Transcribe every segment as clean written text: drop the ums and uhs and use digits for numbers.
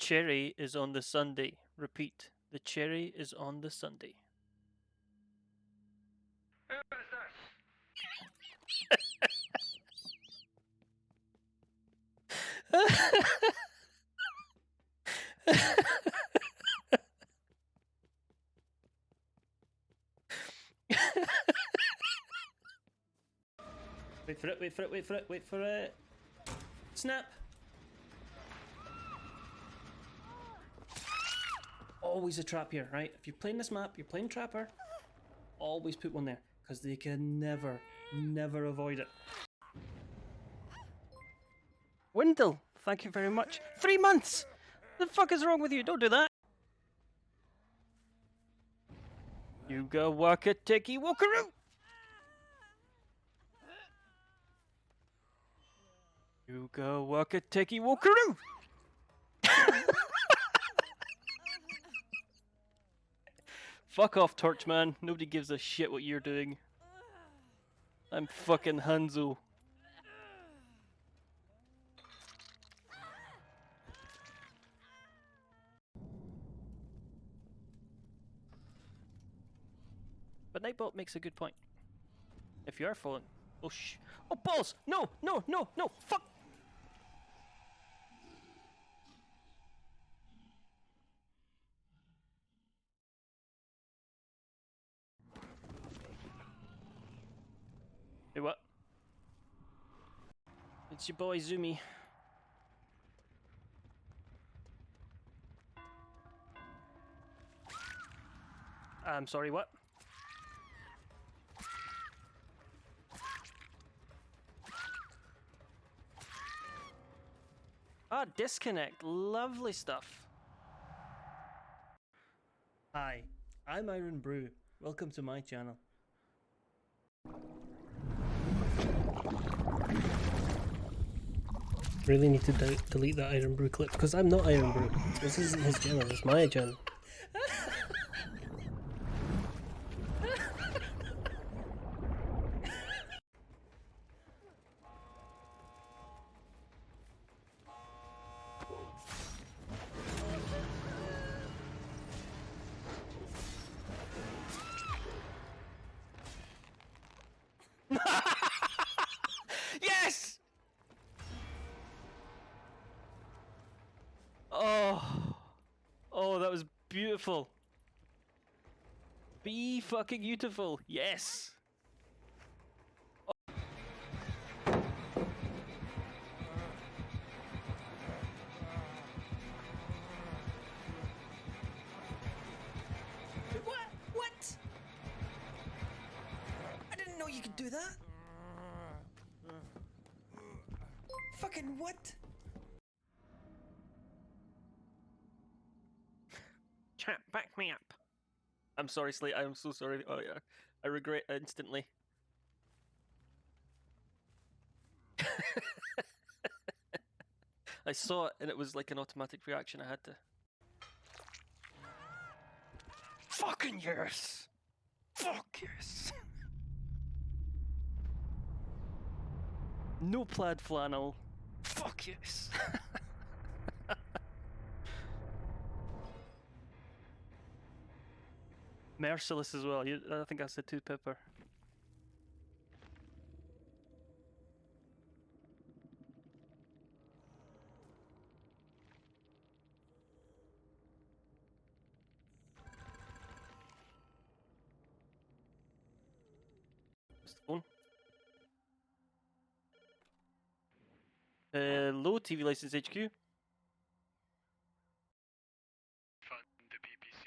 cherry is on the sundae. Repeat. The cherry is on the sundae. Wait for it, wait for it, wait for it, wait for it. Snap! Always a trap here, right? If you're playing this map, you're playing Trapper, always put one there, because they can never, never avoid it. Windle, thank you very much. 3 months! The fuck is wrong with you? Don't do that! You go walk a ticky walkaroo! You go walk a ticky walkaroo! Fuck off, Torchman. Nobody gives a shit what you're doing. I'm fucking Hanzo. But Nightbot makes a good point. If you are falling... Oh sh... Oh balls! No! No! No! No! Fuck! Hey, what? It's your boy Zumi. I'm sorry, what? Ah, disconnect. Lovely stuff. Hi, I'm Iron Brew. Welcome to my channel. Really need to delete that Iron Brew clip because I'm not Iron Brew. This isn't his channel, it's my channel. Yes! Oh. Oh, that was beautiful. Be fucking beautiful. Yes. What? What? I didn't know you could do that. Fucking what? Chat, back me up. I'm sorry, Slate. I'm so sorry. Oh yeah, I regret instantly. I saw it and it was like an automatic reaction. I had to. Fucking yes! Fuck yes! No plaid flannel. Fuck yes! Merciless as well. I think I said 2 pepper. Phone. Low TV license HQ. Fund the BBC.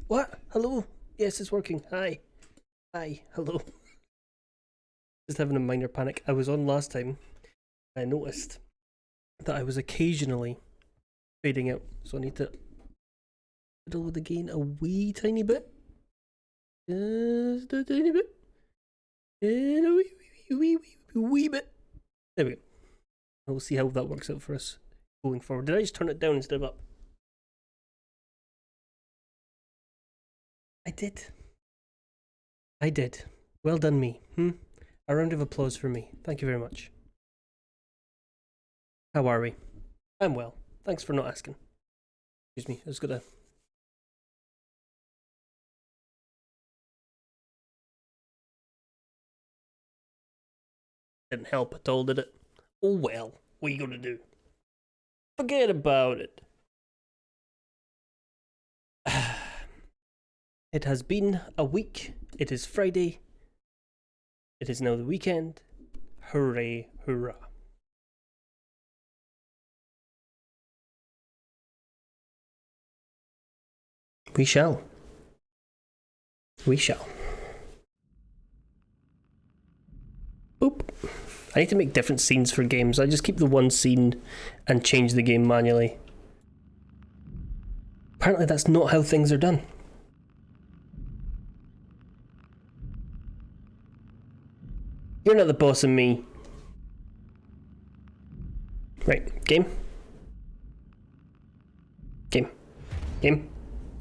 What? Hello? Yes, it's working. Hi. Hi. Hello. Just having a minor panic. I was on last time. I noticed that I was occasionally fading out, so I need to fiddle with the gain a wee tiny bit. Just a tiny bit. And a wee bit. There we go. We'll see how that works out for us going forward. Did I just turn it down instead of up? I did. I did. Well done, me. A round of applause for me. Thank you very much. How are we? I'm well. Thanks for not asking. Excuse me, I was gonna... Didn't help at all, did it? Oh well, what are you gonna do? Forget about it. It has been a week. It is Friday. It is now the weekend. Hooray, hurrah. We shall. We shall. Oop. I need to make different scenes for games. I just keep the one scene and change the game manually. Apparently that's not how things are done. You're not the boss of me. Right, game. Game. Game.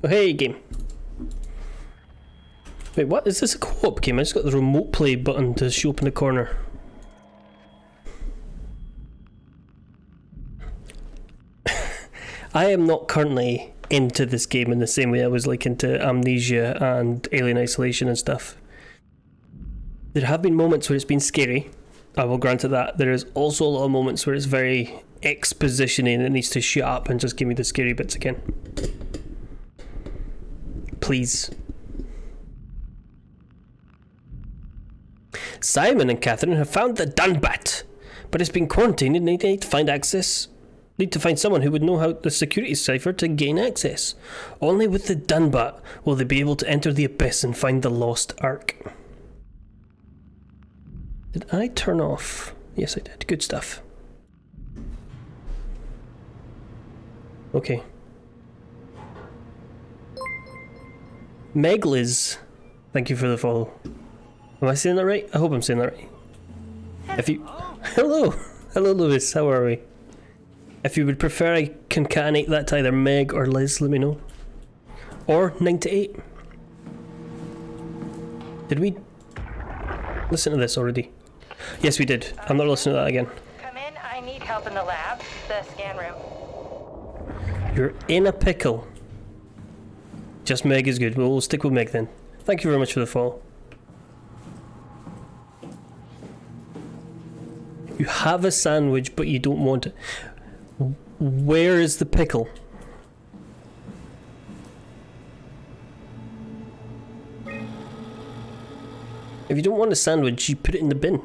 Oh hey, game. Wait, what? Is this a co-op game? I just got the remote play button to show up in the corner. I am not currently into this game in the same way I was like into Amnesia and Alien Isolation and stuff. There have been moments where it's been scary. I will grant it that. There is also a lot of moments where it's very expositioning and it needs to shut up and just give me the scary bits again. Please. Simon and Catherine have found the Dunbat, but it's been quarantined and they need to find access. Need to find someone who would know how the security cipher to gain access. Only with the Dunbat will they be able to enter the abyss and find the lost Ark. Did I turn off? Yes, I did. Good stuff. Okay. Megliz, thank you for the follow. Am I saying that right? I hope I'm saying that right. If you... Hello! Hello, Lewis. How are we? If you would prefer I concatenate that to either Meg or Liz, let me know. Or 9 to 8. Did we listen to this already? Yes, we did. I'm not listening to that again. Come in. I need help in the lab. The scan room. You're in a pickle. Just Meg is good. We'll stick with Meg then. Thank you very much for the follow. You have a sandwich, but you don't want it. Where is the pickle? If you don't want a sandwich, you put it in the bin.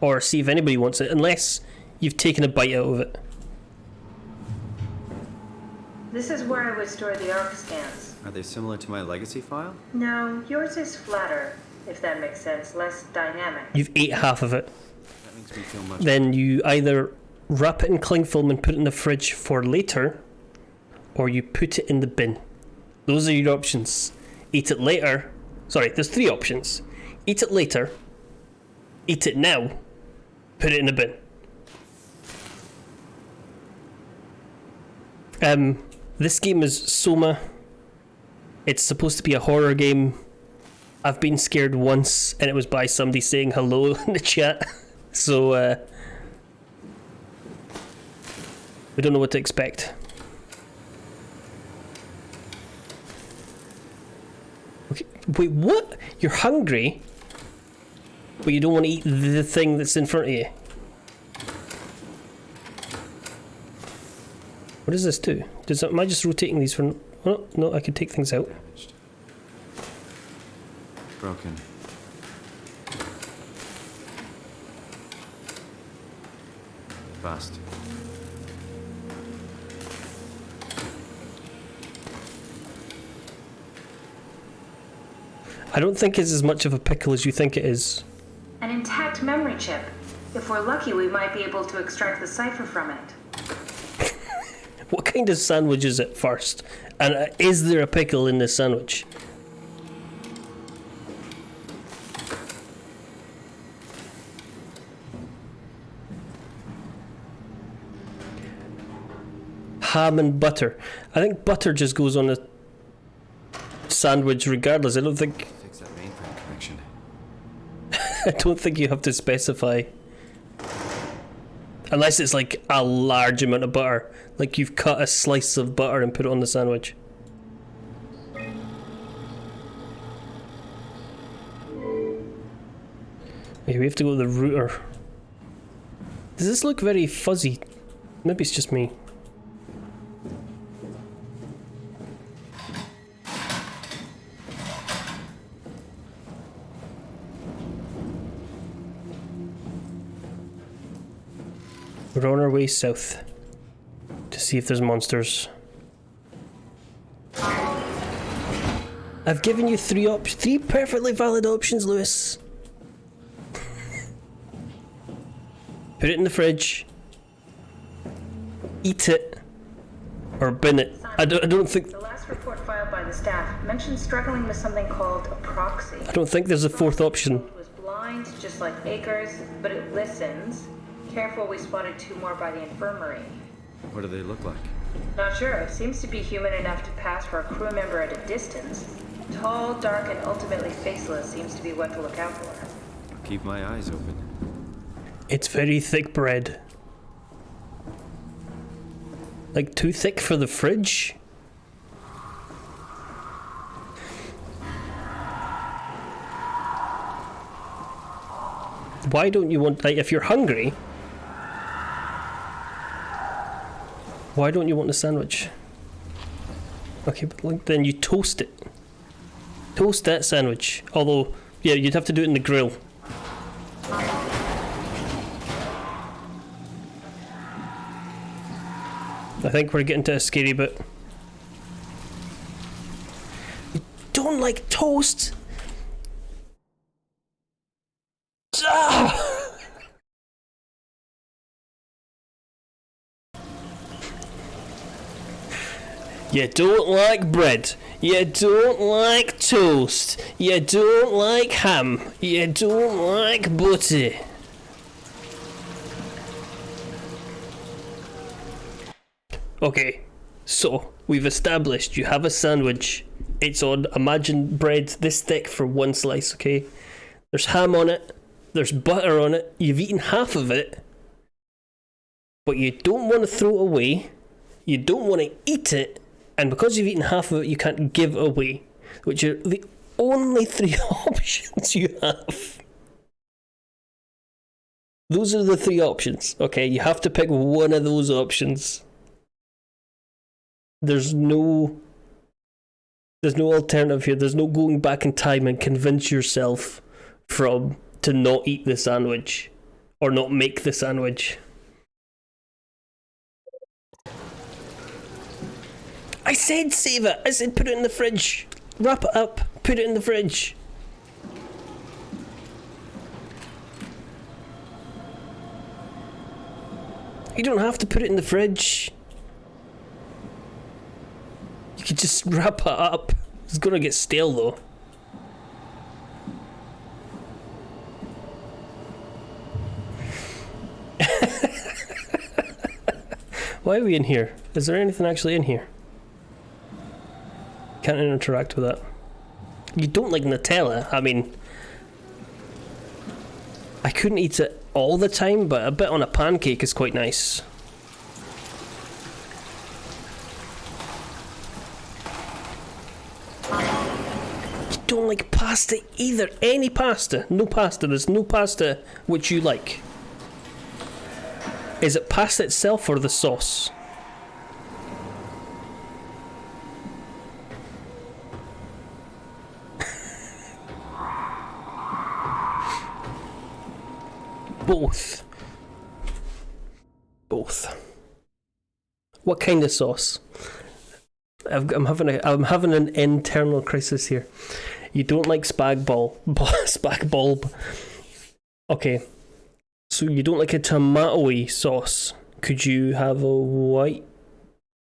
Or see if anybody wants it, unless you've taken a bite out of it. This is where I would store the ARC scans. Are they similar to my legacy file? No, yours is flatter, if that makes sense, less dynamic. You've ate half of it. That makes me feel much Then you either wrap it in cling film and put it in the fridge for later, or you put it in the bin. Those are your options. Eat it later. Sorry, there's 3 options. Eat it later, eat it now, put it in the bin. This game is SOMA. It's supposed to be a horror game. I've been scared once, and it was by somebody saying hello in the chat. So, we don't know what to expect. Okay, wait, what? You're hungry, but you don't want to eat the thing that's in front of you? What does this do? Am I just rotating these for... Oh, no, I can take things out. damaged. Broken. Bust. I don't think it's as much of a pickle as you think it is. An intact memory chip. If we're lucky, we might be able to extract the cipher from it. What kind of sandwich is it first? And is there a pickle in this sandwich? ham and butter. I think butter just goes on a sandwich regardless. I don't think Fix that mainframe connection. I don't think you have to specify. Unless it's like a large amount of butter. Like you've cut a slice of butter and put it on the sandwich. Okay, we have to go to the router. Does this look very fuzzy? Maybe it's just me. We're on our way south to see if there's monsters. I've given you three perfectly valid options, Lewis. Put it in the fridge, eat it, or bin it. I don't think. The last report filed by the staff mentioned struggling with something called a proxy. I don't think there's a fourth option. It was blind, just like Akers, but it listens. Careful, we spotted 2 more by the infirmary. What do they look like? Not sure. Seems to be human enough to pass for a crew member at a distance. Tall, dark, and ultimately faceless seems to be what to look out for. I'll keep my eyes open. It's very thick bread. Like too thick for the fridge? Why don't you want, like, if you're hungry, why don't you want a sandwich? Okay, but like, then you toast it. Toast that sandwich. Although, yeah, you'd have to do it in the grill. I think we're getting to a scary bit. You don't like toast? Ah! You don't like bread. You don't like toast. You don't like ham. You don't like butter. Okay, so we've established you have a sandwich. It's on, imagine bread this thick for one slice, okay? There's ham on it. There's butter on it. You've eaten half of it. But you don't want to throw it away. You don't want to eat it. And because you've eaten half of it, you can't give it away. Which are the only 3 options you have. Those are the 3 options. Okay, you have to pick one of those options. There's no alternative here. There's no going back in time and convince yourself to not eat the sandwich or not make the sandwich. I said save it. I said put it in the fridge. Wrap it up. Put it in the fridge. You don't have to put it in the fridge. You could just wrap it up. It's gonna get stale though. Why are we in here? Is there anything actually in here? Can't interact with that. You don't like Nutella? I mean, I couldn't eat it all the time, but a bit on a pancake is quite nice. You don't like pasta either. Any pasta. No pasta. There's no pasta which you like. Is it pasta itself or the sauce? Both. Both. What kind of sauce? I'm having an internal crisis here. You don't like spag bulb. Okay. So you don't like a tomato-y sauce. Could you have a white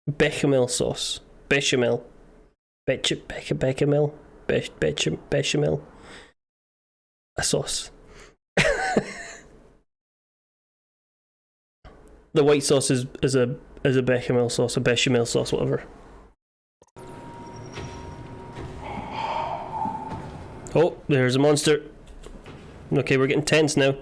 bechamel sauce? Bechamel. Bechamel. Bechamel. A sauce. The white sauce is as a bechamel sauce, whatever. Oh, there's a monster. Okay, we're getting tense now.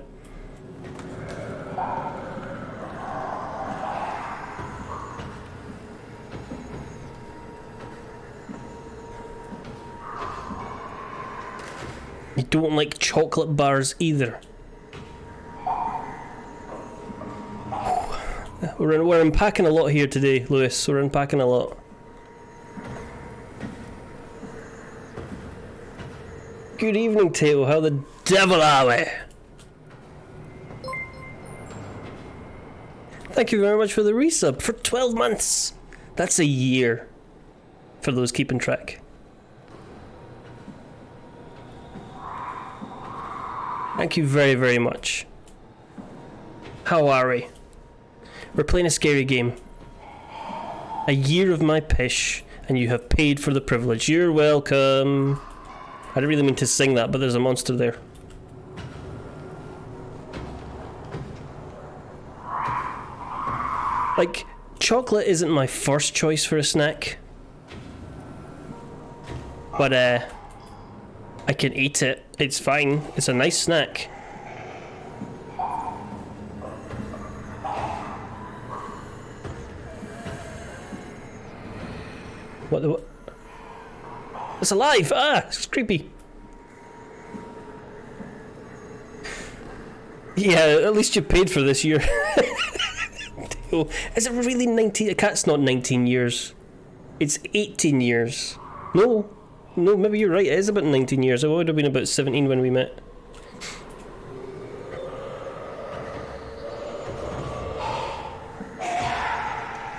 You don't like chocolate bars either. We're unpacking a lot here today, Lewis. We're unpacking a lot. Good evening, Teo. How the devil are we? Thank you very much for the resub for 12 months. That's a year for those keeping track. Thank you very, very much. How are we? We're playing a scary game. A year of my pish, and you have paid for the privilege. You're welcome. I didn't really mean to sing that, but there's a monster there. Like, chocolate isn't my first choice for a snack. But, I can eat it. It's fine. It's a nice snack. What the what? It's alive! Ah! It's creepy. Yeah, at least you paid for this year. Is it really 19? A cat's not 19 years. It's 18 years. No, maybe you're right. It is about 19 years. I would have been about 17 when we met.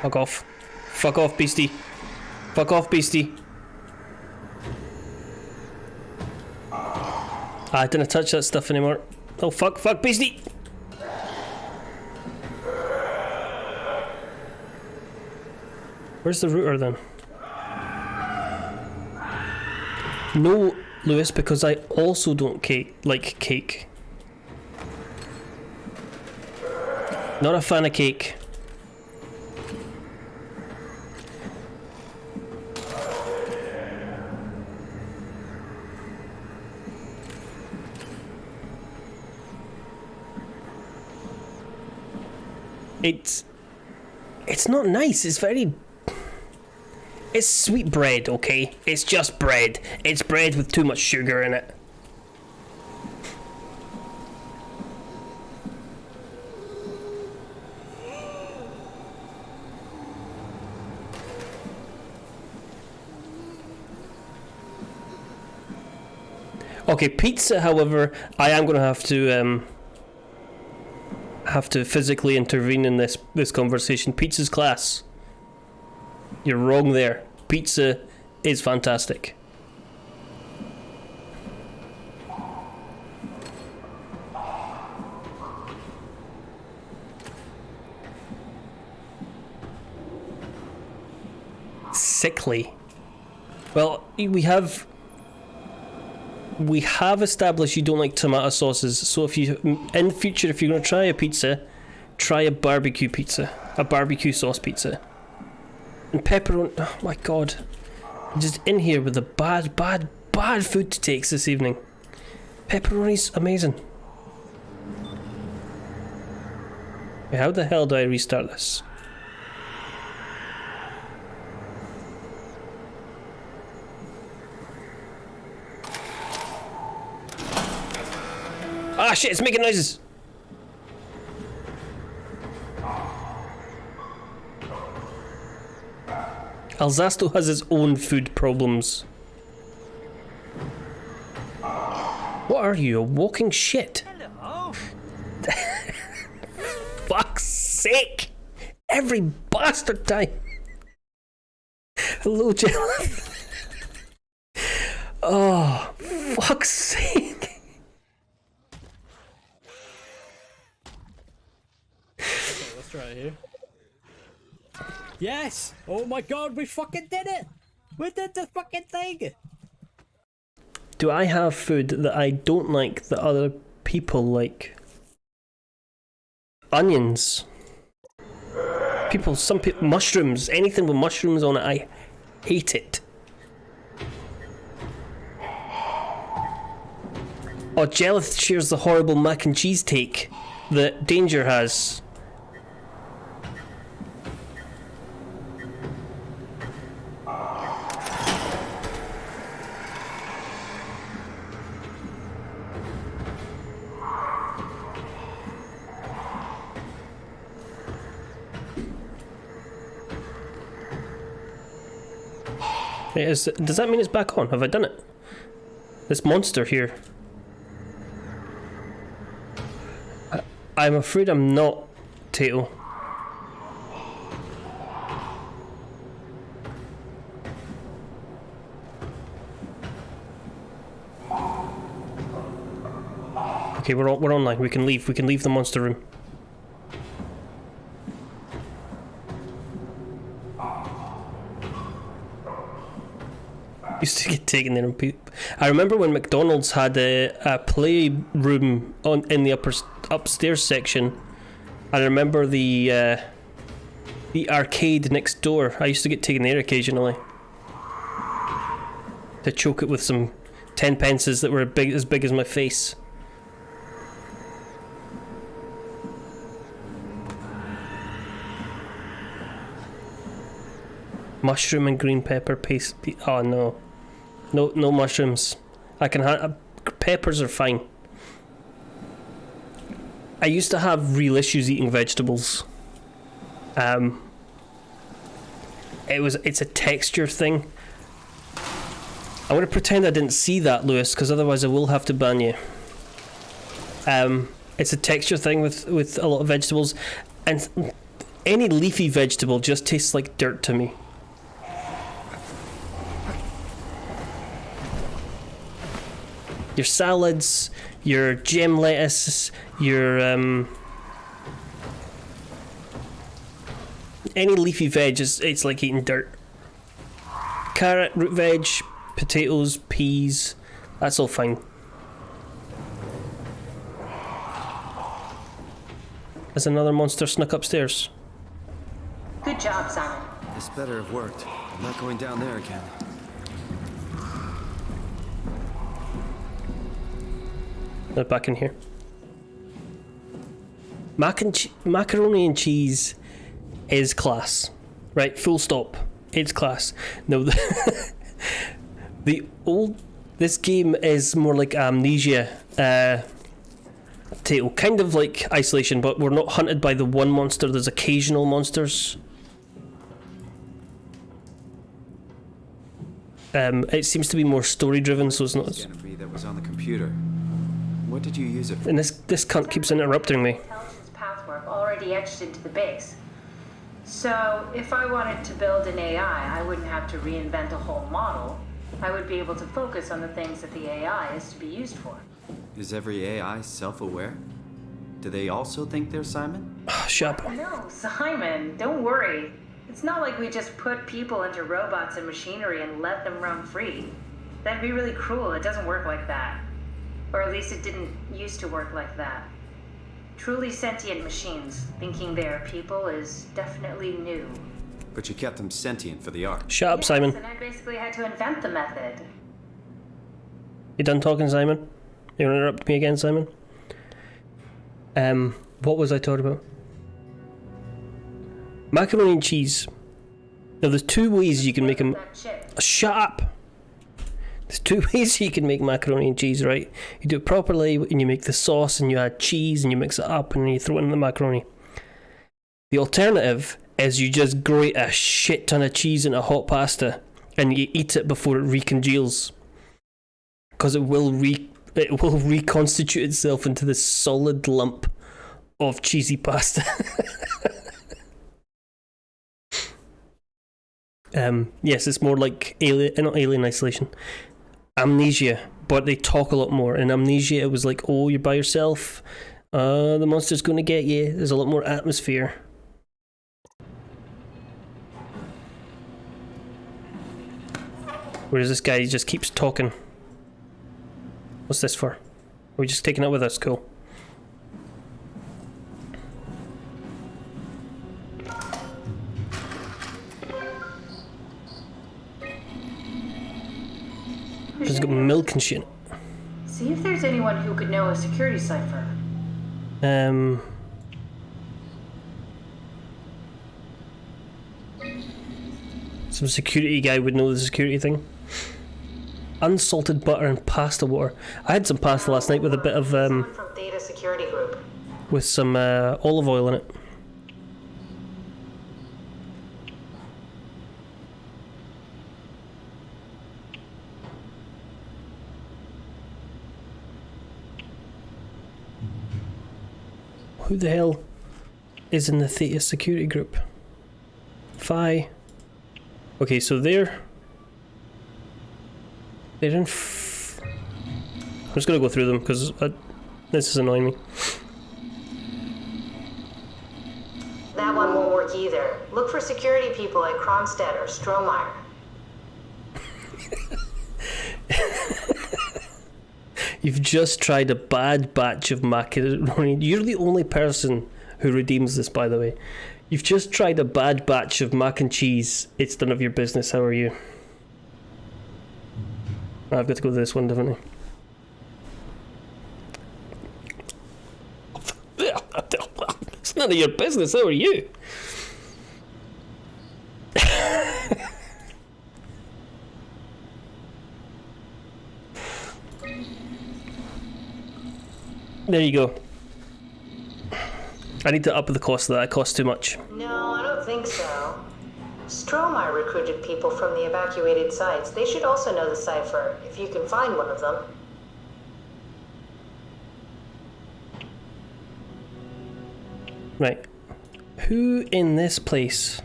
Fuck off. Fuck off, beastie. Fuck off, beastie. I didn't touch that stuff anymore. Oh, fuck, beastie! Where's the router then? No, Lewis, because I also don't like cake. Not a fan of cake. It's not nice. It's sweet bread, okay? It's just bread. It's bread with too much sugar in it. Okay, pizza, however, I am going to have to physically intervene in this conversation. Pizza's class. You're wrong there. Pizza is fantastic. Sickly. Well, we have established you don't like tomato sauces, so if you, in future, if you're going to try a pizza, try a barbecue pizza. A barbecue sauce pizza. And pepperoni, oh my god. I'm just in here with the bad food takes this evening. Pepperoni's amazing. Wait, how the hell do I restart this? Ah shit, it's making noises! Alzasto has his own food problems. What are you, a walking shit? Hello. Fuck's sake! Every bastard time! Hello, Jill. Oh, fuck's sake! Let's try it here. Yes! Oh my god, we fucking did it! We did the fucking thing! Do I have food that I don't like that other people like? Onions. Some people, mushrooms, anything with mushrooms on it, I hate it. Oh, Jelith shares the horrible mac and cheese take that Danger has. Does that mean it's back on? Have I done it? This monster here. I'm afraid I'm not, Tato. Okay, we're online. We can leave. We can leave the monster room. Used to get taken there and poop. I remember when McDonald's had a playroom in the upstairs section. I remember the arcade next door. I used to get taken there occasionally to choke it with some 10 pences that were as big as my face. Mushroom and green pepper paste. Oh no. No mushrooms. I can have peppers are fine. I used to have real issues eating vegetables. It's a texture thing. I'm gonna pretend I didn't see that, Lewis, because otherwise I will have to ban you. It's a texture thing with a lot of vegetables, and any leafy vegetable just tastes like dirt to me. Your salads, your gem lettuce, your any leafy veg it's like eating dirt. Carrot, root veg, potatoes, peas, that's all fine. There's another monster snuck upstairs. Good job, Simon. This better have worked. I'm not going down there again. They're back in here. Macaroni and cheese is class, right? Full stop. It's class. No, this game is more like Amnesia, kind of like Isolation, but we're not hunted by the one monster. There's occasional monsters. It seems to be more story driven, so it's not. That was on the computer. What did you use it for? And this cunt keeps interrupting me. Intelligence pathwork already etched into the base. So if I wanted to build an AI, I wouldn't have to reinvent a whole model. I would be able to focus on the things that the AI is to be used for. Is every AI self-aware? Do they also think they're Simon? Shut up. No, Simon, don't worry. It's not like we just put people into robots and machinery and let them roam free. That'd be really cruel. It doesn't work like that. Or at least it didn't used to work like that. Truly sentient machines thinking they're people is definitely new. But you kept them sentient for the ark. Shut up, Yes, Simon. and I basically had to invent the method. You done talking, Simon? You want to interrupt me again, Simon? What was I talking about? Macaroni and cheese. Now, there's two ways you can make them. That chip. Shut up! There's two ways you can make macaroni and cheese, right? You do it properly, and you make the sauce, and you add cheese, and you mix it up, and then you throw it in the macaroni. The alternative is you just grate a shit ton of cheese into hot pasta, and you eat it before it recongeals, because it will reconstitute itself into this solid lump of cheesy pasta. Yes, it's more like not Alien Isolation, Amnesia, but they talk a lot more. In Amnesia, it was like, oh, you're by yourself, the monster's going to get you. There's a lot more atmosphere. Whereas this guy just keeps talking. What's this for? Are we just taking it with us? Cool. It's got milk and shit. See if there's anyone who could know a security cipher. Some security guy would know the security thing. Unsalted butter and pasta water. I had some pasta last night with a bit of Someone from Data Security Group. with some olive oil in it. Who the hell is in the Theta Security Group? Phi. Okay, so they're in. I'm just gonna go through them because this is annoying me. That one won't work either. Look for security people at Kronstadt or Strohmeyer. You've just tried a bad batch of macaroni. You're the only person who redeems this, by the way. You've just tried a bad batch of mac and cheese. It's none of your business. How are you? I've got to go to this one, haven't I? It's none of your business. How are you? There you go. I need to up the cost of that. It costs too much. No, I don't think so. Strohmeyer recruited people from the evacuated sites. They should also know the cipher, if you can find one of them. Right. Who in this place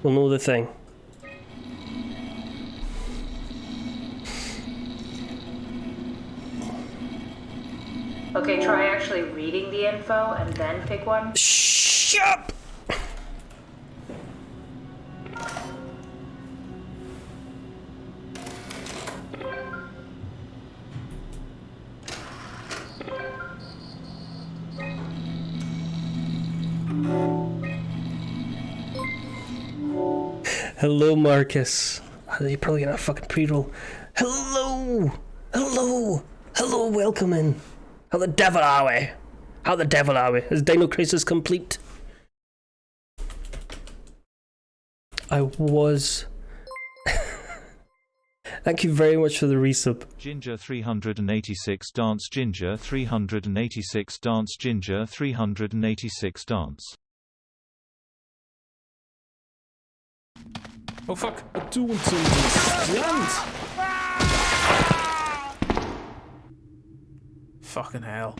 will know the thing? Okay, try actually reading the info and then pick one. Shut up! Hello, Marcus. You're probably gonna fucking pre-roll. Hello! Hello! Hello, welcome in. How the devil are we? How the devil are we? Is Dino Crisis complete? I was... Thank you very much for the resub. Ginger 386 dance Ginger 386 dance Ginger 386 dance. Oh fuck, I do want to land! Fucking hell.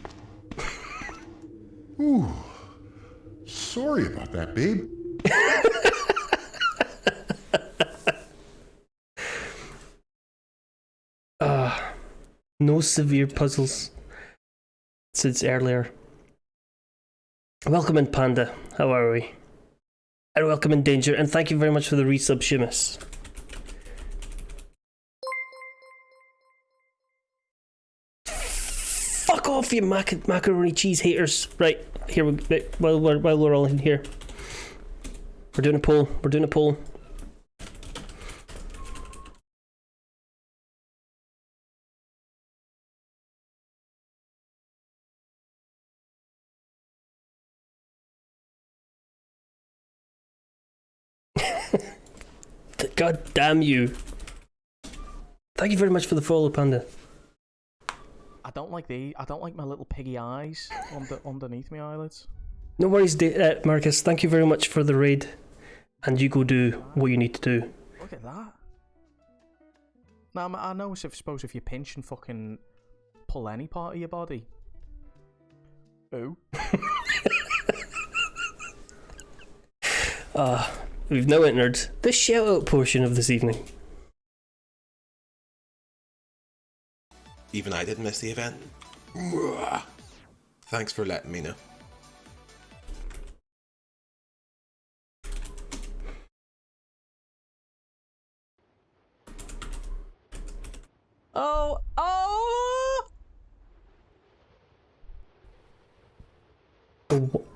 Ooh. Sorry about that, babe. No severe puzzles since earlier. Welcome in, Panda. How are we? And welcome in, Danger. And thank you very much for the resub, Shimus. Fuck off, you macaroni cheese haters. Right, here we while we're all in here. We're doing a poll. We're doing a poll. God damn you. Thank you very much for the follow, Panda. I don't like my little piggy eyes underneath my eyelids. No worries, Marcus. Thank you very much for the raid. And you go do what you need to do. Look at that. Now, I know, suppose if you pinch and fucking pull any part of your body. Ooh. We've now entered the shout-out portion of this evening. Even I didn't miss the event. Thanks for letting me know. Oh!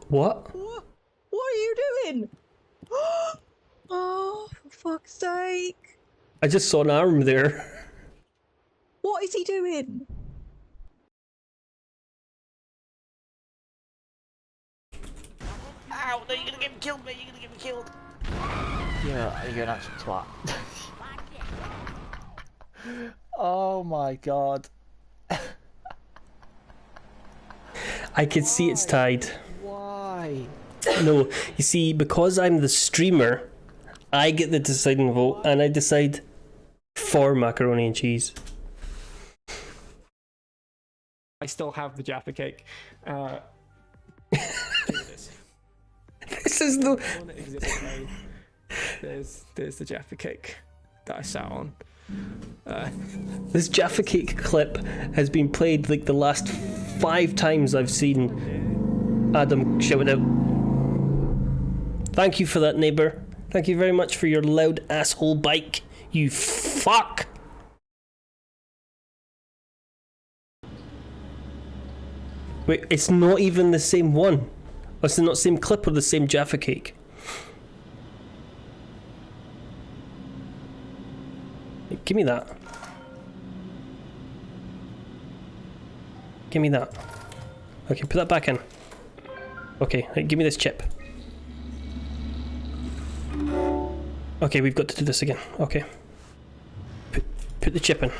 What? What are you doing? Oh, for fuck's sake. I just saw an arm there. What is he doing? Ow, no, you're gonna get me killed, mate. You're gonna get me killed. Yeah, you're an absolute twat. Oh my god. I can see it's tied. Why? No, you see, because I'm the streamer, I get the deciding vote, and I decide for macaroni and cheese. I still have the Jaffa cake. This is the... On Exhibit A, there's the Jaffa cake that I sat on. This Jaffa Cake clip has been played like the last 5 times I've seen Adam shout out. Thank you for that, neighbour. Thank you very much for your loud asshole bike, you fuck! Wait, it's not even the same one. Or it's not the same clip or the same Jaffa Cake. Give me that. Give me that. Okay, put that back in. Okay, right, give me this chip. Okay, we've got to do this again. Okay. Put the chip in.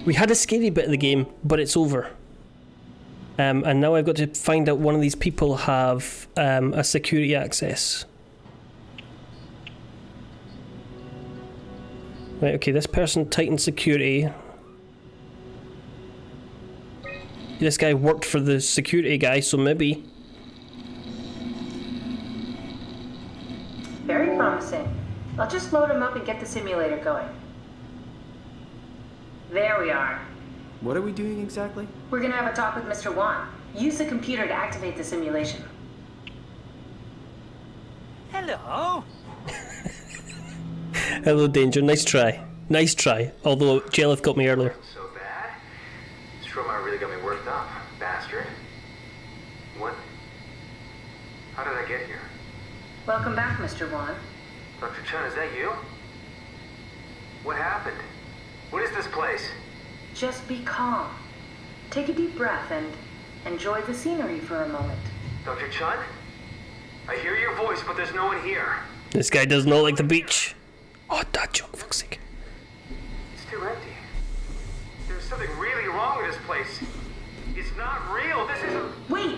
We had a scary bit of the game, but it's over. And now I've got to find out one of these people have a security access. Right, okay, this person tightened security. This guy worked for the security guy, so maybe. Very promising. I'll just load him up and get the simulator going. There we are. What are we doing exactly? We're gonna have a talk with Mr. Wan. Use the computer to activate the simulation. Hello? Hello, Danger. Nice try. Nice try. Although Jelliff got me earlier. So bad? Stroma really got me worked up, bastard. What? How did I get here? Welcome back, Mr. Wan. Dr. Chun, is that you? What happened? What is this place? Just be calm. Take a deep breath and enjoy the scenery for a moment. Dr. Chun? I hear your voice, but there's no one here. This guy does not like the beach. Oh, that joke, fuck's sake. It's too empty. There's something really wrong with this place. It's not real. This isn't... Wait!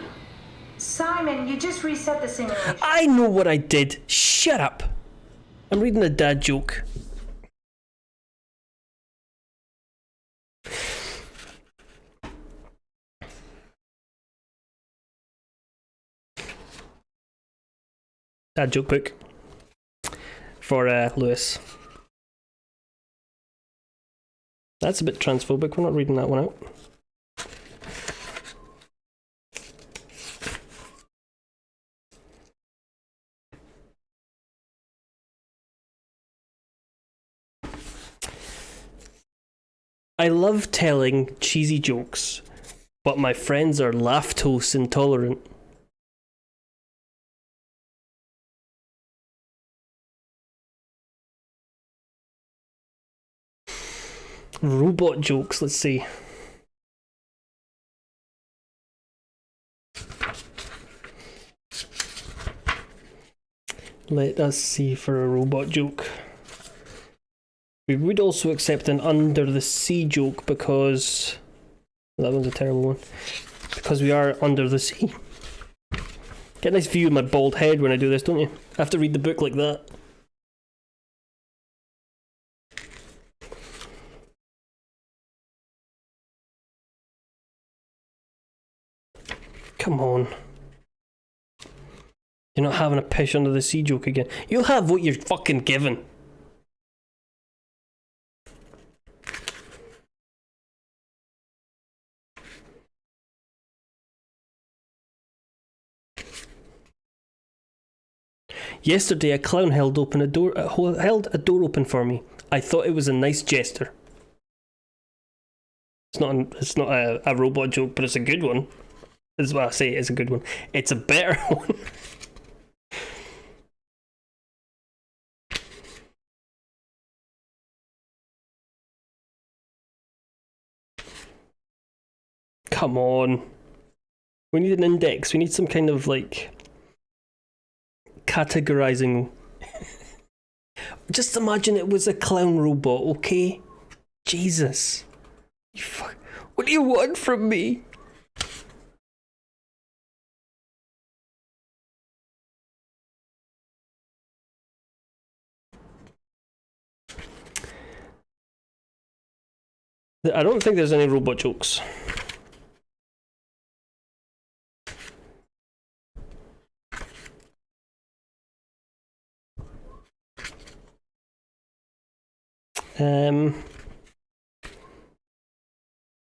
Simon, you just reset the simulation. I know what I did. Shut up. I'm reading a dad joke. Dad joke book. For Lewis. That's a bit transphobic. We're not reading that one out. I love telling cheesy jokes, but my friends are lactose intolerant. Robot jokes, let's see. Let us see for a robot joke. We would also accept an under the sea joke because... that one's a terrible one. Because we are under the sea. Get a nice view of my bald head when I do this, don't you? I have to read the book like that. Come on. You're not having a pish under the sea joke again. You'll have what you're fucking given. Yesterday, a clown held a door open for me. I thought it was a nice gesture. It's not a robot joke, but it's a good one. That's what I say. It's a good one. It's a better one. Come on. We need an index. We need some kind of like categorizing. Just imagine it was a clown robot, okay? Jesus. What do you want from me? I don't think there's any robot jokes.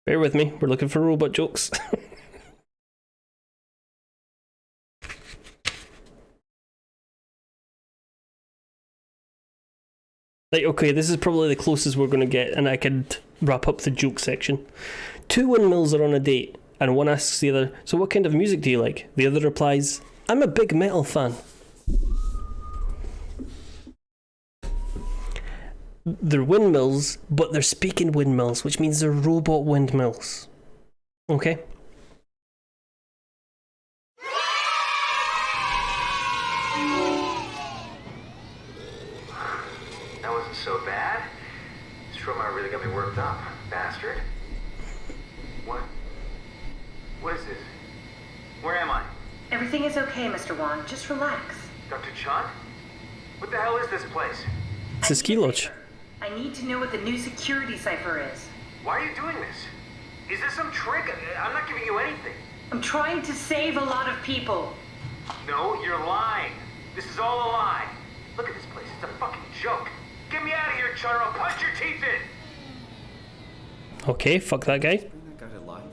Bear with me, we're looking for robot jokes. Like, okay, this is probably the closest we're gonna get, and I could wrap up the joke section. Two windmills are on a date, and one asks the other, so what kind of music do you like? The other replies, I'm a big metal fan. They're windmills, but they're speaking windmills, which means they're robot windmills. Okay? That wasn't so bad. Stroma really got me worked up, bastard. What? What is this? Where am I? Everything is okay, Mr. Wan. Just relax. Dr. Chun? What the hell is this place? It's a ski lodge. I need to know what the new security cipher is. Why are you doing this? Is this some trick? I'm not giving you anything. I'm trying to save a lot of people. No, you're lying. This is all a lie. Look at this place. It's a fucking joke. Get me out of here, Chun, or I'll punch your teeth in. Okay, fuck that guy. Bring that guy to life.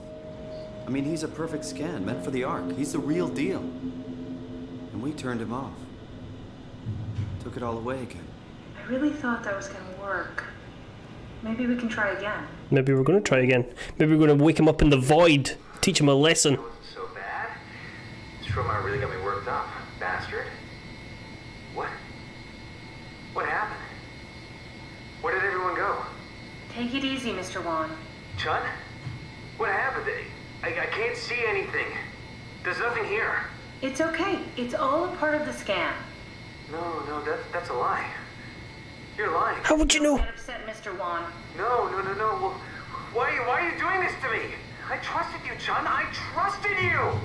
I mean, he's a perfect scan, meant for the Ark. He's the real deal. And we turned him off. Took it all away again. I really thought that was gonna work. Maybe we can try again. Maybe we're gonna try again. Maybe we're gonna wake him up in the void, teach him a lesson. That wasn't so bad. Stroma really got me worked up, bastard. What? What happened? Where did everyone go? Take it easy, Mr. Wan. Chun? What happened? I can't see anything. There's nothing here. It's okay. It's all a part of the scan. No, that's a lie. You're lying. How would you know? Don't get upset, Mr. Wan. No. Well, why are you doing this to me? I trusted you, Chun. I trusted you.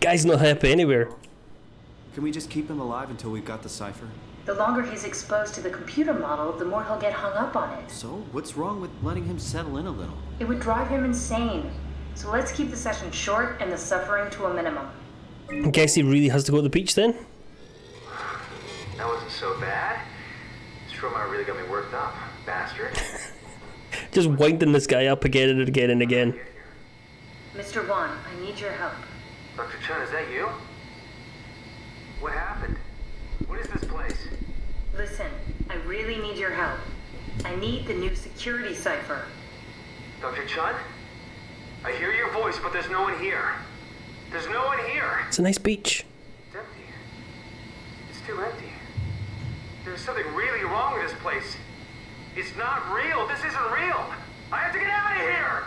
Guy's not happy anywhere. Can we just keep him alive until we've got the cipher? The longer he's exposed to the computer model, the more he'll get hung up on it. So, what's wrong with letting him settle in a little? It would drive him insane. So let's keep the session short and the suffering to a minimum. I guess he really has to go to the beach then. That wasn't so bad. Stroma really got me worked up, bastard. Just winding this guy up again and again and again. Mr. Wan, I need your help. Dr. Chun, is that you? What happened? What is this place? Listen, I really need your help. I need the new security cipher. Dr. Chun? I hear your voice, but there's no one here. There's no one here. It's a nice beach. It's empty. It's too empty. There's something really wrong with this place. It's not real. This isn't real. I have to get out of here.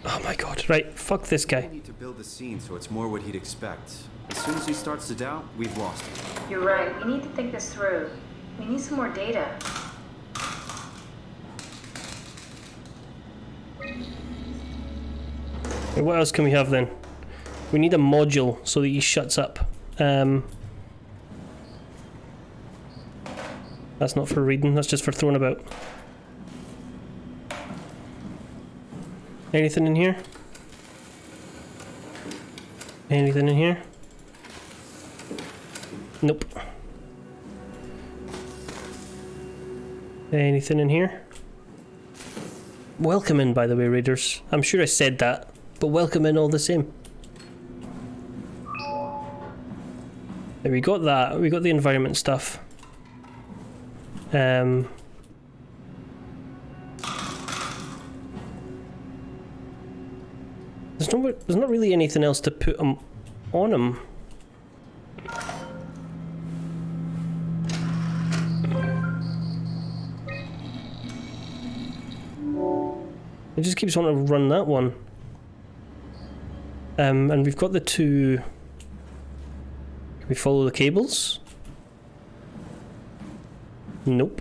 Oh my god. Right, fuck this guy. We need to build the scene so it's more what he'd expect. As soon as he starts to doubt, we've lost him. You're right. We need to think this through. We need some more data. Okay, what else can we have then? We need a module so that he shuts up. That's not for reading, that's just for throwing about. Anything in here? Anything in here? Nope. Anything in here? Welcome in, by the way, Raiders. I'm sure I said that, but welcome in all the same. We got that. We got the environment stuff. There's not really anything else to put on him. It just keeps wanting to run that one. And we've got the two... Can we follow the cables? Nope.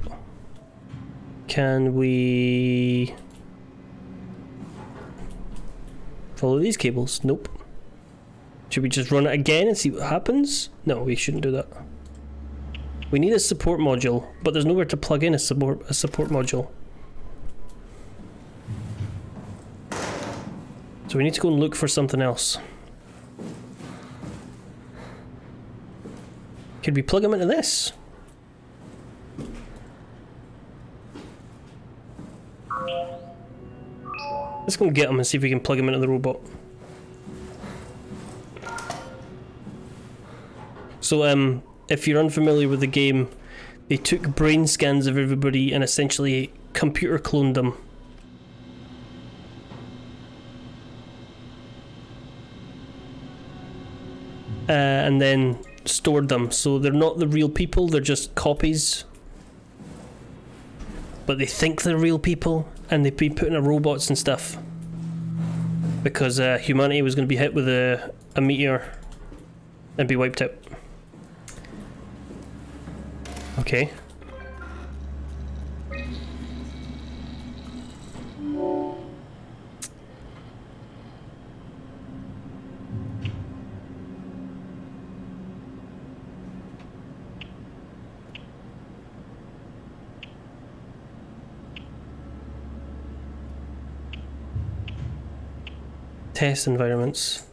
Can we... follow these cables? Nope. Should we just run it again and see what happens? No, we shouldn't do that. We need a support module, but there's nowhere to plug in a support module. So we need to go and look for something else. Could we plug them into this? Let's go and get them and see if we can plug them into the robot. So, if you're unfamiliar with the game, they took brain scans of everybody and essentially computer cloned them. And then stored them. So they're not the real people, they're just copies. But they think they're real people, and they've been put in robots and stuff. Because humanity was going to be hit with a meteor and be wiped out. Okay. Test environments.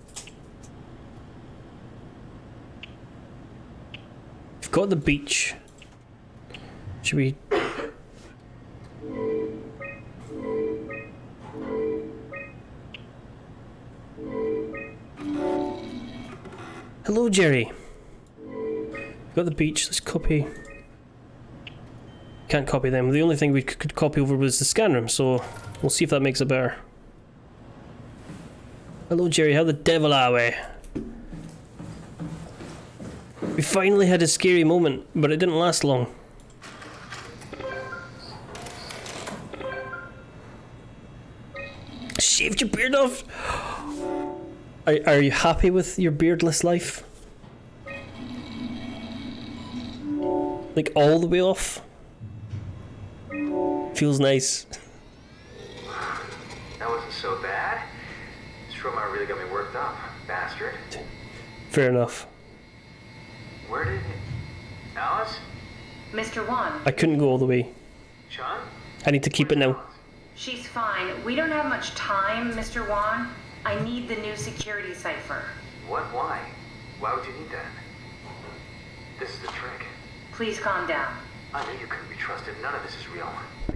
We've got the beach. Should we... Hello, Jerry. We've got the beach. Let's copy. Can't copy them. The only thing we could copy over was the scan room, so we'll see if that makes it better. Hello, Jerry. How the devil are we? We finally had a scary moment, but it didn't last long. Shaved your beard off? Are you happy with your beardless life? Like all the way off? Feels nice. That wasn't so bad. Stroma really got me worked up, bastard. Fair enough. Where did... Alice? Mr. Wan. I couldn't go all the way. Sean? I need to keep it now. She's fine. We don't have much time, Mr. Wan. I need the new security cipher. What? Why? Why would you need that? This is the trick. Please calm down. I knew you couldn't be trusted. None of this is real.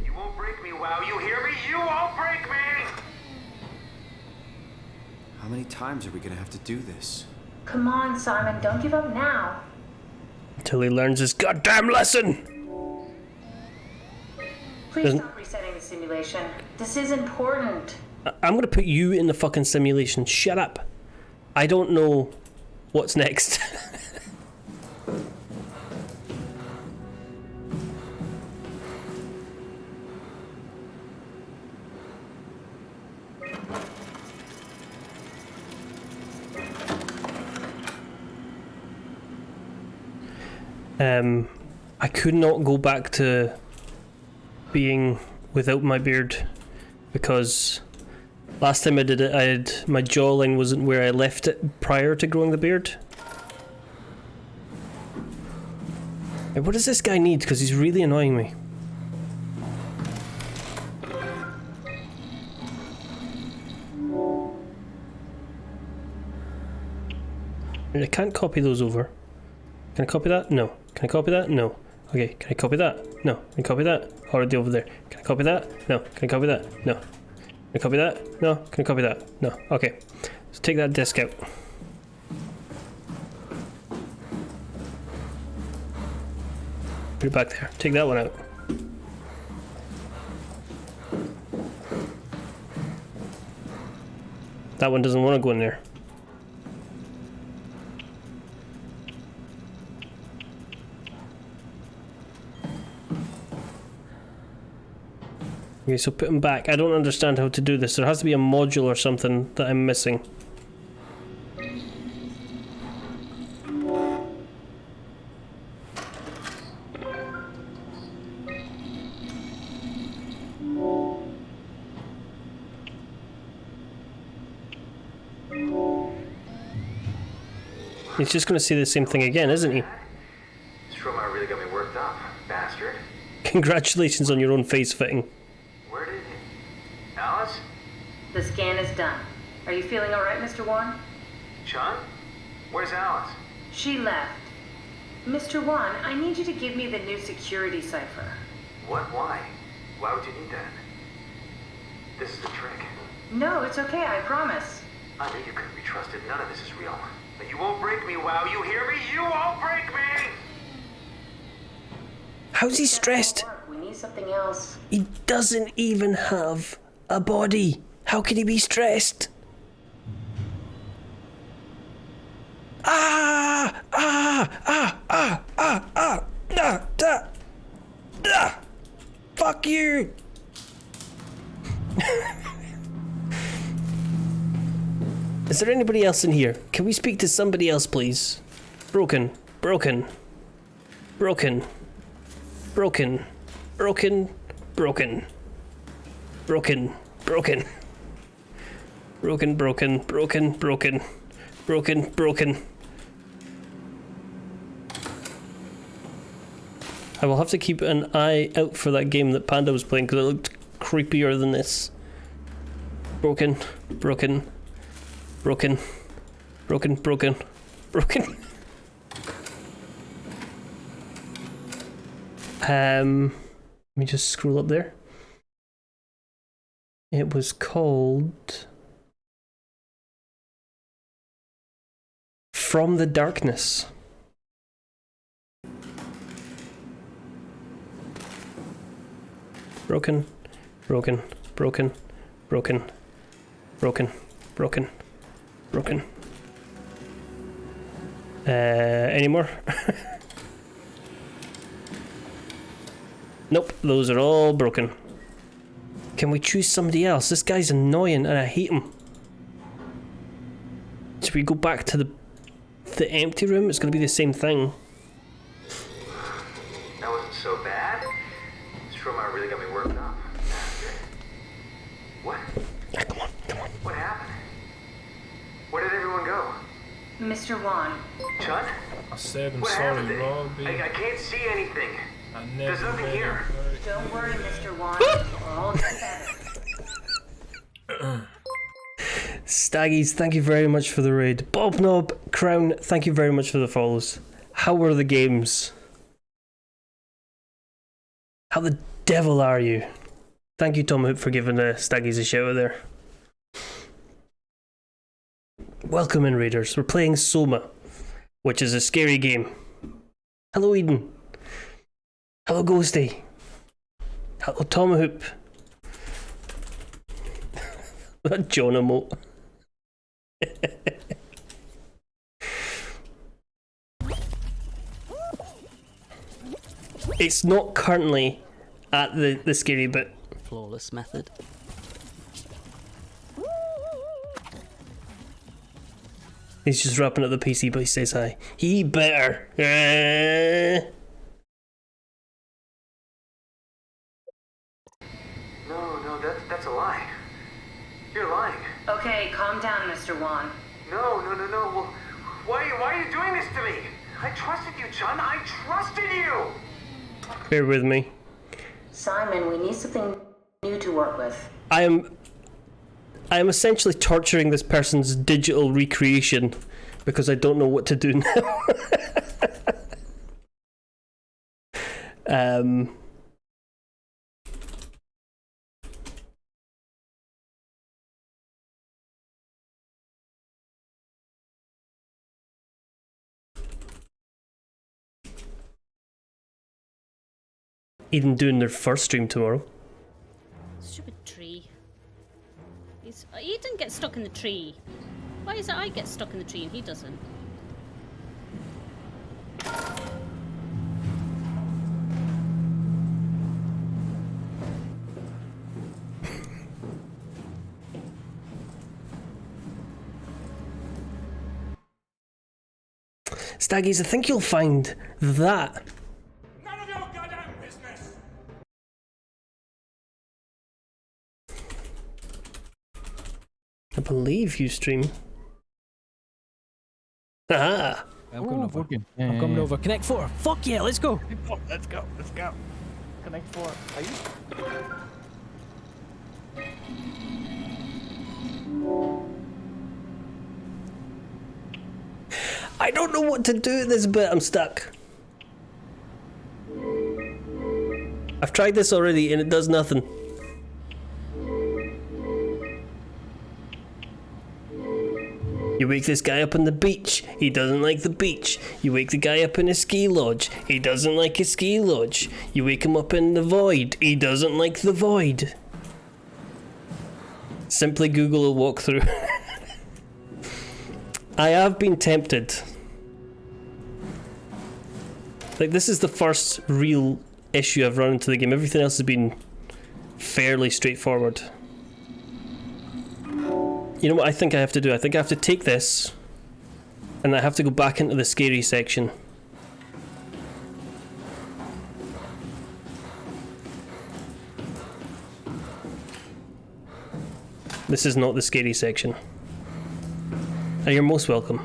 You won't break me, WoW. You hear me? You won't break me! How many times are we gonna have to do this? Come on, Simon. Don't give up now. Until he learns his goddamn lesson! Please stop resetting the simulation. This is important. I'm gonna put you in the fucking simulation. Shut up. I don't know what's next. I could not go back to being without my beard because last time I did it, my jawline wasn't where I left it prior to growing the beard. Hey, what does this guy need? Because he's really annoying me. I can't copy those over. Can I copy that? No. Can I copy that? No. Okay, can I copy that? No. Can I copy that? Already over there. Can I copy that? No. Can I copy that? No. Can I copy that? No. Can I copy that? No. Okay. Let's take that disk out. Put it back there. Take that one out. That one doesn't want to go in there. Okay, so put him back. I don't understand how to do this. There has to be a module or something that I'm missing. He's just going to say the same thing again, isn't he? SOMA really got me worked up, bastard. Congratulations on your own face fitting. Where did he? Alice? The scan is done. Are you feeling alright, Mr. Wan? Chun? Where's Alice? She left. Mr. Wan, I need you to give me the new security cipher. What? Why? Why would you need that? This is a trick. No, it's okay, I promise. I knew you couldn't be trusted. None of this is real. But you won't break me, WoW. You hear me? You won't break me! How's he stressed? We need something else. He doesn't even have a body. How can he be stressed? Fuck you! Is there anybody else in here? Can we speak to somebody else, please? Broken. Broken. Broken. Broken. Broken. Broken. Broken. Broken. Broken, broken, broken, broken. Broken, broken. I will have to keep an eye out for that game that Panda was playing because it looked creepier than this. Broken, broken, broken, broken, broken, broken. Let me just scroll up there. It was called From the Darkness. Broken, broken, broken, broken, broken, broken, broken. Any more? Nope, those are all broken. Can we choose somebody else? This guy's annoying and I hate him. Should we go back to the empty room? It's gonna be the same thing. That wasn't so bad. SOMA really got me worked up. What? Yeah, come on, come on. What happened? Where did everyone go? Mr. Wan. Chun? I said I'm What sorry, happened? Robbie. I can't see anything. I There's never nothing made here. it. Don't worry, Mr. Wan. We're all better. Staggies, thank you very much for the raid. Bob Knob, Crown, thank you very much for the follows. How were the games? How the devil are you? Thank you, Tom Hoop, for giving Staggies a shout out there. Welcome in, Raiders. We're playing SOMA, which is a scary game. Hello, Eden. Hello, Ghosty. Hello, Tom Hoop. That John emote. It's not currently at the scary bit. Flawless method. He's just wrapping up the PC, but he says hi. He better. No, that's a lie. You're lying. Okay, calm down, Mr. Wan. No. Well, why are you doing this to me? I trusted you, Chun. I trusted you. Bear with me. Simon, we need something new to work with. I am essentially torturing this person's digital recreation because I don't know what to do now. Eden doing their first stream tomorrow. Stupid tree. He didn't get stuck in the tree. Why is it I get stuck in the tree and he doesn't? Staggies, I think you'll find that. None of your goddamn business! I believe you stream. Ah! I'm coming over. I'm coming over. Connect 4. Fuck yeah, let's go. Let's go. Let's go. Connect 4. Are you? I don't know what to do at this bit. I'm stuck. I've tried this already and it does nothing. You wake this guy up on the beach. He doesn't like the beach. You wake the guy up in a ski lodge. He doesn't like a ski lodge. You wake him up in the void. He doesn't like the void. Simply Google a walkthrough. I have been tempted. Like, this is the first real issue I've run into the game. Everything else has been fairly straightforward. You know what I think I have to do? I think I have to take this and I have to go back into the scary section. This is not the scary section. And you're most welcome.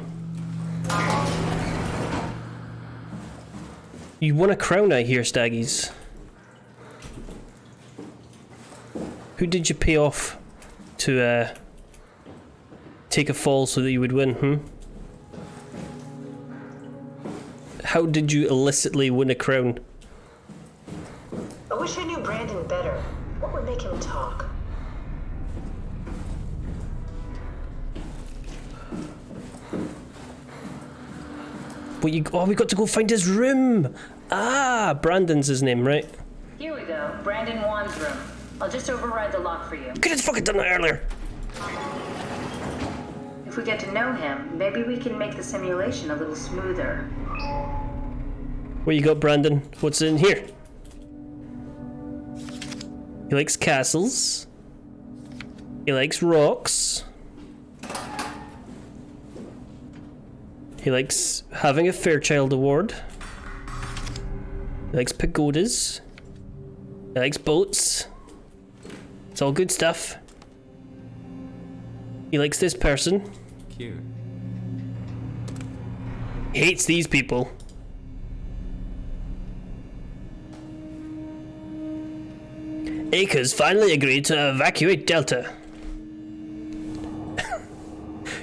You won a crown, I hear, Staggies. Who did you pay off to take a fall so that you would win, How did you illicitly win a crown? I wish I knew Brandon better. What would make him talk? But we got to go find his room. Ah, Brandon's his name, right? Here we go. Brandon Wan's room. I'll just override the lock for you. Could have fucking done that earlier. If we get to know him, maybe we can make the simulation a little smoother. What you got, Brandon? What's in here? He likes castles. He likes rocks. He likes having a Fairchild Award. He likes pagodas. He likes boats. It's all good stuff. He likes this person. Cute. Hates these people. Acres finally agreed to evacuate Delta.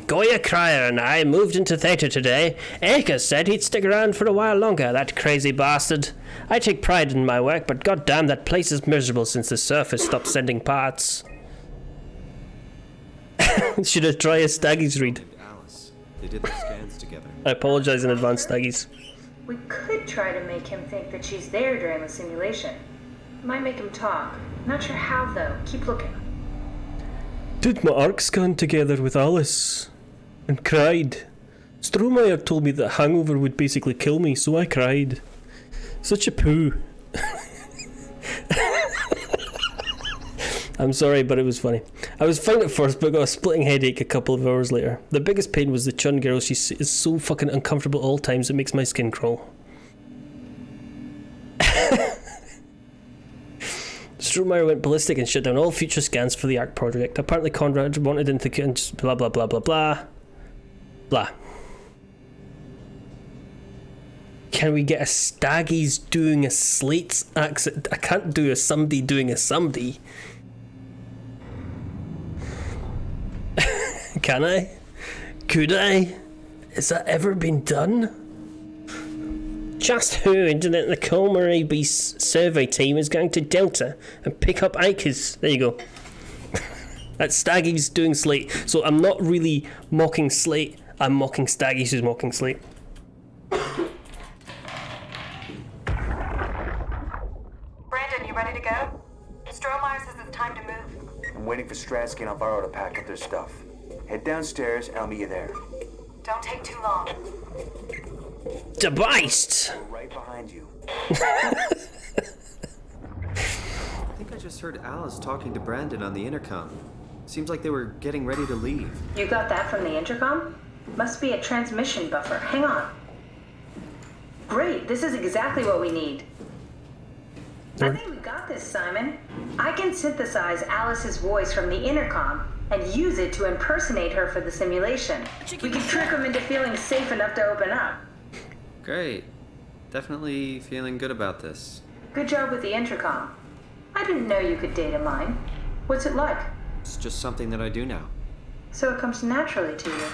Goya Cryer and I moved into Theta today. Akers said he'd stick around for a while longer, that crazy bastard. I take pride in my work, but goddamn, that place is miserable since the surface stopped sending parts. Should I try a Staggies read? Alice. They did their scans together. I apologize in advance, Staggies. We could try to make him think that she's there during the simulation. Might make him talk. Not sure how, though. Keep looking. Did my arc scan together with Alice and cried. Strohmeyer told me that hangover would basically kill me, so I cried. Such a poo. I'm sorry, but it was funny. I was fine at first, but got a splitting headache a couple of hours later. The biggest pain was the Chun girl. She is so fucking uncomfortable at all times, it makes my skin crawl. Strohmeyer went ballistic and shut down all future scans for the ARC project. Apparently Conrad wanted into and just blah blah blah blah blah. Blah. Can we get a Staggies doing a Slate's accent? I can't do a somebody doing a somebody. Can I? Could I? Has that ever been done? Just who into the Colmer AB survey team is going to Delta and pick up Akers? There you go. That's Staggies doing Slate. So I'm not really mocking Slate. I'm mocking Staggies who's mocking Slate. Brandon, you ready to go? Strohmeyer says it's time to move. I'm waiting for Stratsky and Alvaro to pack up their stuff. Head downstairs and I'll meet you there. Don't take too long. Debeist! We're right behind you. I think I just heard Alice talking to Brandon on the intercom. Seems like they were getting ready to leave. You got that from the intercom? Must be a transmission buffer. Hang on. Great, this is exactly what we need. I think we got this, Simon. I can synthesize Alice's voice from the intercom and use it to impersonate her for the simulation. We can trick them into feeling safe enough to open up. Great. Definitely feeling good about this. Good job with the intercom. I didn't know you could data mine. What's it like? It's just something that I do now. So it comes naturally to you.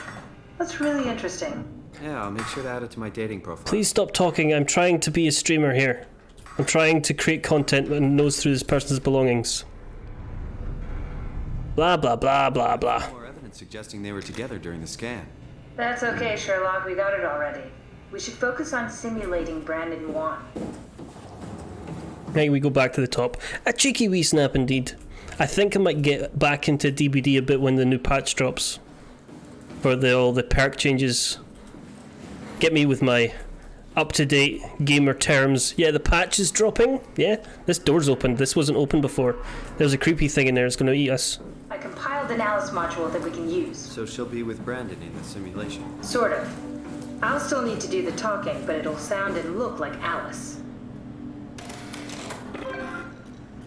That's really interesting. Yeah, I'll make sure to add it to my dating profile. Please stop talking. I'm trying to be a streamer here. I'm trying to create content that knows through this person's belongings. Blah, blah, blah, blah, blah. More evidence suggesting they were together during the scan. That's okay, Sherlock. We got it already. We should focus on simulating Brandon 1. Right, we go back to the top. A cheeky wee snap indeed. I think I might get back into DBD a bit when the new patch drops. For all the perk changes. Get me with my up-to-date gamer terms. Yeah, the patch is dropping. Yeah, this door's open. This wasn't open before. There's a creepy thing in there. It's going to eat us. I compiled an Alice module that we can use. So she'll be with Brandon in the simulation. Sort of. I'll still need to do the talking, but it'll sound and look like Alice.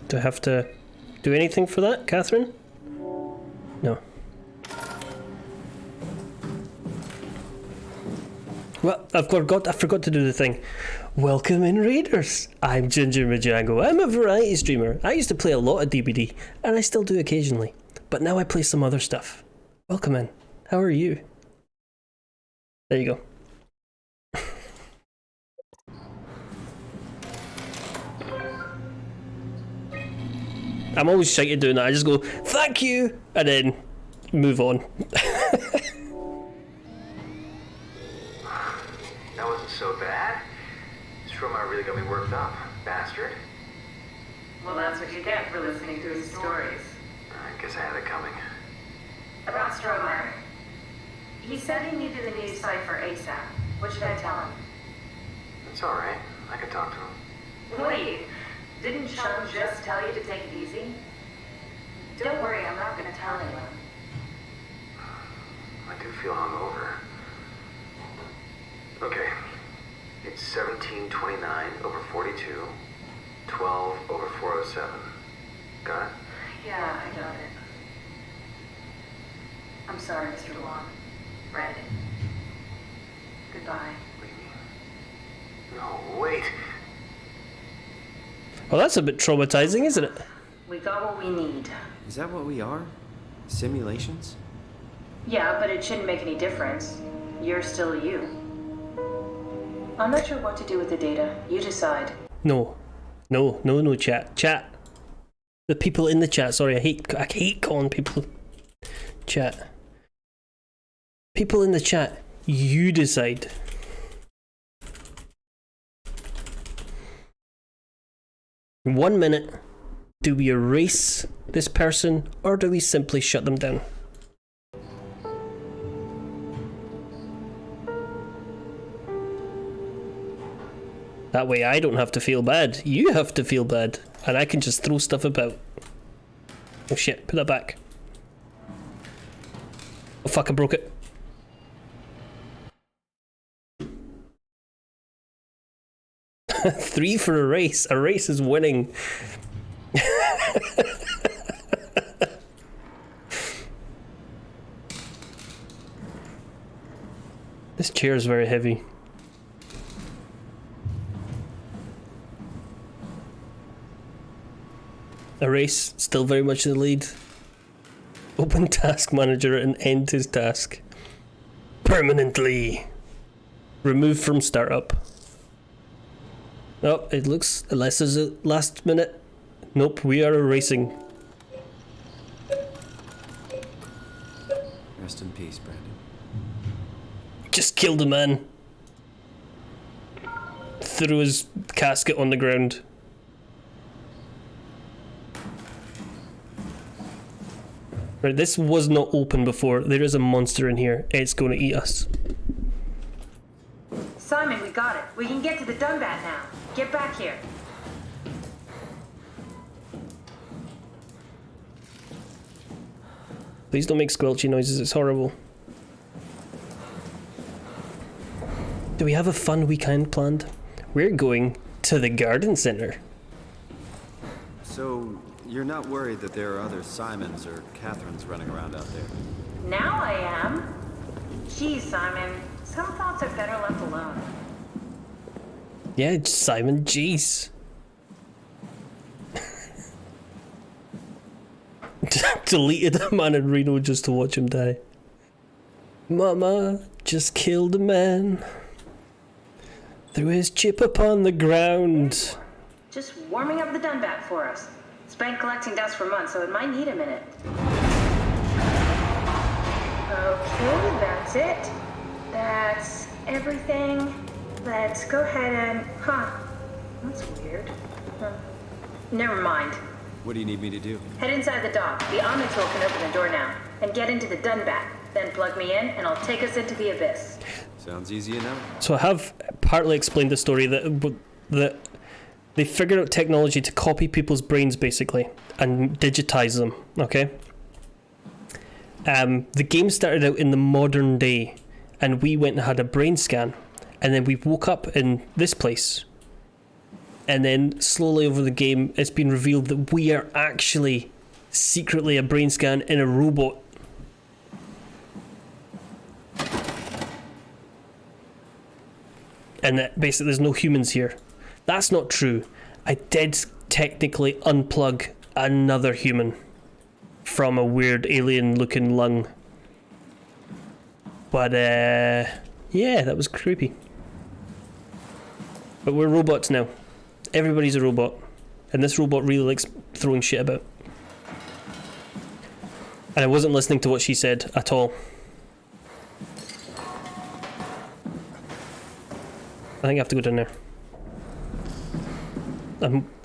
Do I have to do anything for that, Catherine? No. Well, I forgot to do the thing. Welcome in, Raiders. I'm Ginger Majango. I'm a variety streamer. I used to play a lot of DBD, and I still do occasionally. But now I play some other stuff. Welcome in. How are you? There you go. I'm always shy at doing that. I just go, thank you, and then move on. That wasn't so bad. Stromae really got me worked up, bastard. Well, that's what you get for listening to his stories. I guess I had it coming. About Stromae. He said he needed a new cipher ASAP. What should I tell him? It's alright. I can talk to him. Wait, didn't Sean just tell you to take it easy? Don't worry, I'm not gonna tell anyone. I do feel hungover. Okay. It's 1729 over 42, 12 over 407. Got it? Yeah, I got it. I'm sorry, Mr. Long. Brandon. Goodbye. No, wait. Well, that's a bit traumatizing, isn't it? We got what we need. Is that what we are? Simulations? Yeah, but it shouldn't make any difference. You're still you. I'm not sure what to do with the data. You decide. No, chat. Chat. The people in the chat. Sorry, I hate calling people chat. People in the chat. You decide. In 1 minute, do we erase this person or do we simply shut them down? That way I don't have to feel bad. You have to feel bad. And I can just throw stuff about. Oh shit, put that back. Oh fuck, I broke it. Three for a race. A race is winning. This chair is very heavy. A race, still very much in the lead. Open task manager and end his task. Permanently. Remove from startup. Oh, it looks, unless there's a last minute. Nope, we are erasing. Rest in peace, Brandon. Just killed a man. Threw his casket on the ground. Right, this was not open before. There is a monster in here. It's going to eat us. Simon, we got it. We can get to the Dunbat now. Get back here. Please don't make squelchy noises. It's horrible. Do we have a fun weekend planned? We're going to the garden center. So, you're not worried that there are other Simons or Catherines running around out there? Now I am. Geez, Simon, some thoughts are better left alone. Yeah, Simon, jeez. Deleted a man in Reno just to watch him die. Mama just killed a man. Threw his chip upon the ground. Just warming up the Dunbat for us. It's been collecting dust for months, so it might need a minute. Okay, that's it. That's everything. Let's go ahead and... Huh. That's weird. Never mind. What do you need me to do? Head inside the dock. The Omni tool can open the door now. And get into the Dunbat. Then plug me in, and I'll take us into the abyss. Sounds easy enough. So I have partly explained the story that they figured out technology to copy people's brains, basically, and digitize them, okay? The game started out in the modern day, and we went and had a brain scan, and then we woke up in this place. And then slowly over the game, it's been revealed that we are actually secretly a brain scan in a robot. And that basically there's no humans here. That's not true. I did technically unplug another human from a weird alien looking lung. But yeah, that was creepy. But we're robots now. Everybody's a robot. And this robot really likes throwing shit about. And I wasn't listening to what she said at all. I think I have to go down there.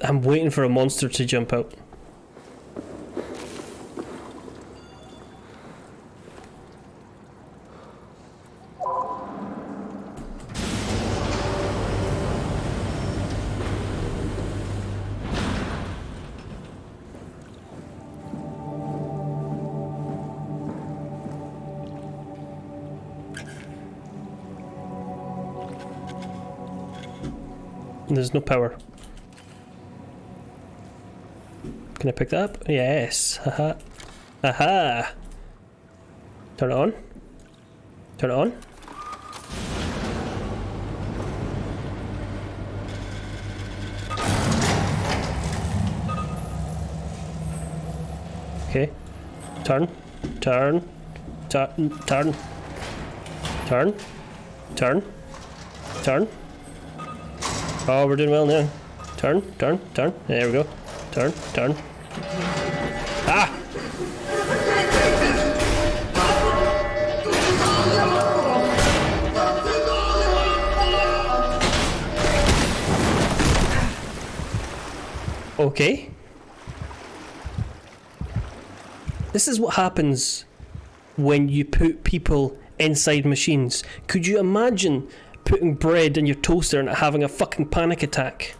I'm waiting for a monster to jump out. There's no power. Can I pick that up? Yes. Haha. Aha. Turn it on. Turn it on. Okay. Turn. Turn. Turn. Turn. Turn. Turn. Turn. Oh, we're doing well now. Turn, turn, turn. There we go. Turn, turn. Ah! Okay. This is what happens when you put people inside machines. Could you imagine putting bread in your toaster and having a fucking panic attack?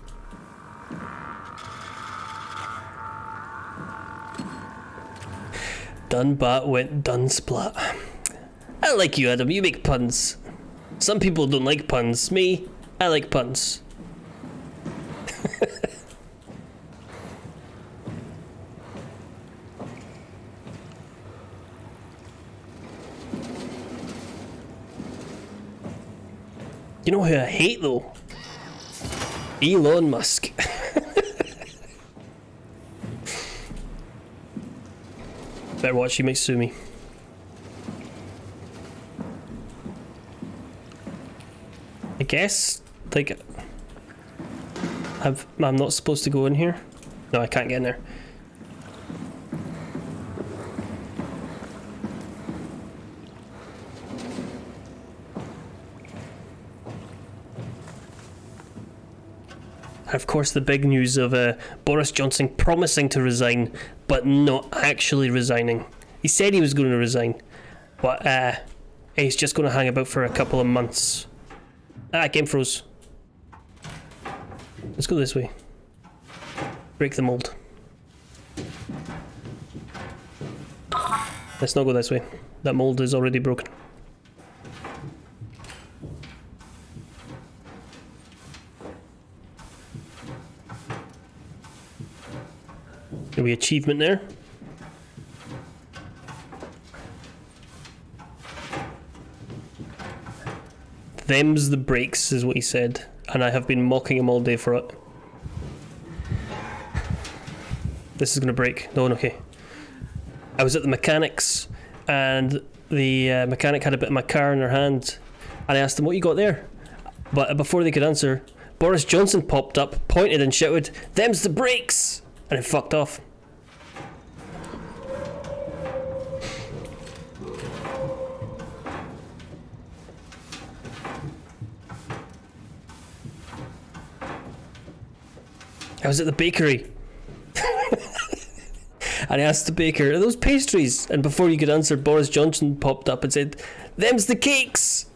Dunbat went Dunsplat. I like you, Adam. You make puns. Some people don't like puns. Me, I like puns. You know who I hate though? Elon Musk. Better watch, he might sue me. I guess, like, I'm not supposed to go in here? No, I can't get in there. Of course, the big news of Boris Johnson promising to resign, but not actually resigning. He said he was going to resign, but he's just going to hang about for a couple of months. Game froze. Let's go this way. Break the mold. Let's not go this way. That mold is already broken. A wee achievement there. Them's the brakes, is what he said, and I have been mocking him all day for it. This is gonna break. No, okay. I was at the mechanics, and the mechanic had a bit of my car in her hand, and I asked them, what you got there? But before they could answer, Boris Johnson popped up, pointed and shouted, "Them's the brakes!" And it fucked off. I was at the bakery. And I asked the baker, "Are those pastries?" And before you could answer, Boris Johnson popped up and said, "Them's the cakes!"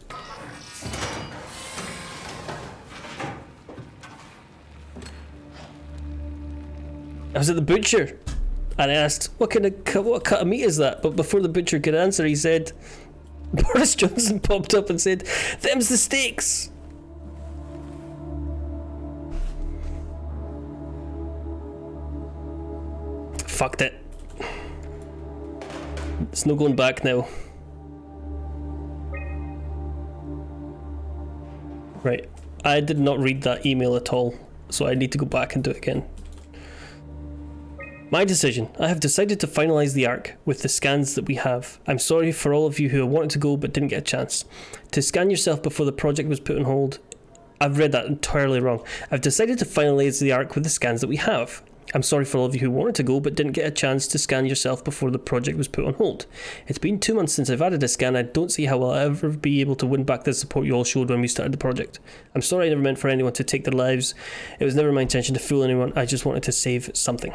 I was at the butcher, and I asked, what cut of meat is that? But before the butcher could answer, he said, Boris Johnson popped up and said, "Them's the steaks!" Fucked it. It's no going back now. Right. I did not read that email at all, so I need to go back and do it again. My decision. I have decided to finalise the arc with the scans that we have. I'm sorry for all of you who wanted to go but didn't get a chance. To scan yourself before the project was put on hold. I've read that entirely wrong. I've decided to finalise the arc with the scans that we have. I'm sorry for all of you who wanted to go but didn't get a chance to scan yourself before the project was put on hold. It's been 2 months since I've added a scan. I don't see how I'll ever be able to win back the support you all showed when we started the project. I'm sorry I never meant for anyone to take their lives. It was never my intention to fool anyone. I just wanted to save something.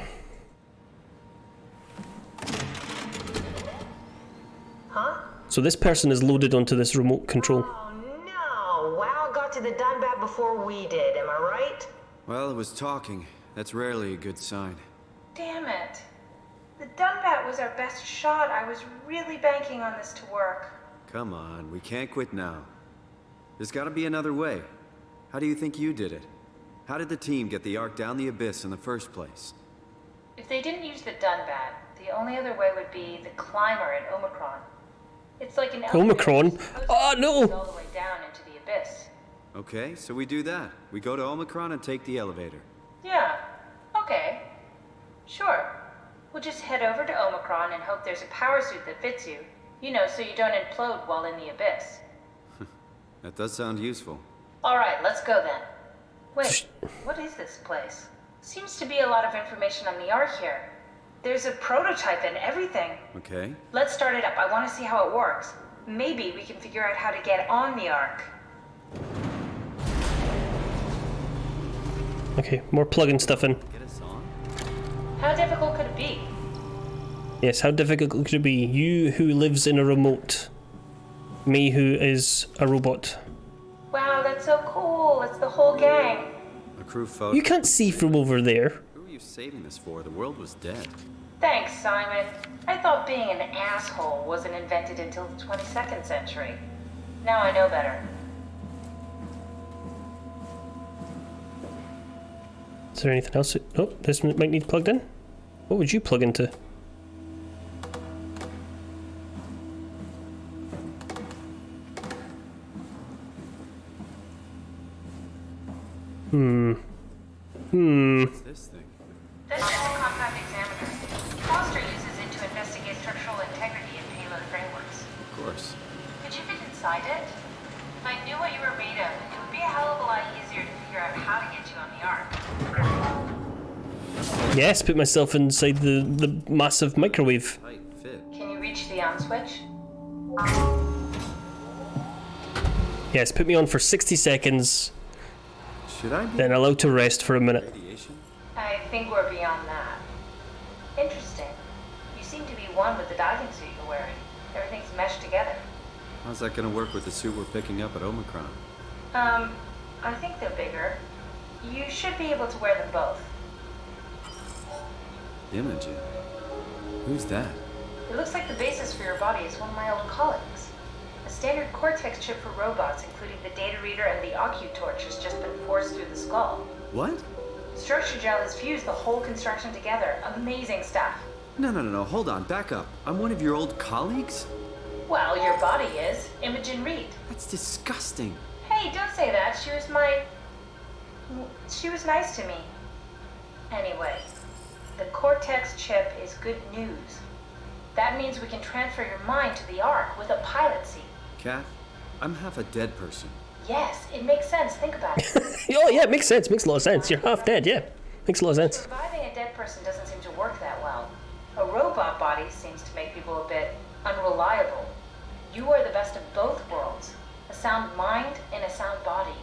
Huh? So this person is loaded onto this remote control. Oh no! WoW got to the Dunbat before we did, am I right? Well, it was talking. That's rarely a good sign. Damn it. The Dunbat was our best shot. I was really banking on this to work. Come on, we can't quit now. There's gotta be another way. How do you think you did it? How did the team get the Ark down the abyss in the first place? If they didn't use the Dunbat, the only other way would be the climber at Omicron. It's like an Omicron? Oh no! all the way down into the abyss. Okay, so we do that. We go to Omicron and take the elevator. Yeah, okay. Sure. We'll just head over to Omicron and hope there's a power suit that fits you. You know, so you don't implode while in the abyss. That does sound useful. Alright, let's go then. Wait, what is this place? Seems to be a lot of information on the Ark here. There's a prototype and everything. Okay. Let's start it up. I want to see how it works. Maybe we can figure out how to get on the Ark. Okay, more plugging stuff in. Get us on? How difficult could it be? Yes, how difficult could it be? You who lives in a remote. Me who is a robot. Wow, that's so cool. It's the whole gang. A crew photo. You can't see from over there. Who are you saving this for? The world was dead. Thanks, Simon. I thought being an asshole wasn't invented until the 22nd century. Now I know better. Is there anything else? Oh, this might need plugged in. What would you plug into? What's this thing? This is a compact examiner. Foster uses it to investigate structural integrity in payload frameworks. Of course. Could you fit inside it? If I knew what you were made of, it would be a hell of a lot easier to figure out how to get you on the Ark. Yes, put myself inside the massive microwave. Tight fit. Can you reach the on switch? Yes, put me on for 60 seconds, Should I be then allowed to rest for a minute. radiation? I think we're beyond that. Interesting. You seem to be one with the diving suit you're wearing. Everything's meshed together. How's that gonna work with the suit we're picking up at Omicron? I think they're bigger. You should be able to wear them both. Imogen. Who's that? It looks like the basis for your body is one of my old colleagues. A standard Cortex chip for robots, including the data reader and the OcuTorch, has just been forced through the skull. What? Structure gel has fused the whole construction together. Amazing stuff. No, hold on, back up. I'm one of your old colleagues? Well, your body is. Imogen Reed. That's disgusting. Hey, don't say that. She was nice to me. Anyway, the Cortex chip is good news. That means we can transfer your mind to the Ark with a pilot seat. Kat, I'm half a dead person. Yes, it makes sense. Think about it. Oh yeah, it makes sense. Makes a lot of sense. You're half dead. Yeah, makes a lot of sense. Surviving a dead person doesn't seem to work that well. A robot body seems to make people a bit unreliable. You are the best of both worlds. A sound mind and a sound body.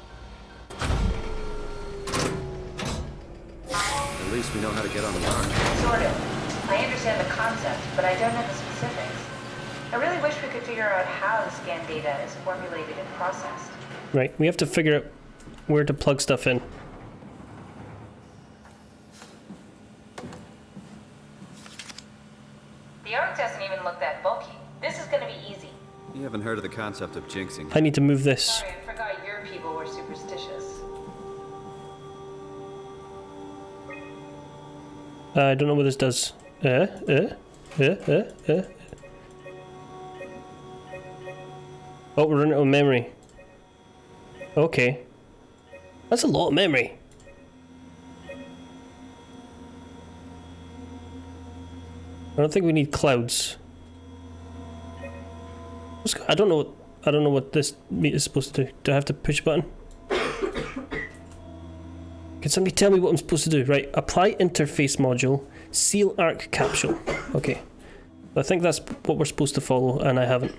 At least we know how to get on the Ark. Sort of. I understand the concept, but I don't know the specifics. I really wish we could figure out how the scan data is formulated and processed. Right, we have to figure out where to plug stuff in. The Ark doesn't even look that bulky. This is gonna be easy. You haven't heard of the concept of jinxing. I need to move this. Sorry, I forgot your people were superstitious. I don't know what this does. Oh, we're running out of memory. Okay. That's a lot of memory. I don't think we need clouds. I don't know what this meat is supposed to do. Do I have to push a button? Can somebody tell me what I'm supposed to do? Right, apply interface module, seal arc capsule. Okay. I think that's what we're supposed to follow, and I haven't.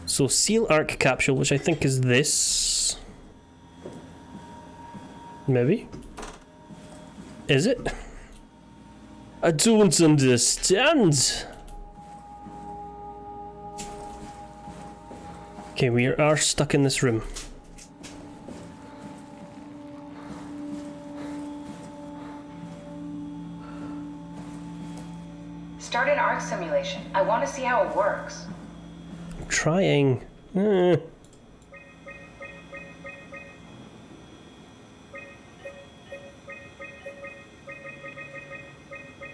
So seal arc capsule, which I think is this. Maybe? Is it? I don't understand. Okay, we are stuck in this room. Start an Ark simulation. I want to see how it works. I'm trying.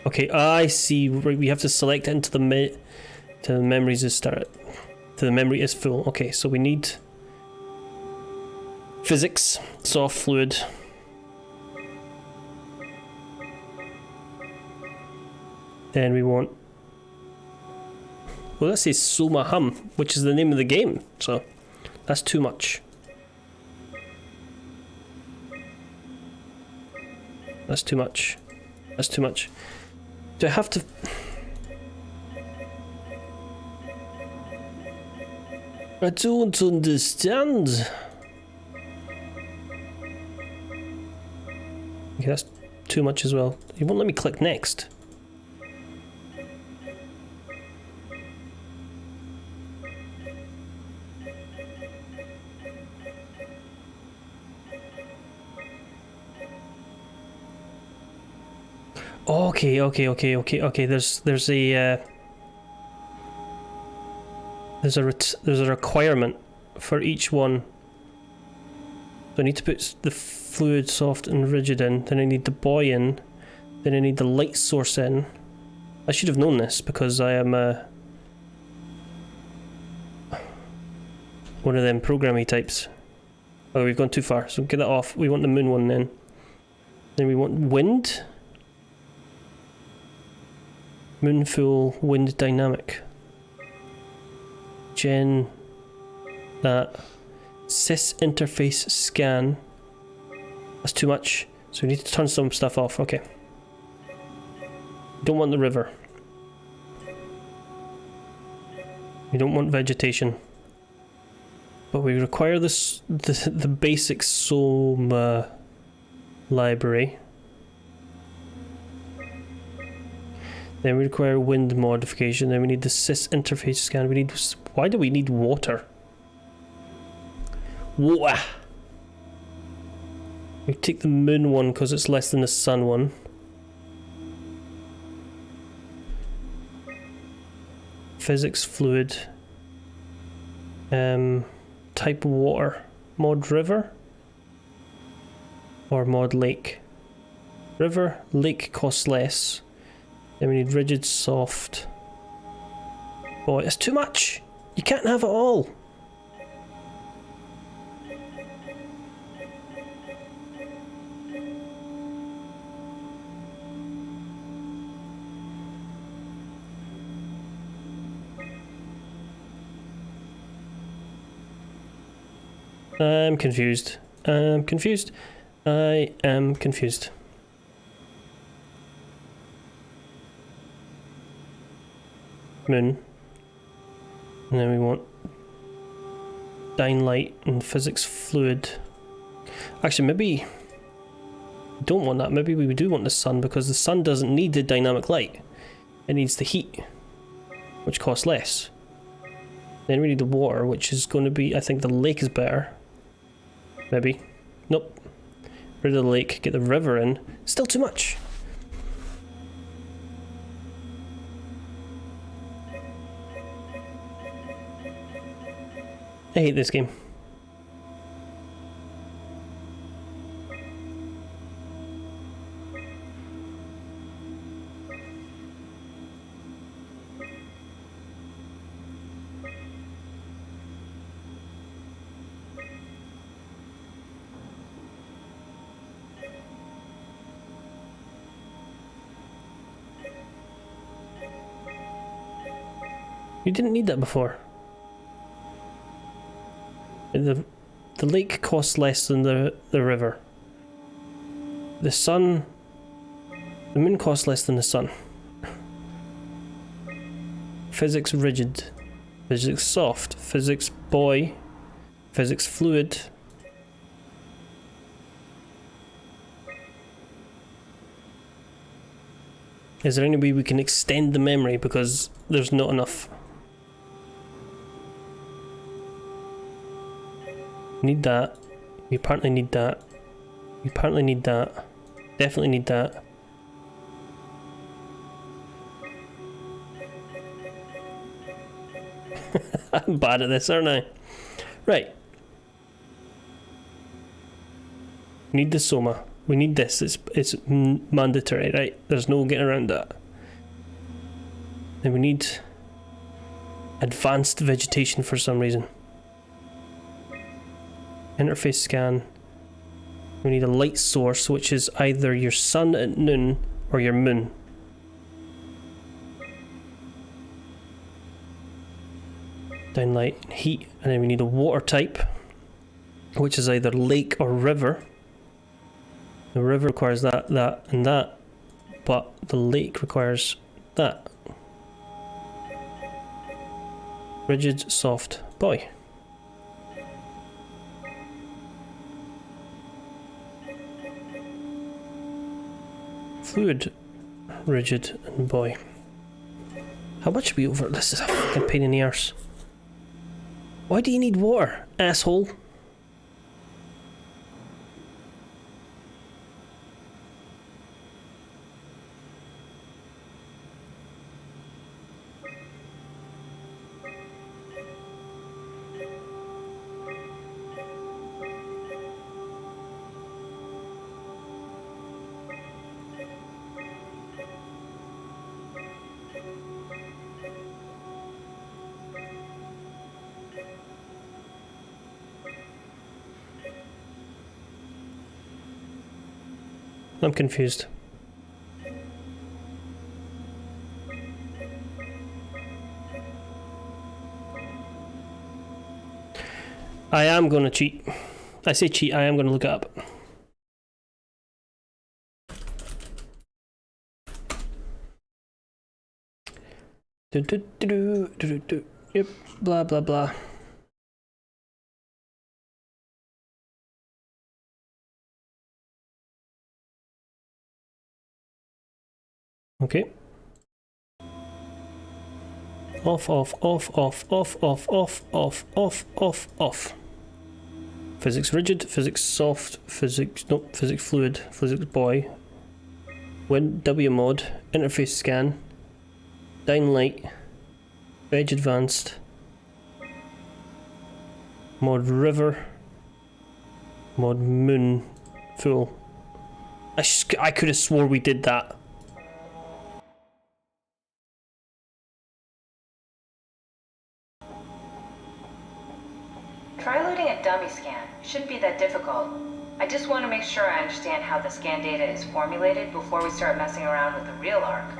Okay, I see. We have to select into the memories is start. To the memory is full. Okay, so we need physics, soft fluid. Then we want. Well, that says SOMA hum, which is the name of the game. So that's too much. That's too much. That's too much. Do I have to? I don't understand. Okay, that's too much as well. You won't let me click next. Okay. There's a requirement for each one. So I need to put the fluid, soft, and rigid in. Then I need the buoy in. Then I need the light source in. I should have known this because I am one of them programmy types. Oh, we've gone too far, so get that off. We want the moon one then. Then we want wind. Moon full wind dynamic. Gen that. Sys interface scan. That's too much. So we need to turn some stuff off. Okay. We don't want the river. We don't want vegetation. But we require this the basic SOMA library. Then we require wind modification. Then we need the sys interface scan. We need. Why do we need water? Water. We take the moon one because it's less than the sun one. Physics fluid. Type water. Mod river. or mod lake. River, lake costs less. Then we need rigid, soft. Boy, it's too much! You can't have it all! I'm confused. I'm confused. I am confused. Moon. And then we want dying light and physics fluid. Actually, maybe we don't want that. Maybe we do want the sun, because the sun doesn't need the dynamic light. It needs the heat, which costs less. Then we need the water, which is going to be, I think the lake is better. Maybe. Nope. Rid of the lake, get the river in. Still too much. I hate this game. You didn't need that before. The lake costs less than the river. The sun... The moon costs less than the sun. Physics rigid. Physics soft. Physics boy. Physics fluid. Is there any way we can extend the memory, because there's not enough? Need that. We apparently need that. We apparently need that. Definitely need that. I'm bad at this, aren't I? Right. Need the SOMA. We need this. It's mandatory, right? There's no getting around that. Then we need advanced vegetation for some reason. Interface scan. We need a light source, which is either your sun at noon or your moon. Down light, heat, and then we need a water type, which is either lake or river. The river requires that, and that, but the lake requires that. Rigid, soft, boy. Fluid, rigid, and boy. How much are we over? This is a fucking pain in the arse. Why do you need water, asshole? I'm confused. I am going to cheat. I say cheat, I am going to look it up. Yep, blah blah blah. Okay. Off, off, off, off, off, off, off, off, off, off, off. Physics rigid, physics soft, physics, nope, physics fluid, physics boy. W mod, interface scan, down light, veg advanced, mod river, mod moon, full. I could have swore we did that. Try loading a dummy scan. Shouldn't be that difficult. I just want to make sure I understand how the scan data is formulated before we start messing around with the real ARC.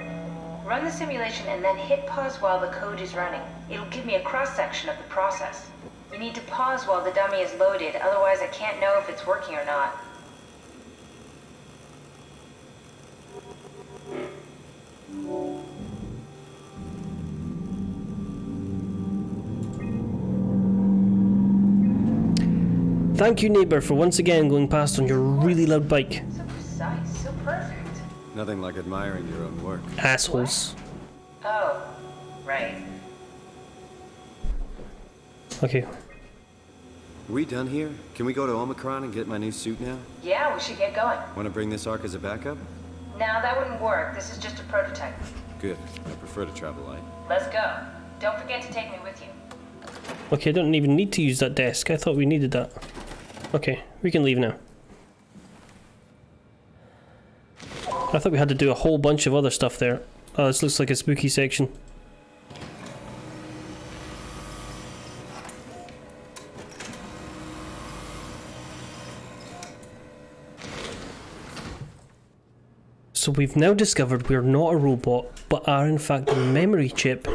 Run the simulation and then hit pause while the code is running. It'll give me a cross-section of the process. You need to pause while the dummy is loaded, otherwise I can't know if it's working or not. Thank you, neighbour, for once again going past on your really loud bike. So precise, so perfect. Nothing like admiring your own work. Assholes. Oh, right. Okay. We done here? Can we go to Omicron and get my new suit now? Yeah, we should get going. Want to bring this ARC as a backup? No, that wouldn't work. This is just a prototype. Good. I prefer to travel light. Let's go. Don't forget to take me with you. Okay, I don't even need to use that desk. I thought we needed that. Okay, we can leave now. I thought we had to do a whole bunch of other stuff there. Oh, this looks like a spooky section. So we've now discovered we're not a robot, but are in fact a memory chip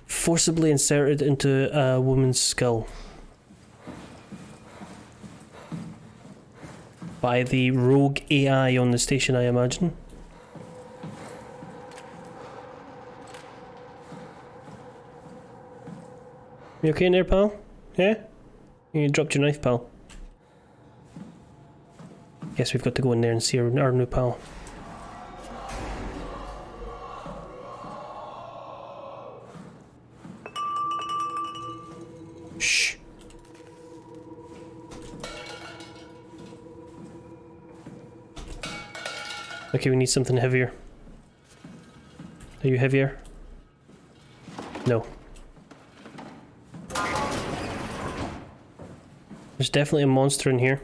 forcibly inserted into a woman's skull. By the rogue AI on the station, I imagine. You okay in there, pal? Yeah? You dropped your knife, pal. Guess we've got to go in there and see our new pal. Shh. Okay, we need something heavier. Are you heavier? No. There's definitely a monster in here.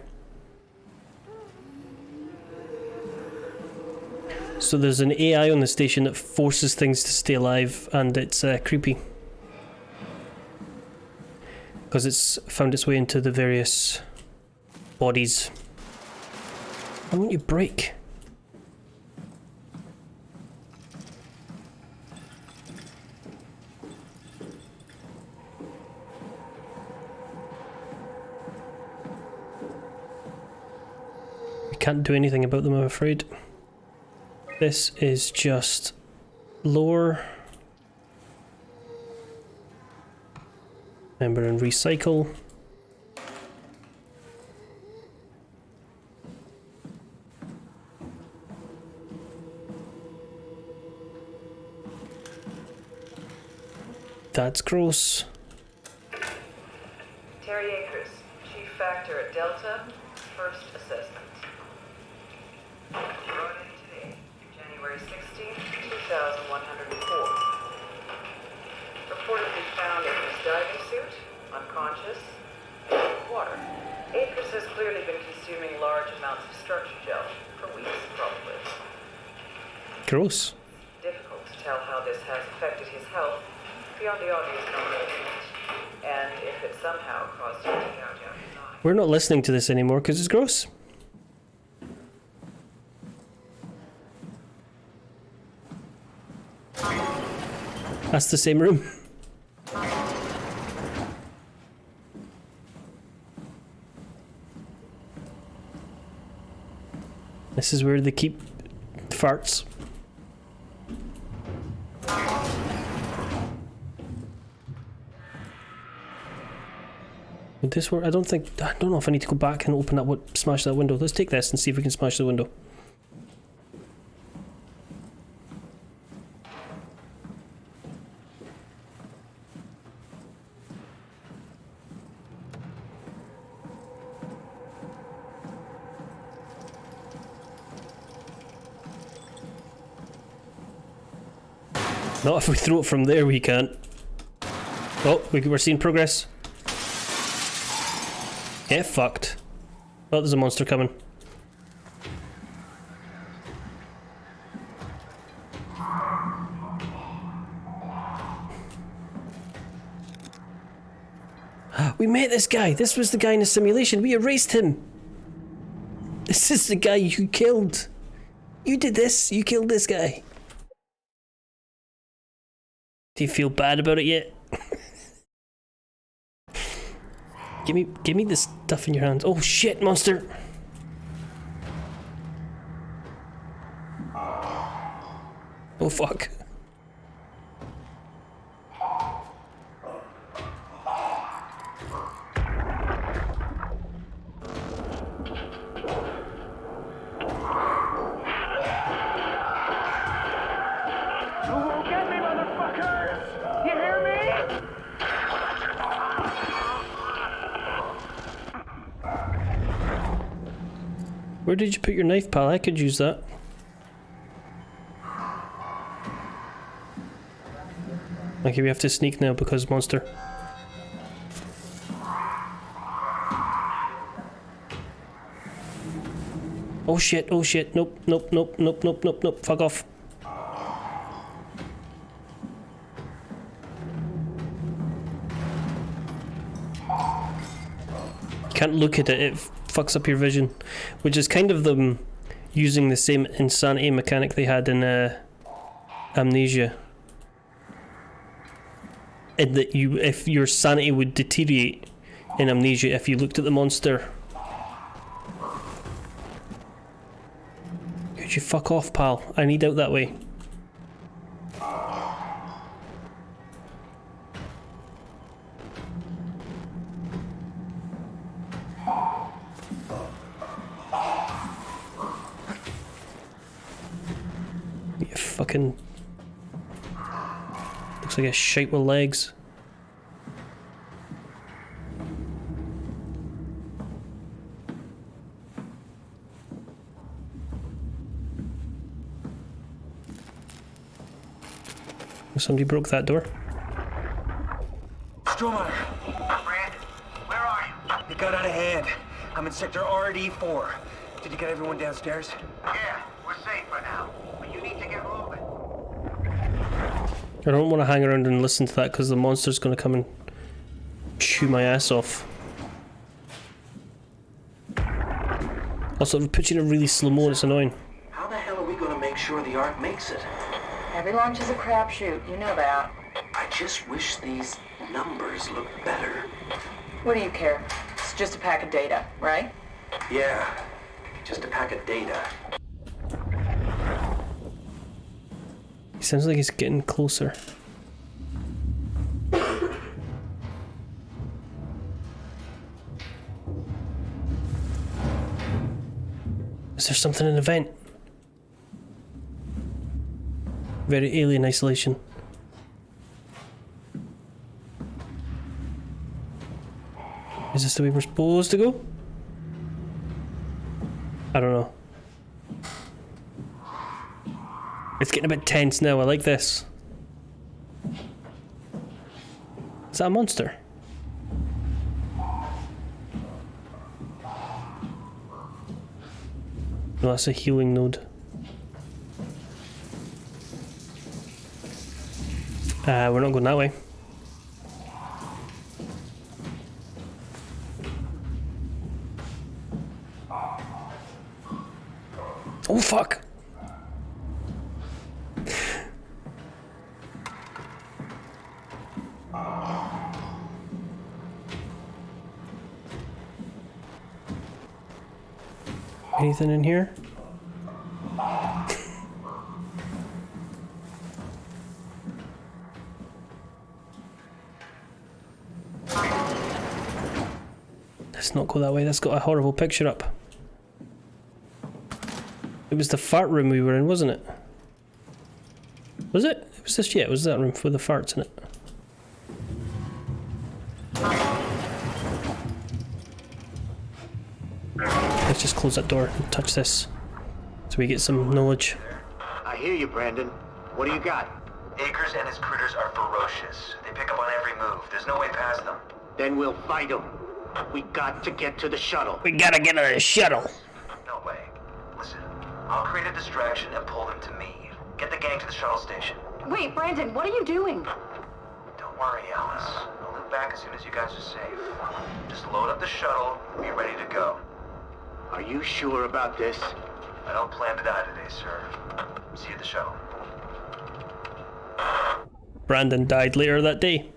So there's an AI on the station that forces things to stay alive, and it's creepy. Because it's found its way into the various bodies. Why won't you break? Can't do anything about them, I'm afraid. This is just lore. Remember and recycle. That's gross. Terry Akers, Chief Factor at Delta, first assessment. Brought in today, January 16, 2104. Reportedly found in his diving suit, unconscious, water. Akers has clearly been consuming large amounts of structure gel for weeks, probably. Gross. Difficult to tell how this has affected his health beyond the obvious non-movement, and if it somehow caused him to gouge out his eye. We're not listening to this anymore because it's gross. That's the same room. This is where they keep farts. Would this work? I don't know if I need to go back and open that, smash that window. Let's take this and see if we can smash the window. Not if we throw it from there, we can't. Oh, we're seeing progress. Yeah, fucked. Oh, there's a monster coming. met this guy. This was the guy in the simulation. We erased him. This is the guy you killed. You did this. You killed this guy. Do you feel bad about it yet? Give me this stuff in your hands. Oh shit, monster. Oh fuck. Where did you put your knife, pal? I could use that. Okay, we have to sneak now because monster. Oh shit, oh shit. Nope, nope, nope, nope, nope, nope, nope. Fuck off. You can't look at it, it fucks up your vision. Which is kind of them using the same insanity mechanic they had in Amnesia. In that if your sanity would deteriorate in Amnesia if you looked at the monster. Could you fuck off, pal? I need out that way. You fucking... Looks like a shite with legs. Somebody broke that door. Stromer! Brandon, where are you? It got out of hand. I'm in sector RD4. Did you get everyone downstairs? Yeah, we're safe for now, but you need to get moving. I don't want to hang around and listen to that because the monster's going to come and chew my ass off. Also, it puts you in a really slow mo, it's annoying. How the hell are we going to make sure the Ark makes it? Every launch is a crapshoot, you know that. I just wish these numbers looked better. What do you care? It's just a pack of data, right? Yeah, just a pack of data. He sounds like he's getting closer. Is there something in the vent? Very alien isolation. Is this the way we're supposed to go? I don't know. It's getting a bit tense now, I like this. Is that a monster? No, that's a healing node. We're not going that way. Oh fuck! Anything in here? Let's not go that way, that's got a horrible picture up. It was the fart room we were in, wasn't it? Was it? It was this, yeah, it was that room with the farts in it. Let's just close that door and touch this so we get some knowledge. I hear you, Brandon. What do you got? Akers and his critters are ferocious. They pick up on every move. There's no way past them. Then we'll fight them. We got to get to the shuttle. We gotta get to the shuttle. No way. Listen, I'll create a distraction and pull them to me. Get the gang to the shuttle station. Wait, Brandon, what are you doing? Don't worry, Alice. I'll report back as soon as you guys are safe. Just load up the shuttle and be ready to go. Are you sure about this? I don't plan to die today, sir. See you at the shuttle. Brandon died later that day.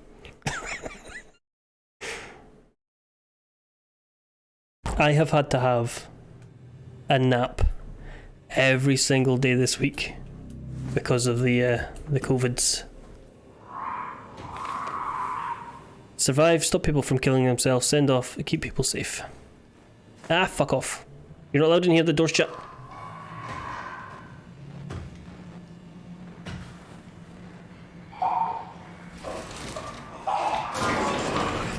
I have had to have a nap every single day this week because of the COVIDs. Survive, stop people from killing themselves, send off, keep people safe. Ah, fuck off. You're not allowed in here, the door's shut.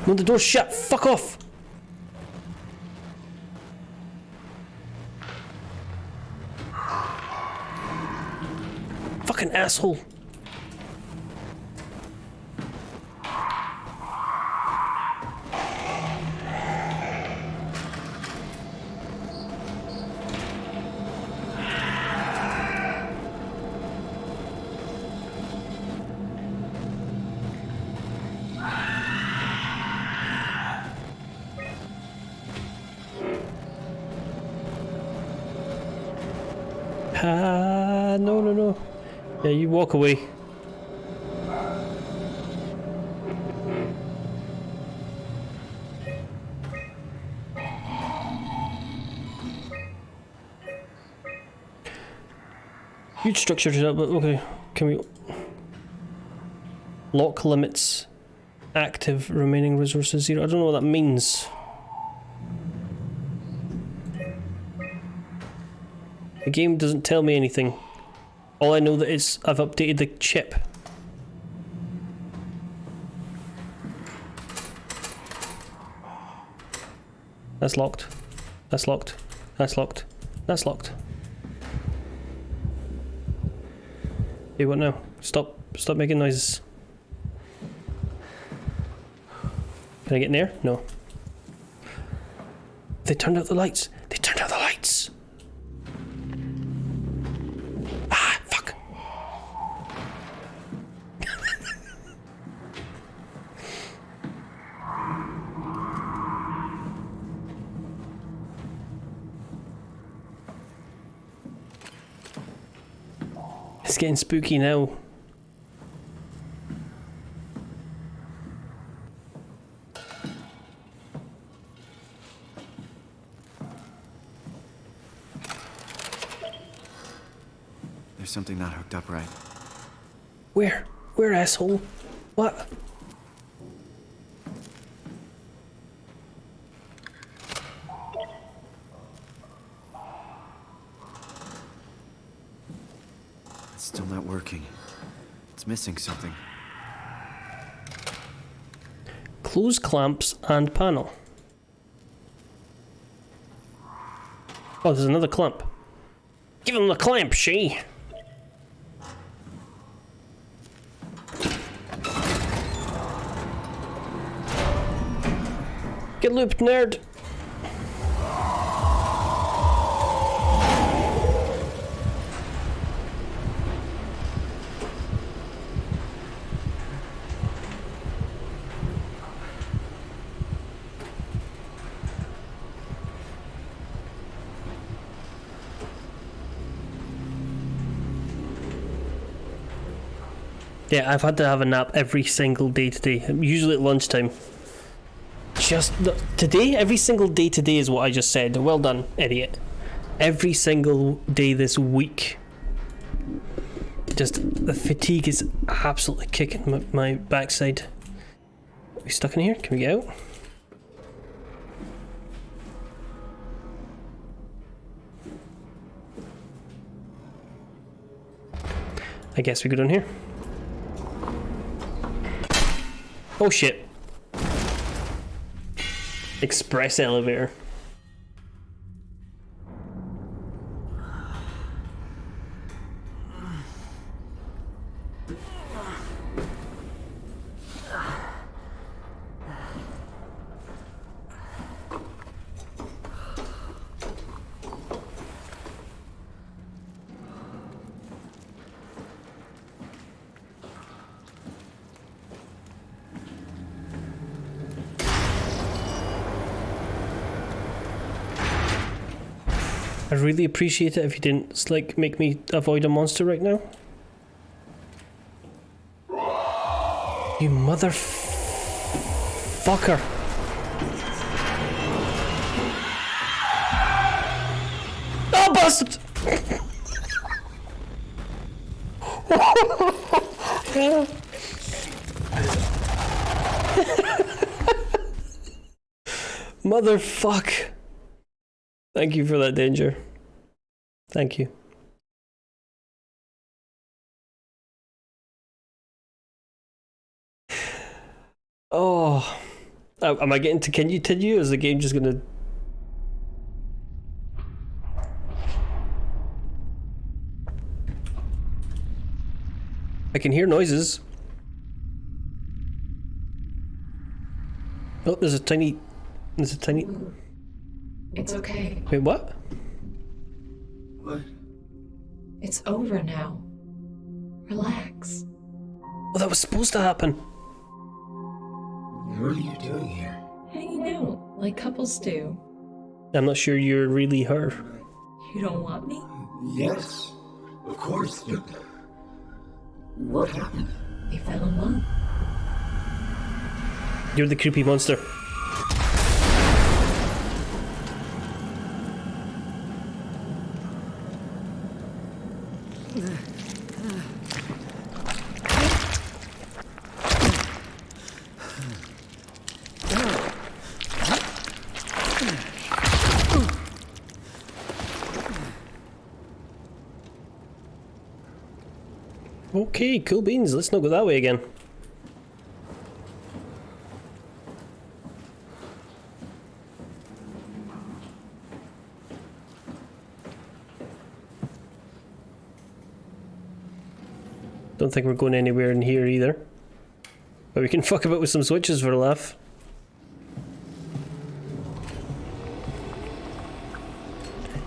No, the door's shut, fuck off! Fucking asshole. No. Yeah, you walk away. Huge structure to that, but okay. Can we... Lock limits. Active, remaining resources 0. I don't know what that means. The game doesn't tell me anything. All I know that is I've updated the chip. That's locked. That's locked. That's locked. That's locked. Hey, what now? Stop making noises. Can I get in there? No. They turned out the lights. They turned out the lights. It's getting spooky now. There's something not hooked up right. Where? Where, asshole? What? It's still not working. It's missing something. Close clamps and panel. Oh, there's another clamp. Give him the clamp, she. Get looped, nerd. Yeah, I've had to have a nap every single day today. Usually at lunchtime. Just today, every single day today is what I just said. Well done, idiot. Every single day this week. Just the fatigue is absolutely kicking my backside. Are we stuck in here? Can we get out? I guess we go down here. Oh shit. Express elevator. I'd really appreciate it if you didn't like make me avoid a monster right now. You motherfucker. Oh, bastard! Motherfuck. Thank you for that danger. Thank you. Oh. Am I getting to continue? Is the game just gonna... I can hear noises. Oh, there's a tiny... It's okay. Wait, what? What? It's over now. Relax. Oh, that was supposed to happen. What are you doing here? Hanging out, like couples do. I'm not sure you're really her. You don't want me? Yes, of course, but what happened? They fell in love. You're the creepy monster. Okay, cool beans. Let's not go that way again. Don't think we're going anywhere in here either. But we can fuck about with some switches for a laugh.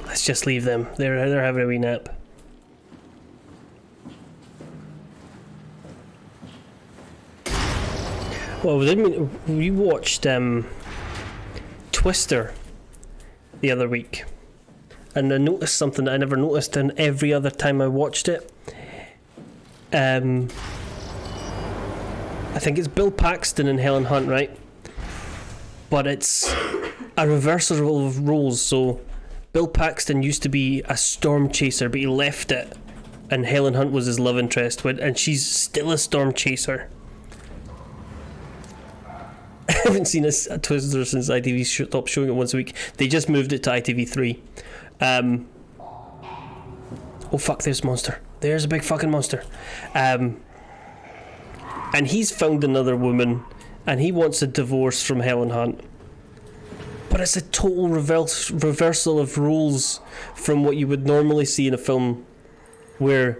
Let's just leave them. They're having a wee nap. Well, we watched Twister the other week, and I noticed something that I never noticed in every other time I watched it. I think it's Bill Paxton and Helen Hunt, right? But it's a reversal of roles. So Bill Paxton used to be a storm chaser, but he left it, and Helen Hunt was his love interest, and she's still a storm chaser. I haven't seen a Twister since ITV stopped showing it once a week. They just moved it to ITV3. Oh fuck, there's a monster. There's a big fucking monster. And he's found another woman, and he wants a divorce from Helen Hunt. But it's a total reversal of roles from what you would normally see in a film where,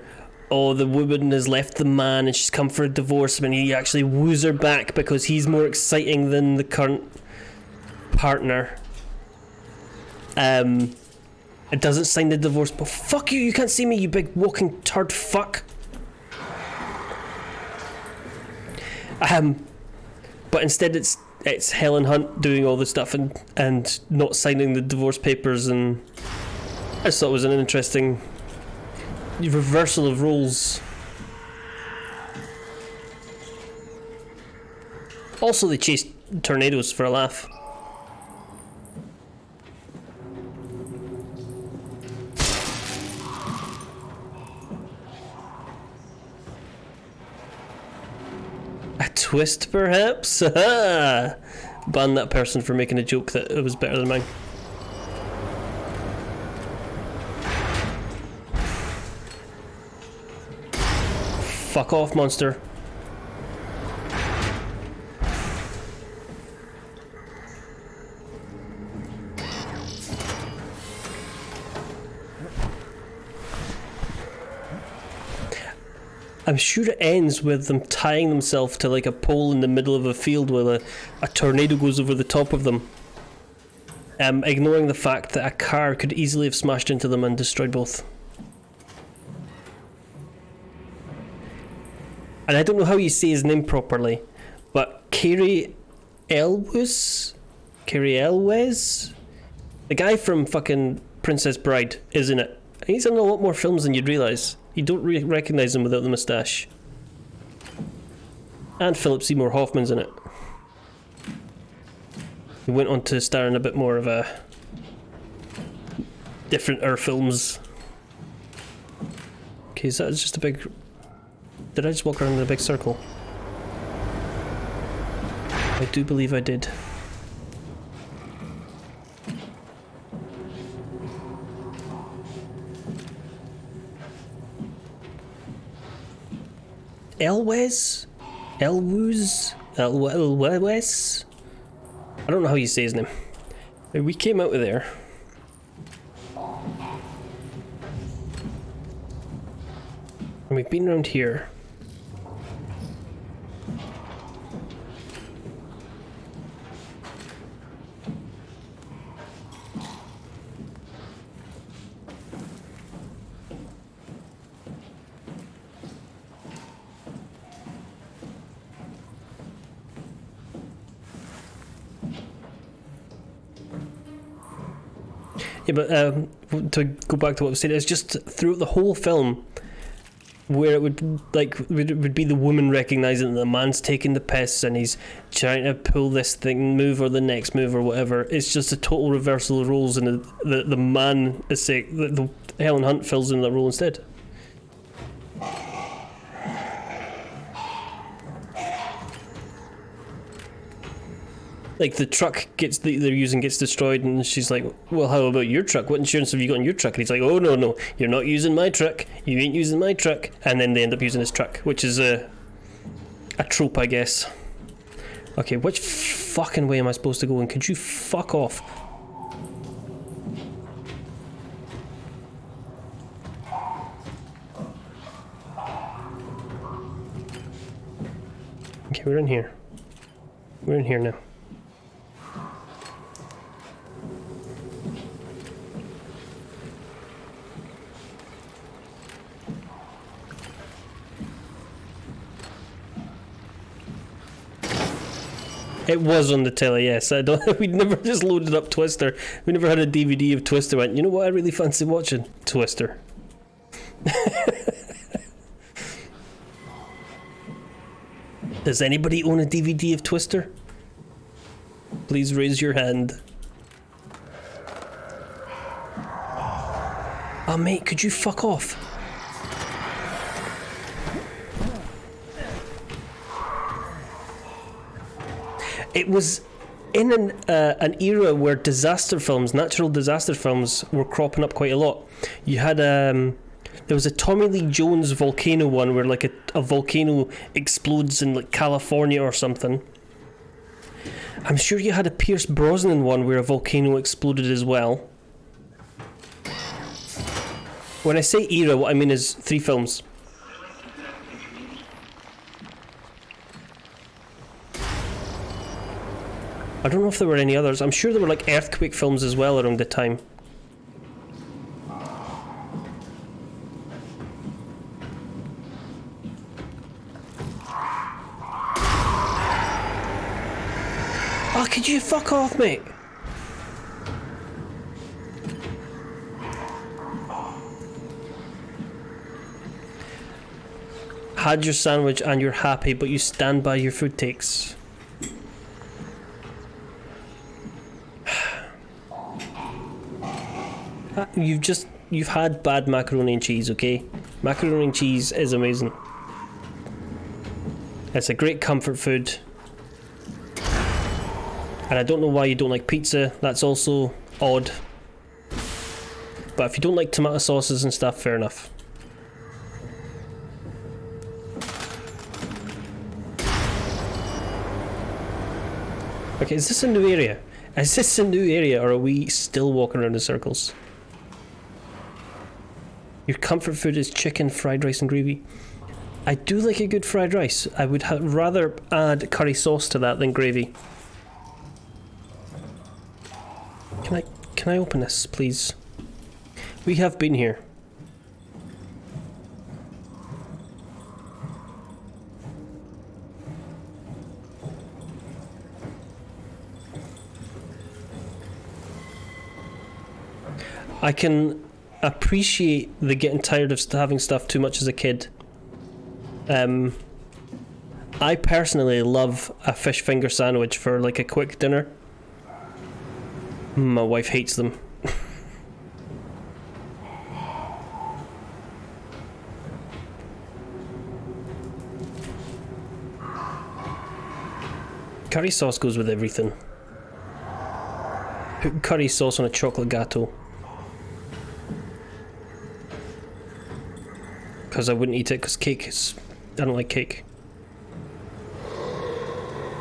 oh, the woman has left the man and she's come for a divorce, and he actually woos her back because he's more exciting than the current partner. It doesn't sign the divorce, but fuck you, you can't see me, you big walking turd fuck. But instead it's Helen Hunt doing all the stuff and not signing the divorce papers, and I just thought it was an interesting reversal of roles. Also, they chased tornadoes for a laugh. A twist, perhaps? Ban that person for making a joke that it was better than mine. Fuck off, monster. I'm sure it ends with them tying themselves to like a pole in the middle of a field while a tornado goes over the top of them. Ignoring the fact that a car could easily have smashed into them and destroyed both. And I don't know how you say his name properly, but Cary Elwes? The guy from fucking Princess Bride is in it. And he's in a lot more films than you'd realise. You don't recognise him without the moustache. And Philip Seymour Hoffman's in it. He went on to star in a bit more of a different films. Okay, so that's just a big... Did I just walk around in a big circle? I do believe I did. Elwes? Elwes? Elwes? I don't know how you say his name. We came out of there. And we've been around here. Yeah, but to go back to what I was saying, it's just throughout the whole film where it would be the woman recognizing that the man's taking the piss and he's trying to pull this thing move or the next move or whatever. It's just a total reversal of roles, and the man is saying the Helen Hunt fills in that role instead. Like, the truck they're using gets destroyed, and she's like, well, how about your truck? What insurance have you got on your truck? And he's like, oh, no, you're not using my truck. You ain't using my truck. And then they end up using his truck, which is a trope, I guess. Okay, which fucking way am I supposed to go? And could you fuck off? Okay, we're in here. We're in here now. It was on the telly, yes. We never just loaded up Twister. We never had a DVD of Twister. Went, you know what I really fancy watching? Twister. Does anybody own a DVD of Twister? Please raise your hand. Oh, mate, could you fuck off? It was in an era where disaster films, natural disaster films, were cropping up quite a lot. You had there was a Tommy Lee Jones volcano one where like a volcano explodes in like California or something. I'm sure you had a Pierce Brosnan one where a volcano exploded as well. When I say era, what I mean is 3 films. I don't know if there were any others. I'm sure there were like earthquake films as well around the time. Oh, could you fuck off, mate? Had your sandwich and you're happy, but you stand by your food takes. You've had bad macaroni and cheese, okay? Macaroni and cheese is amazing. It's a great comfort food. And I don't know why you don't like pizza. That's also odd. But if you don't like tomato sauces and stuff, fair enough. Okay, is this a new area? Is this a new area, or are we still walking around in circles? Your comfort food is chicken, fried rice and gravy. I do like a good fried rice. I would rather add curry sauce to that than gravy. Can I open this, please? We have been here. I can appreciate the getting tired of having stuff too much as a kid. I personally love a fish finger sandwich for like a quick dinner. My wife hates them. Curry sauce goes with everything. Put curry sauce on a chocolate gâteau. Because I wouldn't eat it because cake is... I don't like cake.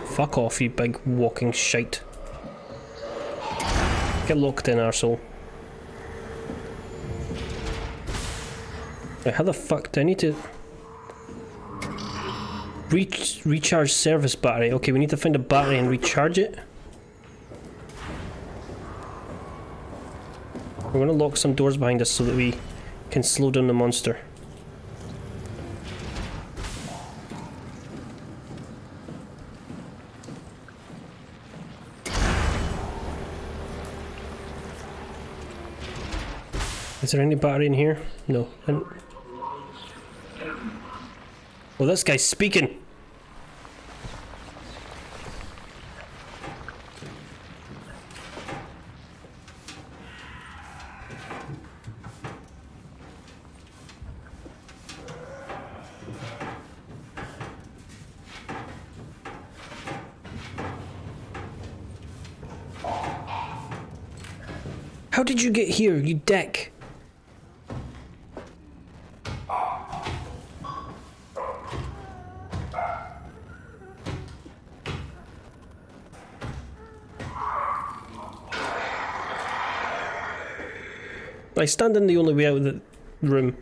Fuck off, you big walking shite. Get locked in, arsehole. Wait, how the fuck do I need to... recharge service battery. Okay, we need to find a battery and recharge it. We're gonna lock some doors behind us so that we can slow down the monster. Is there any battery in here? No. Oh, this guy's speaking. How did you get here, you dick? I stand in the only way out of the room.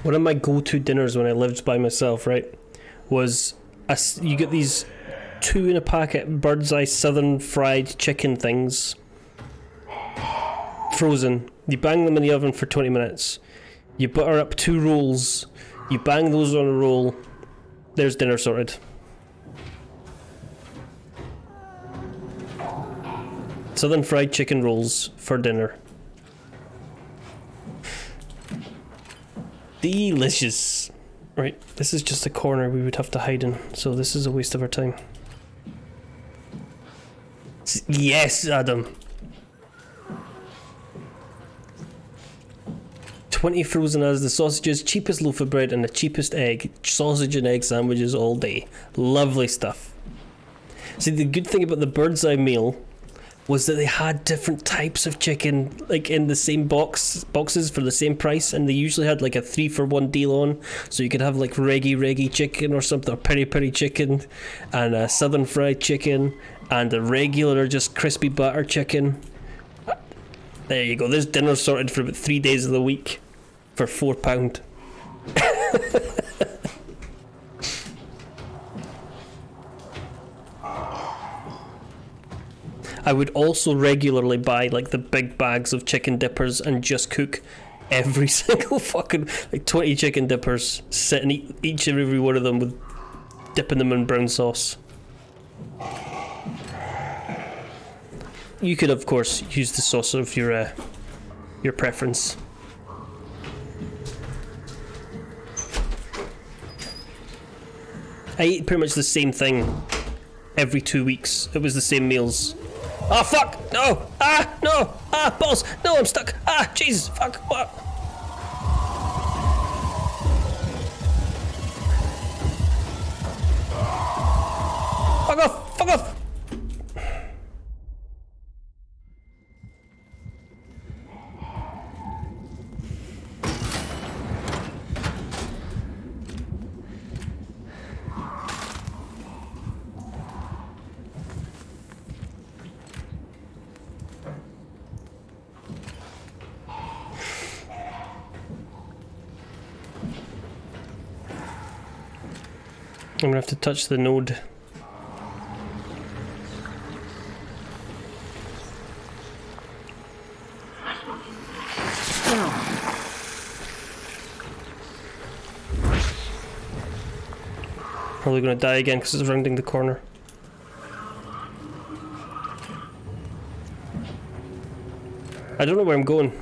One of my go-to dinners when I lived by myself, right, was you get these 2 in a packet bird's eye southern fried chicken things, frozen. You bang them in the oven for 20 minutes. You butter up 2 rolls. You bang those on a roll. There's dinner sorted. Southern fried chicken rolls for dinner. Delicious. Right, this is just a corner we would have to hide in, so this is a waste of our time. Yes, Adam. 20 frozen as the sausages, cheapest loaf of bread and the cheapest egg. Sausage and egg sandwiches all day. Lovely stuff. See, the good thing about the bird's eye meal was that they had different types of chicken, like in the same boxes for the same price, and they usually had like a 3-for-1 deal on, so you could have like reggie chicken or something, or peri chicken, and a southern fried chicken, and a regular just crispy butter chicken. There you go, there's dinner sorted for about 3 days of the week for £4. I would also regularly buy like the big bags of chicken dippers and just cook every single fucking like 20 chicken dippers, sit and eat each and every one of them with dipping them in brown sauce. You could of course use the sauce of your preference. I ate pretty much the same thing every 2 weeks. It was the same meals. Oh fuck! No! Ah! No! Ah! Balls! No! I'm stuck! Ah! Jesus! Fuck! What? Fuck off! Fuck off! I'm gonna have to touch the node. Probably gonna die again because it's rounding the corner. I don't know where I'm going.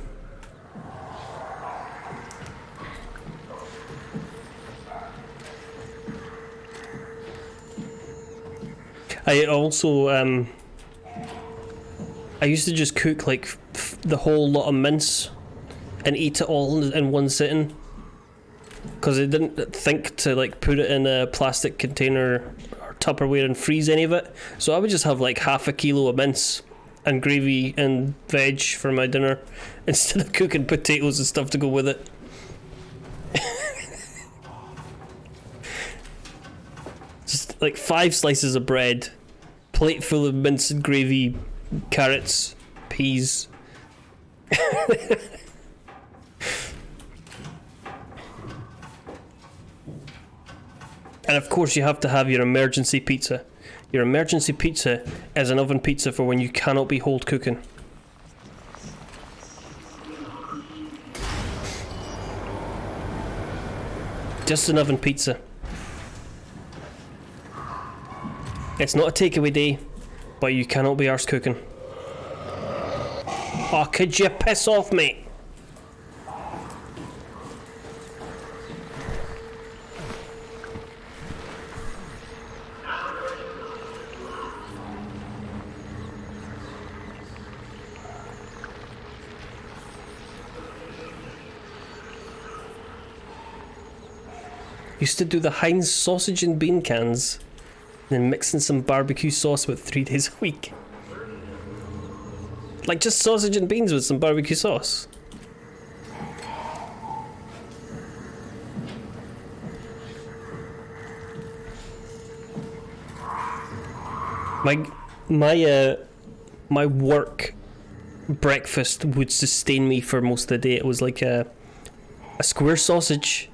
I also, I used to just cook like the whole lot of mince and eat it all in one sitting. Because I didn't think to like put it in a plastic container or Tupperware and freeze any of it. So I would just have like half a kilo of mince and gravy and veg for my dinner instead of cooking potatoes and stuff to go with it. Just like 5 slices of bread, plate full of mince and gravy, carrots, peas. And of course you have to have your emergency pizza. Your emergency pizza is an oven pizza for when you cannot be hold cooking. Just an oven pizza. It's not a takeaway day, but you cannot be arsed cooking. Oh, could you piss off, mate? Used to do the Heinz sausage and bean cans, and then mixing some barbecue sauce with 3 days a week. Like just sausage and beans with some barbecue sauce. My work breakfast would sustain me for most of the day. It was like a square sausage,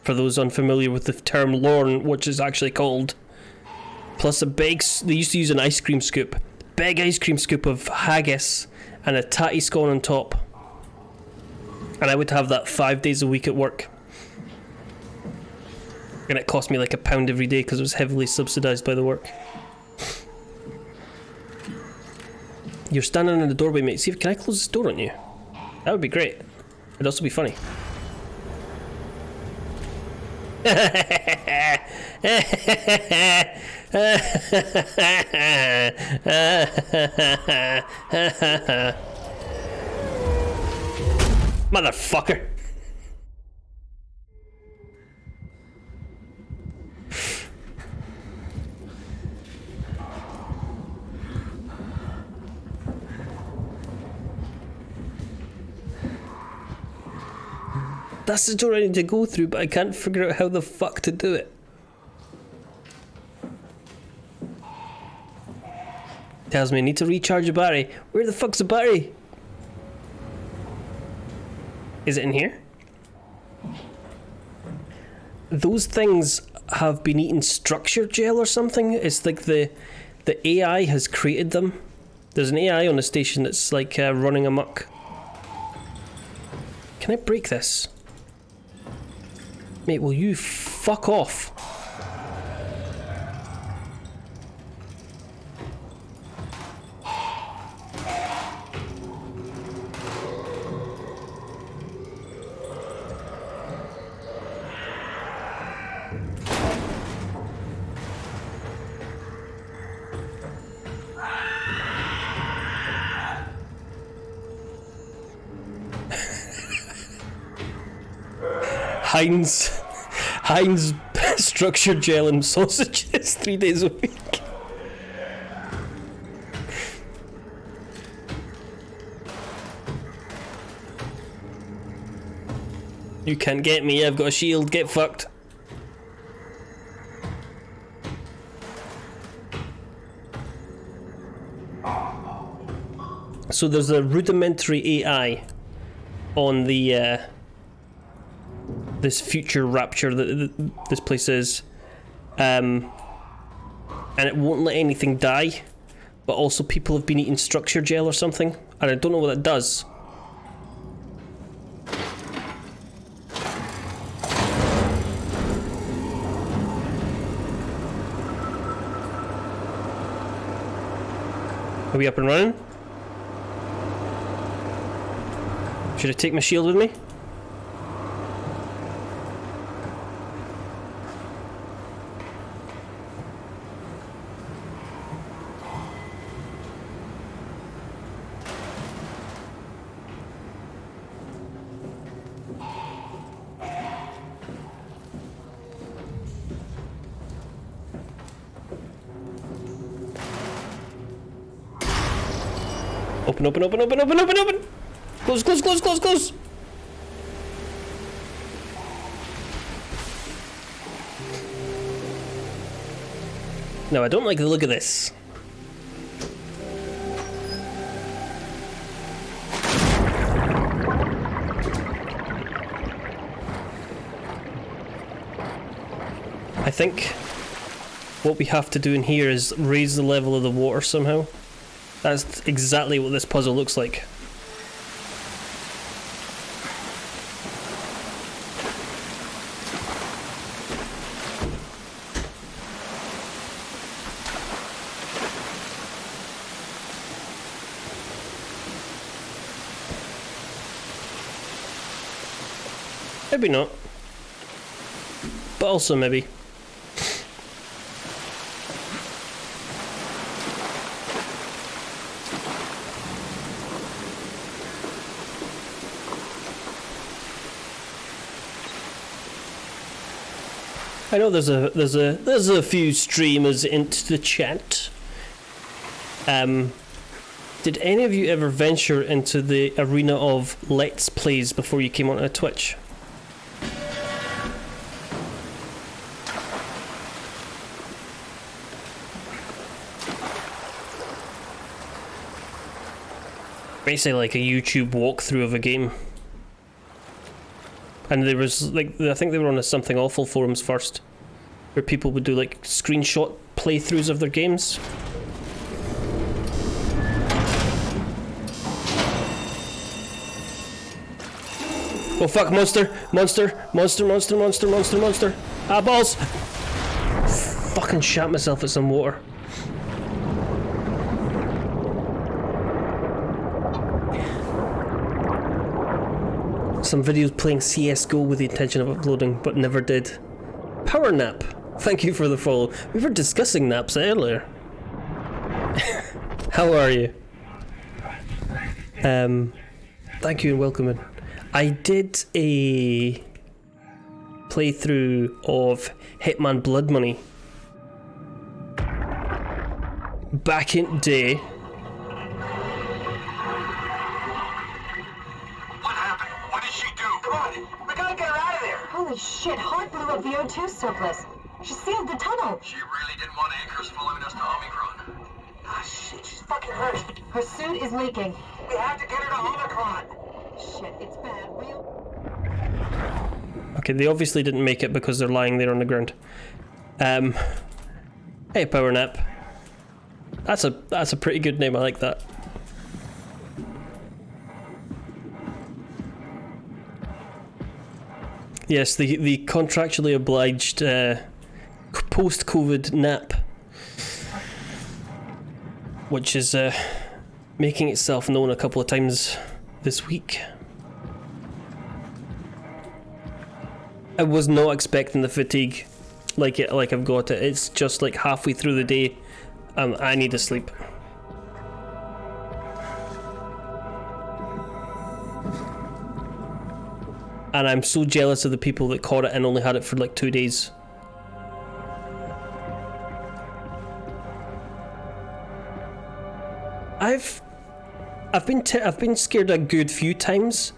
for those unfamiliar with the term Lorne, which is actually called, plus a big, they used to use an ice cream scoop, big ice cream scoop of haggis and a tatty scone on top. And I would have that 5 days a week at work. And it cost me like £1 every day because it was heavily subsidised by the work. You're standing in the doorway, mate. See, can I close this door on you? That would be great. It'd also be funny. Motherfucker. That's the door I need to go through, but I can't figure out how the fuck to do it. Tells me I need to recharge a battery. Where the fuck's the battery? Is it in here? Those things have been eating structure gel or something. It's like the AI has created them. There's an AI on the station that's like running amok. Can I break this? Mate, will you fuck off? Heinz structured gel and sausages 3 days a week. You can't get me, I've got a shield, get fucked. So there's a rudimentary AI on the this future rapture that this place is, and it won't let anything die, but also people have been eating structure gel or something, and I don't know what that does. Are we up and running? Should I take my shield with me? Open, open, open, open, open, open, open! Close, close, close, close, close! No, I don't like the look of this. I think what we have to do in here is raise the level of the water somehow. That's exactly what this puzzle looks like. Maybe not. But also maybe. I know there's a few streamers into the chat. Did any of you ever venture into the arena of Let's Plays before you came onto Twitch? Basically like a YouTube walkthrough of a game. And there was like, I think they were on the Something Awful forums first, where people would do like screenshot playthroughs of their games. Oh fuck, monster! Monster! Monster, monster, monster, monster, monster! Ah, balls! Fucking shat myself at some water. Some videos playing CSGO with the intention of uploading, but never did. Power nap. Thank you for the follow. We were discussing naps earlier. How are you? Thank you and welcome in. I did a playthrough of Hitman Blood Money back in day. Holy shit, Hart blew up the O2 surplus. She sealed the tunnel. She really didn't want anchors following us to Omicron. Ah, shit, she's fucking hurt. Her suit is leaking. We have to get her to Omicron. Shit, it's bad. Okay, they obviously didn't make it because they're lying there on the ground. Hey, Power Nap. That's a pretty good name, I like that. Yes, the contractually obliged post-COVID nap, which is making itself known a couple of times this week. I was not expecting the fatigue like I've got it. It's just like halfway through the day, I need to sleep. And I'm so jealous of the people that caught it and only had it for like 2 days. I've been scared a good few times,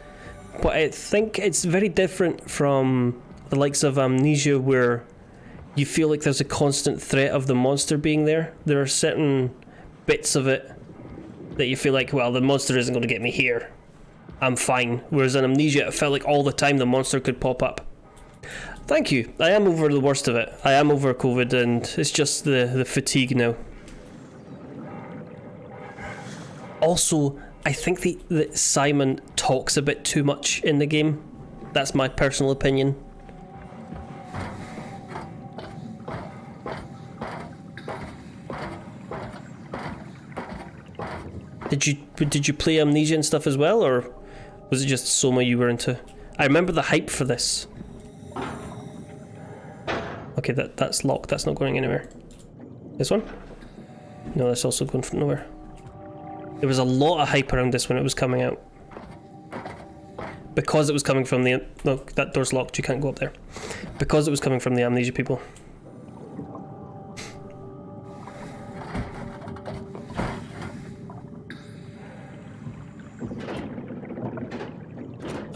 but I think it's very different from the likes of Amnesia, where you feel like there's a constant threat of the monster being there. There are certain bits of it that you feel like, well, the monster isn't going to get me here. I'm fine. Whereas in Amnesia, it felt like all the time the monster could pop up. Thank you. I am over the worst of it. I am over COVID, and it's just the fatigue now. Also, I think that Simon talks a bit too much in the game. That's my personal opinion. did you play Amnesia and stuff as well, or was it just Soma you were into? I remember the hype for this. Okay, that's locked. That's not going anywhere. This one? No, that's also going from nowhere. There was a lot of hype around this when it was coming out. Because it was coming from the... Look, that door's locked. You can't go up there. Because it was coming from the Amnesia people.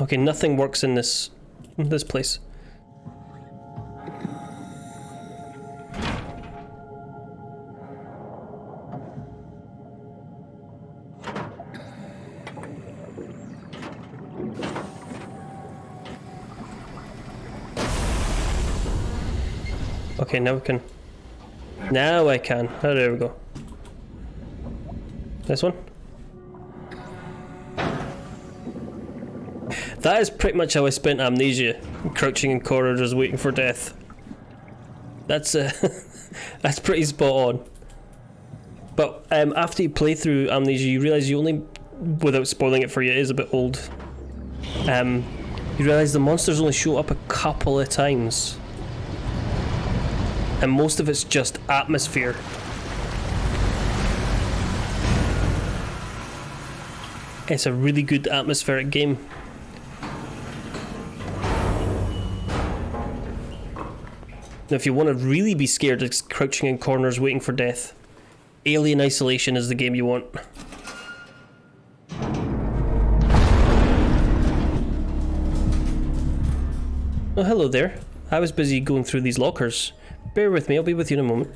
Okay, nothing works in this place. Okay, now we can. Now I can. Oh, there we go. This one? That is pretty much how I spent Amnesia. Crouching in corridors waiting for death. That's that's pretty spot on. But after you play through Amnesia, you realise you only, without spoiling it for you, it is a bit old. You realise the monsters only show up a couple of times. And most of it's just atmosphere. It's a really good atmospheric game. Now, if you want to really be scared of crouching in corners waiting for death, Alien Isolation is the game you want. Oh, hello there. I was busy going through these lockers. Bear with me, I'll be with you in a moment.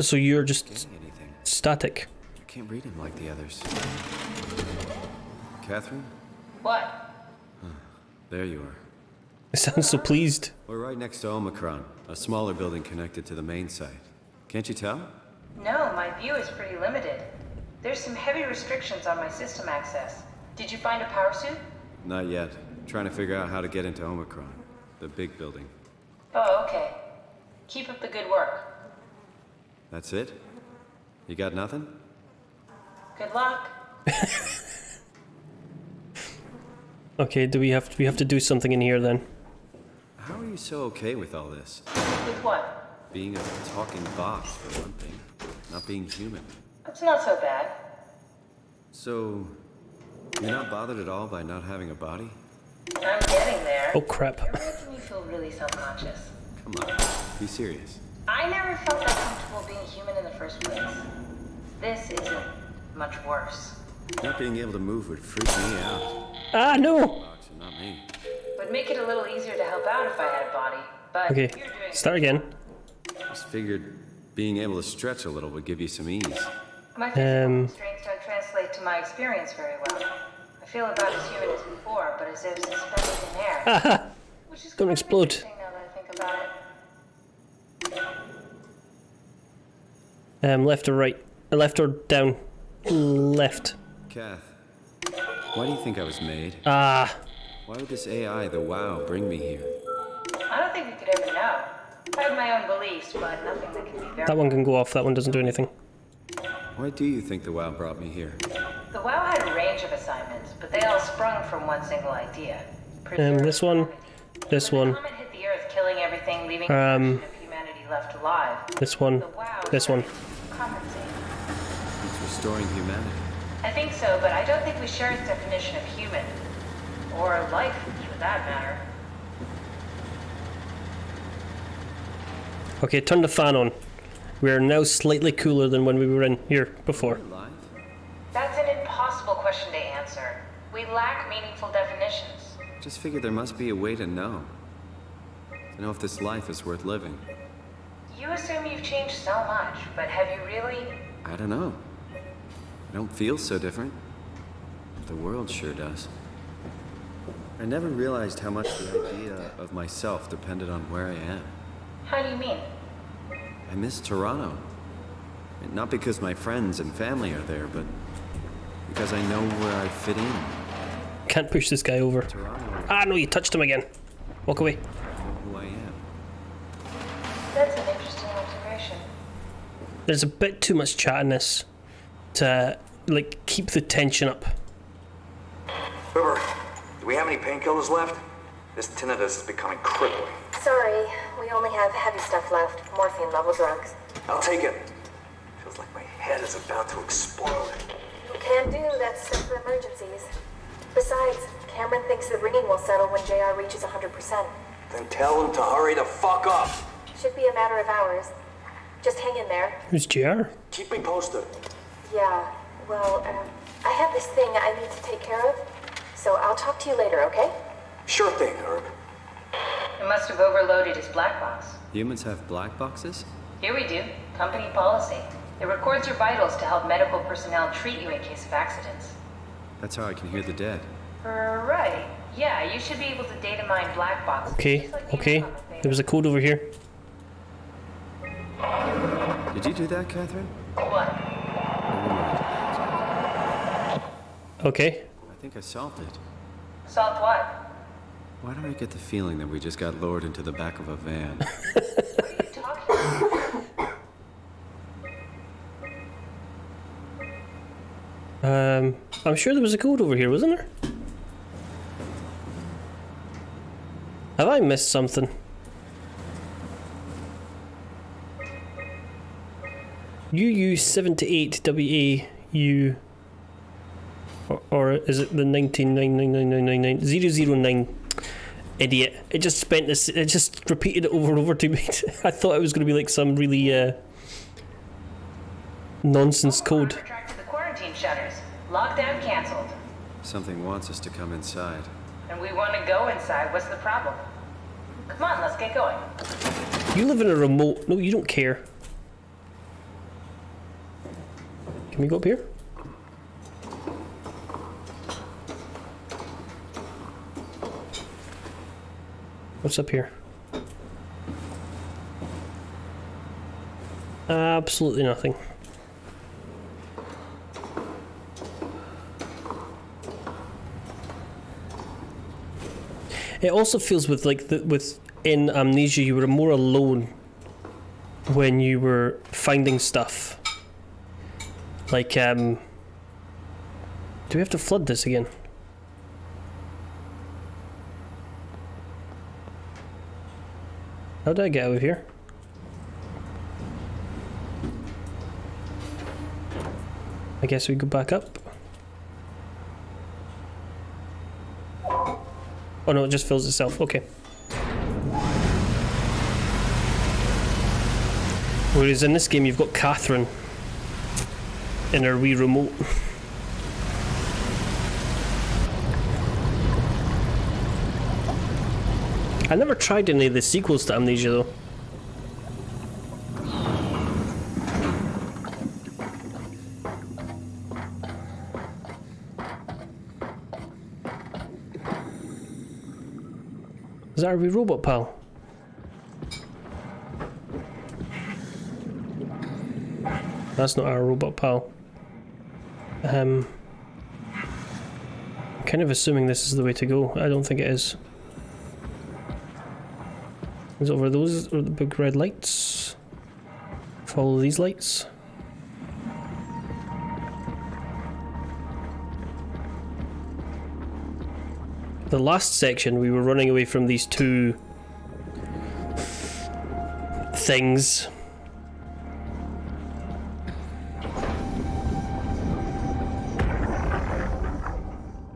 So you're just static. I can't read him like the others. Catherine? What? There you are. I sound so pleased. We're right next to Omicron, a smaller building connected to the main site. Can't you tell? No, my view is pretty limited. There's some heavy restrictions on my system access. Did you find a power suit? Not yet. Trying to figure out how to get into Omicron, the big building. Oh, okay. Keep up the good work. That's it? You got nothing? Good luck. Okay, do we have to do something in here then? How are you so okay with all this? With what? Being a talking box, for one thing. Not being human. It's not so bad. So, you're not bothered at all by not having a body? I'm getting there. Oh crap. You're making me feel really self-conscious. Come on, be serious. I never felt that comfortable being human in the first place. This isn't much worse. Not being able to move would freak me out. Ah, no! Actually, not me. Would make it a little easier to help out if I had a body, but Okay, you're doing start again. Just figured being able to stretch a little would give you some ease. My physical constraints don't translate to my experience very well. I feel about as human as before, but as if suspended in air. Haha! Which is Don't explode. interesting now that I think about it. Left or right? Left or down? Left. Kath, why do you think I was made? Ah. Why would this AI, the WoW, bring me here? I don't think we could ever know. I have my own beliefs, but nothing that can be verified. That one can go off, that one doesn't do anything. Why do you think the WoW brought me here? The WoW had a range of assignments, but they all sprung from one single idea. This one. This one. The comet hit the Earth, killing everything, leaving a fraction of humanity left alive. This one. This one. Compensate. It's restoring humanity. I think so, but I don't think we share its definition of human. Or life, for that matter. Okay, turn the fan on. We are now slightly cooler than when we were in here before. That's an impossible question to answer. We lack meaningful definitions. Just figured there must be a way to know. To know if this life is worth living. You assume you've changed so much, but have you really? I don't know. I don't feel so different. The world sure does. I never realized how much the idea of myself depended on where I am. How do you mean? I miss Toronto. Not because my friends and family are there, but because I know where I fit in. Can't push this guy over. Ah, no, you touched him again. Walk away. I know who I am. That's an interesting observation. There's a bit too much chat in this to, like, keep the tension up. River, do we have any painkillers left? This tinnitus is becoming crippling. Sorry, we only have heavy stuff left. Morphine level drugs. I'll take it. Feels like my head is about to explode. Can do, that's stuff for emergencies. Besides, Cameron thinks the ringing will settle when JR reaches 100%. Then tell him to hurry the fuck up. Should be a matter of hours. Just hang in there. Who's JR? Keep me posted. Yeah, well, I have this thing I need to take care of, so I'll talk to you later, okay? Sure thing, Herb. It must have overloaded his black box. Humans have black boxes? Here we do. Company policy. It records your vitals to help medical personnel treat you in case of accidents. That's how I can hear the dead. Right. Yeah, you should be able to data mine black boxes. Okay, okay. There was a code over here. Did you do that, Catherine? What? Never mind. Okay. I think I solved it. Solved what? Why do I get the feeling that we just got lowered into the back of a van? I'm sure there was a code over here, wasn't there? Have I missed something? UU78WAU, or is it the 19999999 Idiot! It just spent this. It just repeated it over and over to me. I thought it was going to be like some really nonsense code. Retracted the quarantine shutters. Lockdown canceled. Something wants us to come inside. And we want to go inside. What's the problem? Come on, let's get going. You live in a remote. No, you don't care. Can we go up here? What's up here? Absolutely nothing. It also feels with like in Amnesia you were more alone when you were finding stuff. Like do we have to flood this again? How did I get out of here? I guess we go back up. Oh no, it just fills itself. Okay. Whereas in this game you've got Catherine in her wee remote. I never tried any of the sequels to Amnesia though. Is that our wee robot pal? That's not our robot pal. I'm kind of assuming this is the way to go. I don't think it is. Is it over those or the big red lights? Follow these lights. The last section we were running away from these two things.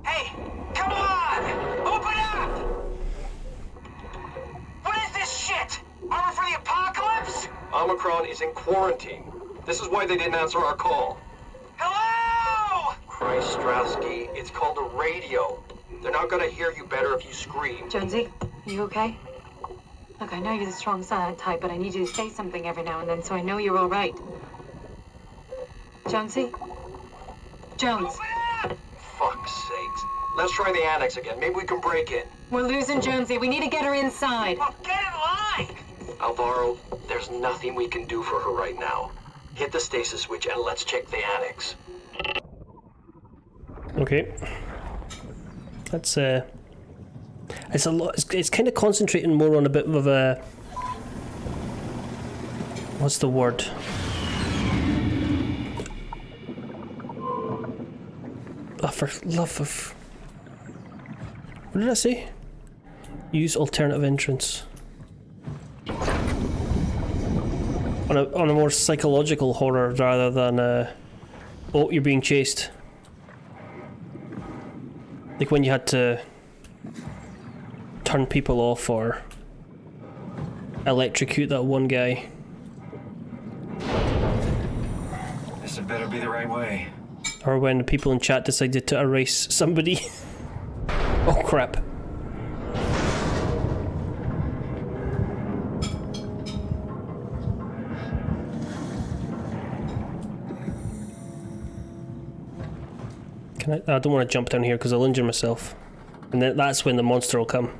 Hey, come on! Open up! What is this shit? Armor for the apocalypse? Omicron is in quarantine. This is why they didn't answer our call. Hello! Christ, Strasky, it's called a radio. They're not gonna hear you better if you scream. Jonesy, are you okay? Look, I know you're the strong silent type, but I need you to say something every now and then so I know you're all right. Jonesy? Jones? Fuck's sakes. Let's try the annex again. Maybe we can break in. We're losing Jonesy. We need to get her inside. Well, get in line! Alvaro, there's nothing we can do for her right now. Hit the stasis switch and let's check the annex. Okay. That's it's a lot. It's kind of concentrating more on a bit of a. What's the word? Oh, for love of. What did I say? Use alternative entrance. On a more psychological horror rather than oh, you're being chased. Like when you had to turn people off or electrocute that one guy. This had better be the right way. Or when the people in chat decided to erase somebody. Oh crap. I don't want to jump down here because I'll injure myself. And then that's when the monster will come.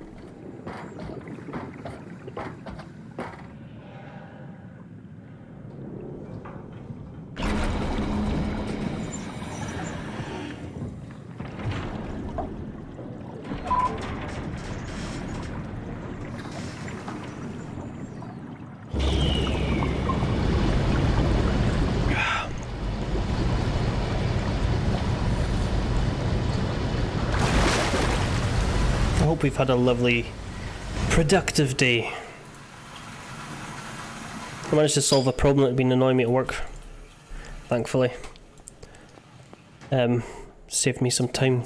We've had a lovely, productive day. I managed to solve a problem that had been annoying me at work, thankfully. Saved me some time,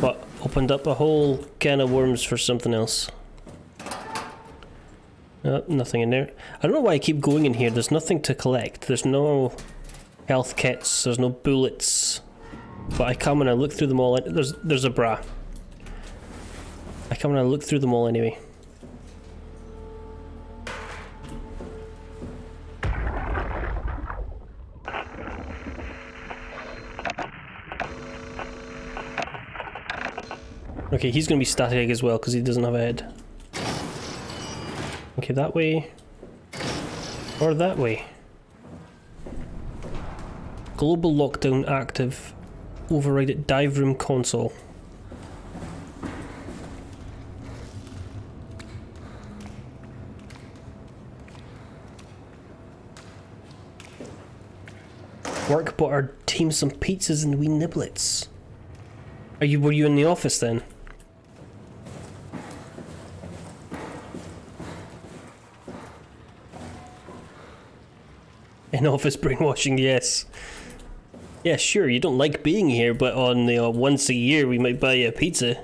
but opened up a whole can of worms for something else. Nothing in there. I don't know why I keep going in here. There's nothing to collect. There's no health kits. There's no bullets. But I come and I look through them all. There's a bra. I come and I look through them all anyway. Okay, he's gonna be static as well because he doesn't have a head. Okay, that way. Or that way. Global lockdown active. Override at dive room console. Work, bought our team some pizzas and wee niblets. Were you in the office then? In office brainwashing, yes. Yeah, sure, you don't like being here, but on the once a year we might buy you a pizza.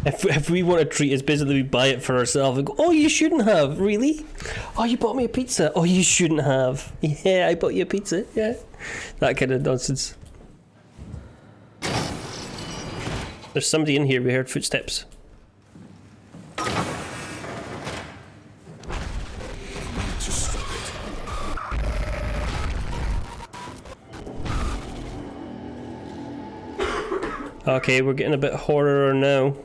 If we want a treat, it's basically we buy it for ourselves and go, oh, you shouldn't have, really? Oh, you bought me a pizza? Oh, you shouldn't have. Yeah, I bought you a pizza, yeah. That kind of nonsense. There's somebody in here, we heard footsteps. Okay, we're getting a bit horror now.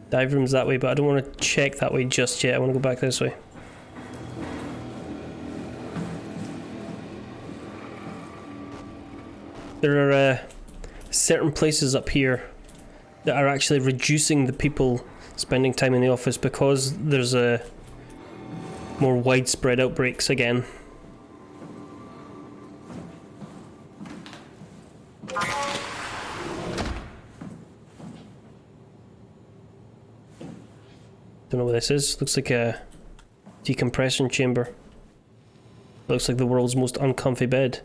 Dive room's that way, but I don't want to check that way just yet. I want to go back this way. There are certain places up here that are actually reducing the people spending time in the office because there's more widespread outbreaks again. Don't know what this is. Looks like a decompression chamber. Looks like the world's most uncomfy bed.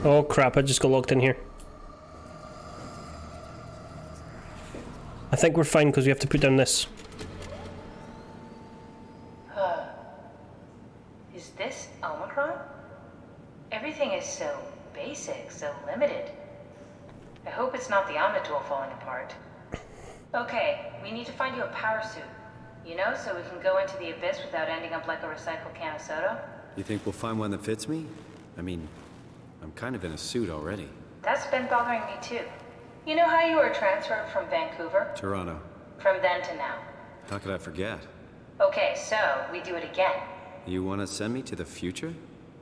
Oh crap, I just got locked in here. I think we're fine because we have to put down this. Everything is so basic, so limited. I hope it's not the Omnitool falling apart. Okay, we need to find you a power suit. You know, so we can go into the abyss without ending up like a recycled can of soda. You think we'll find one that fits me? I mean, I'm kind of in a suit already. That's been bothering me too. You know how you were transferred from Vancouver? Toronto. From then to now. How could I forget? Okay, so we do it again. You want to send me to the future?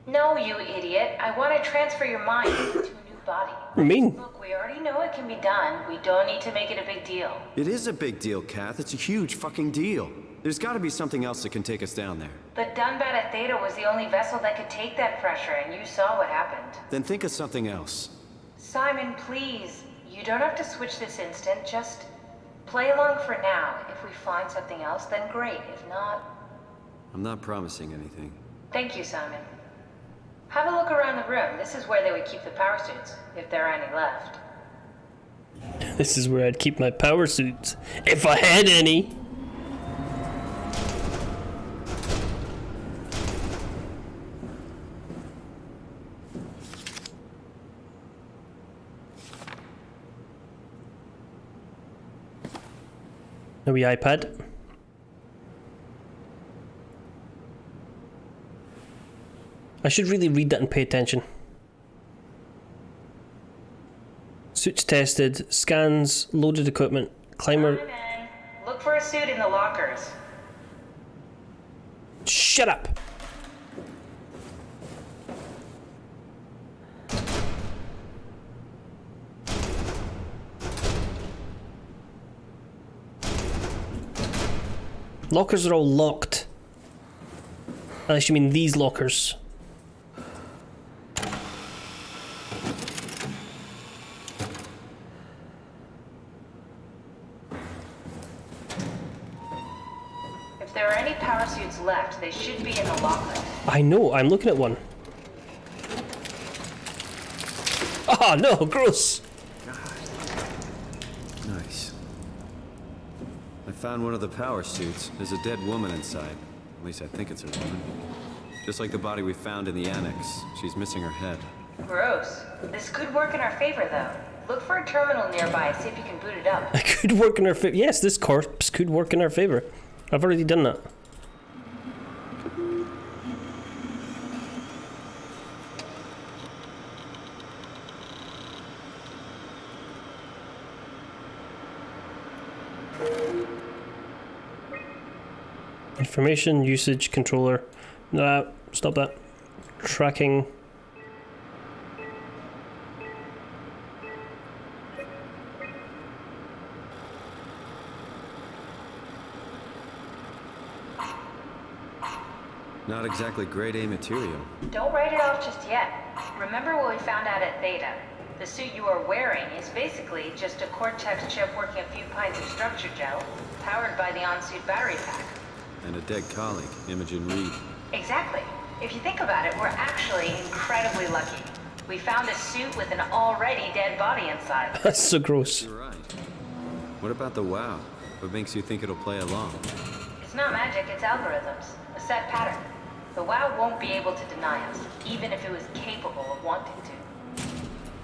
No, you idiot. I want to transfer your mind into a new body. What do you mean? Look, we already know it can be done. We don't need to make it a big deal. It is a big deal, Kath. It's a huge fucking deal. There's got to be something else that can take us down there. The Dunbat at Theta was the only vessel that could take that pressure, and you saw what happened. Then think of something else. Simon, please. You don't have to switch this instant. Just play along for now. If we find something else, then great. If not... I'm not promising anything. Thank you, Simon. Have a look around the room. This is where they would keep the power suits, if there are any left. This is where I'd keep my power suits, if I had any. A wee iPad. I should really read that and pay attention. Suits tested, scans, loaded equipment, climber. Simon, look for a suit in the lockers. Shut up! Lockers are all locked. Unless you mean these lockers. If there are any power suits left, they should be in the lockers. I know, I'm looking at one. Oh no, gross! Nice. I found one of the power suits. There's a dead woman inside. At least I think it's a woman. Just like the body we found in the annex. She's missing her head. Gross. This could work in our favor, though. Look for a terminal nearby, see if you can boot it up. It could work in our favor. Yes, this corpse could work in our favor. I've already done that. Information usage controller. Nah, stop that. Tracking. Not exactly grade A material. Don't write it off just yet. Remember what we found out at Theta. The suit you are wearing is basically just a Cortex chip working a few pints of structure gel, powered by the on-suit battery pack. And a dead colleague, Imogen Reed. Exactly. If you think about it, we're actually incredibly lucky. We found a suit with an already dead body inside. That's so gross. You're right. What about the WoW? What makes you think it'll play along? It's not magic, it's algorithms. A set pattern. The WoW won't be able to deny us, even if it was capable of wanting to.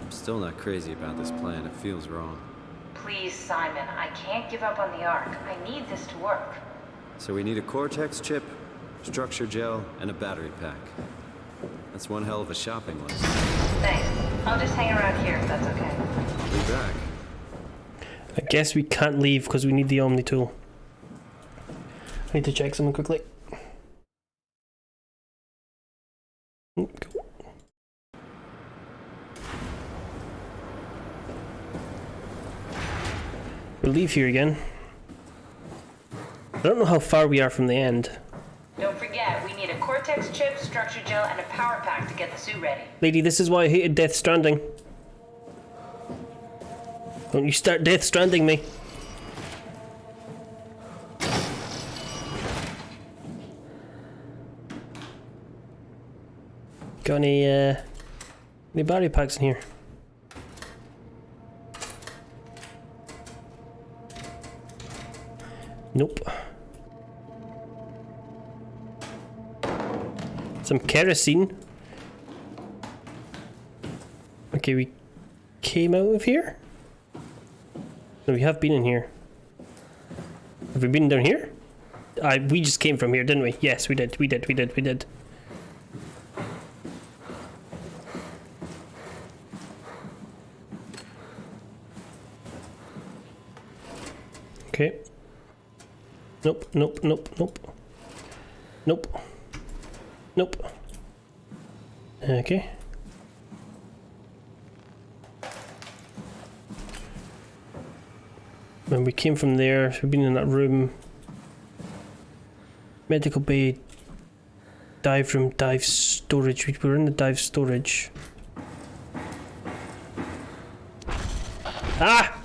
I'm still not crazy about this plan. It feels wrong. Please, Simon, I can't give up on the Ark. I need this to work. So we need a Cortex chip, structure gel, and a battery pack. That's one hell of a shopping list. Thanks. I'll just hang around here if that's okay. I'll be back. I guess we can't leave because we need the Omni tool. I need to check something quickly. Cool. We'll leave here again. I don't know how far we are from the end. Don't forget, we need a Cortex chip, structure gel, and a power pack to get the suit ready. Lady, this is why I hated Death Stranding. Don't you start Death Stranding me. Got any battery packs in here? Nope. Some kerosene. Okay, we came out of here? No, we have been in here. Have we been down here? We just came from here, didn't we? Yes, we did. Okay. Nope. Okay. When we came from there, so we've been in that room. Medical bay, dive room, dive storage. We were in the dive storage. Ah!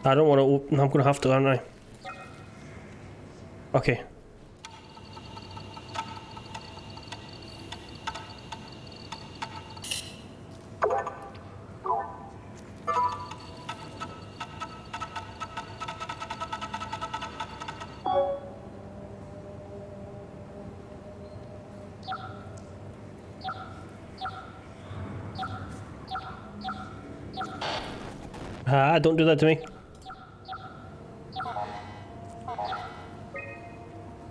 I don't want to open. I'm going to have to, aren't I? Okay. Ah, don't do that to me.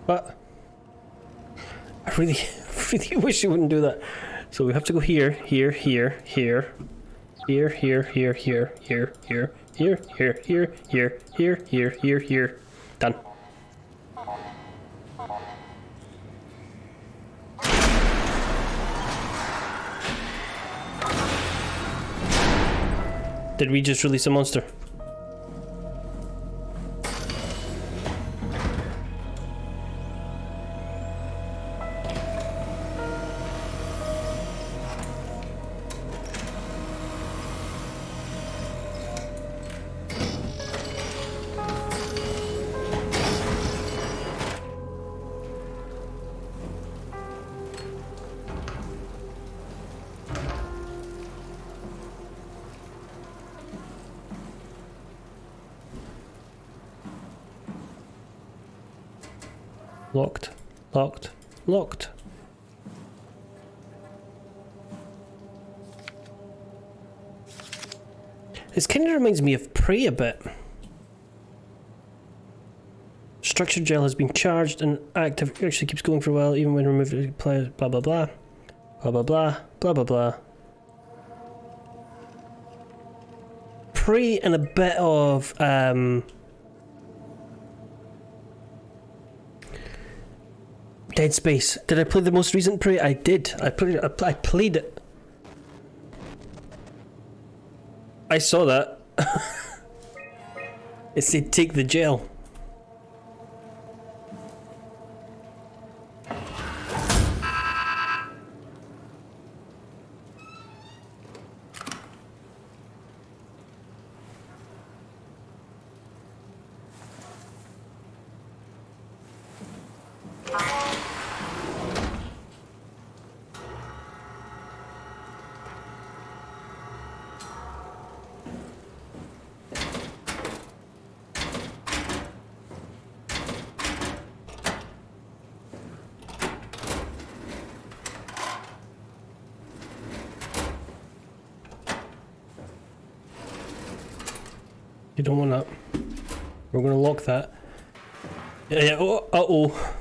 What? I really wish you wouldn't do that. So we have to go here. Done. Did we just release a monster? Locked. This kind of reminds me of Prey a bit. Structured gel has been charged and active. It actually keeps going for a while, even when removed. Blah blah blah. Blah blah blah. Blah blah blah. Prey and a bit of Dead Space. Did I play the most recent Prey? I did. I played it. I saw that. It said take the gel. You don't want that. We're gonna lock that. Yeah. Oh. Uh-oh.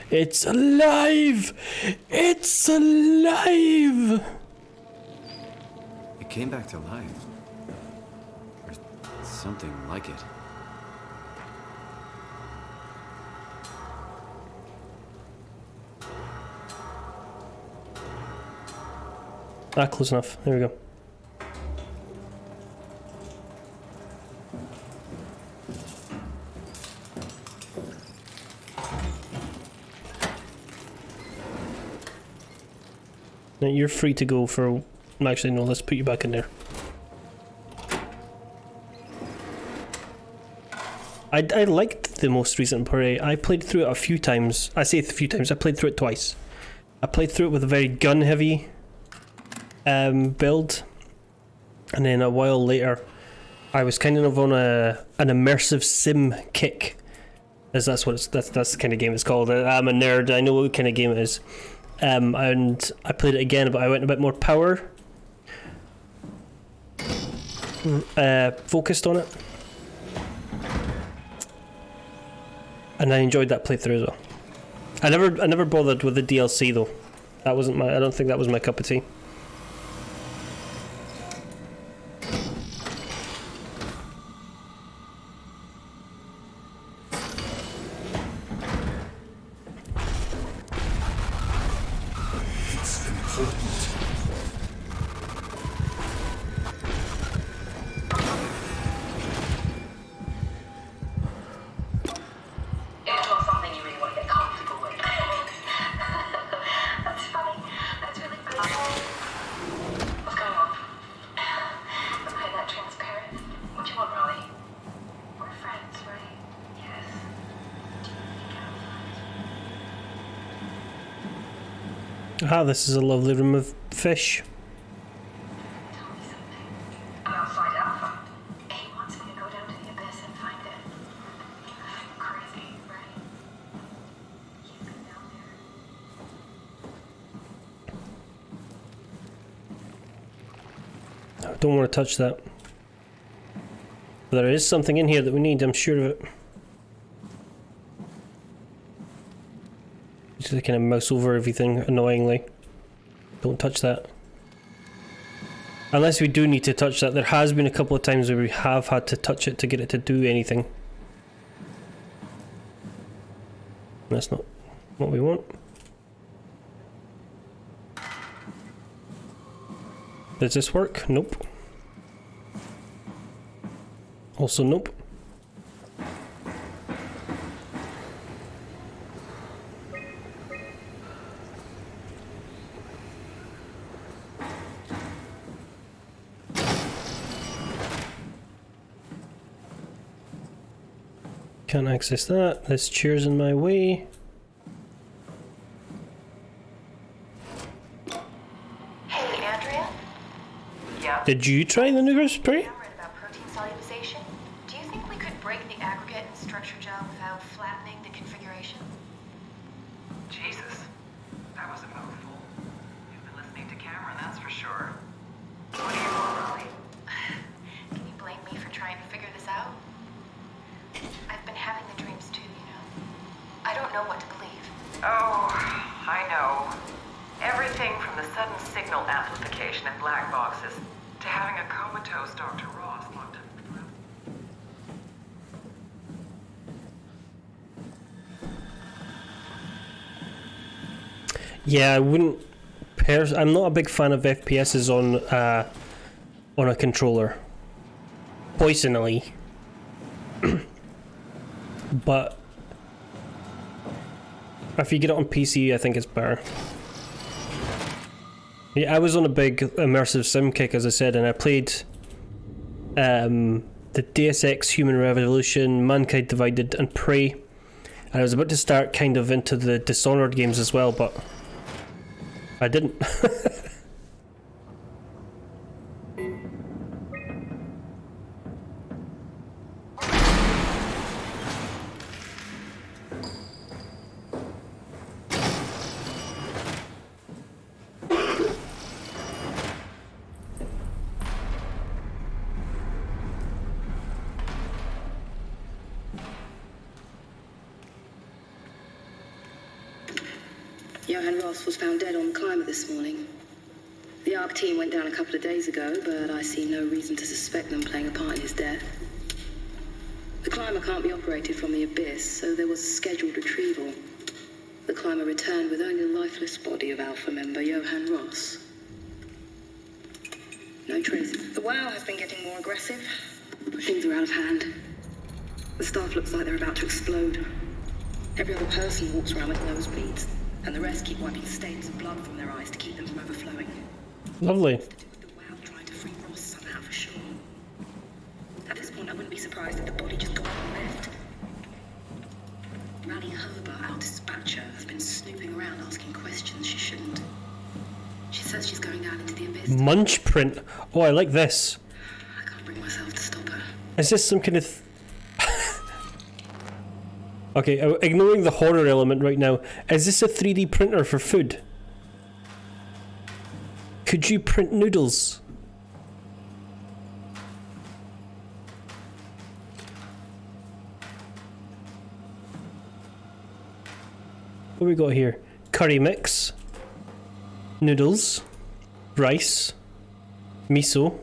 It's alive! It's alive! It came back to life. Or something like it. Ah, close enough. There we go. Now you're free to go for... Actually, no, let's put you back in there. I liked the most recent Prey. I played through it a few times. I say a few times, I played through it twice. I played through it with a very gun-heavy build, and then a while later, I was kind of on an immersive sim kick, as that's the kind of game it's called. I'm a nerd. I know what kind of game it is, and I played it again, but I went a bit more power focused on it, and I enjoyed that playthrough as well. I never bothered with the DLC though. That wasn't I don't think that was my cup of tea. Ah, this is a lovely room of fish. I'm outside Alpha. He wants me to go down to the abyss and find it. I'm crazy, right? He's been down there. I don't want to touch that. But there is something in here that we need, I'm sure of it. Just kind of mouse over everything annoyingly. Don't touch that. Unless we do need to touch that. There has been a couple of times where we have had to touch it to get it to do anything. That's not what we want. Does this work? Nope. Also nope. Can't access that. This chair's in my way. Hey, Andrea? Yeah? Did you try the nougat spray? About protein solubilization. Do you think we could break the aggregate and structure gel without flattening the configuration? Jesus. That was a mouthful. You've been listening to Cameron, that's for sure. What do you want, Molly? Can you blame me for trying to figure this out? I've been having the dreams too, you know. I don't know what to believe. Oh, I know. Everything from the sudden signal amplification in black boxes to having a comatose Dr. Ross locked in. Yeah, I wouldn't. I'm not a big fan of FPSs on a controller. Poisonally. But if you get it on PC, I think it's better. Yeah, I was on a big immersive sim kick, as I said, and I played the Deus Ex Human Revolution, Mankind Divided, and Prey. And I was about to start kind of into the Dishonored games as well, but I didn't. Johann Ross was found dead on the climber this morning. The ARC team went down a couple of days ago, but I see no reason to suspect them playing a part in his death. The climber can't be operated from the abyss, so there was a scheduled retrieval. The climber returned with only the lifeless body of Alpha member Johann Ross. No traces. The WoW has been getting more aggressive. Things are out of hand. The staff looks like they're about to explode. Every other person walks around with nosebleeds, and the rest keep wiping stains of blood from their eyes to keep them from overflowing. Lovely. The WoW trying to free Ross somehow for sure. At this point, I wouldn't be surprised if the body just got left. Rally Herber, our dispatcher, has been snooping around asking questions she shouldn't Munch print. Oh, I like this. I can't bring myself to stop her. Is this some kind of... Okay, ignoring the horror element right now, is this a 3D printer for food? Could you print noodles? What we got here? Curry mix, noodles, rice, miso,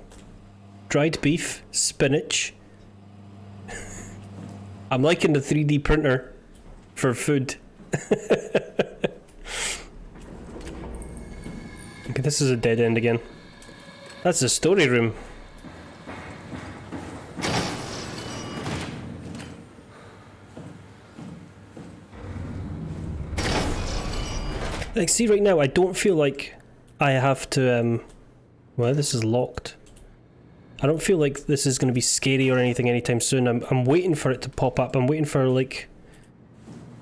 dried beef, spinach. I'm liking the 3D printer for food. Okay, this is a dead end again. That's the story room. Like, see right now, I don't feel like I have to, well, this is locked. I don't feel like this is going to be scary or anything anytime soon. I'm waiting for it to pop up. I'm waiting for, like,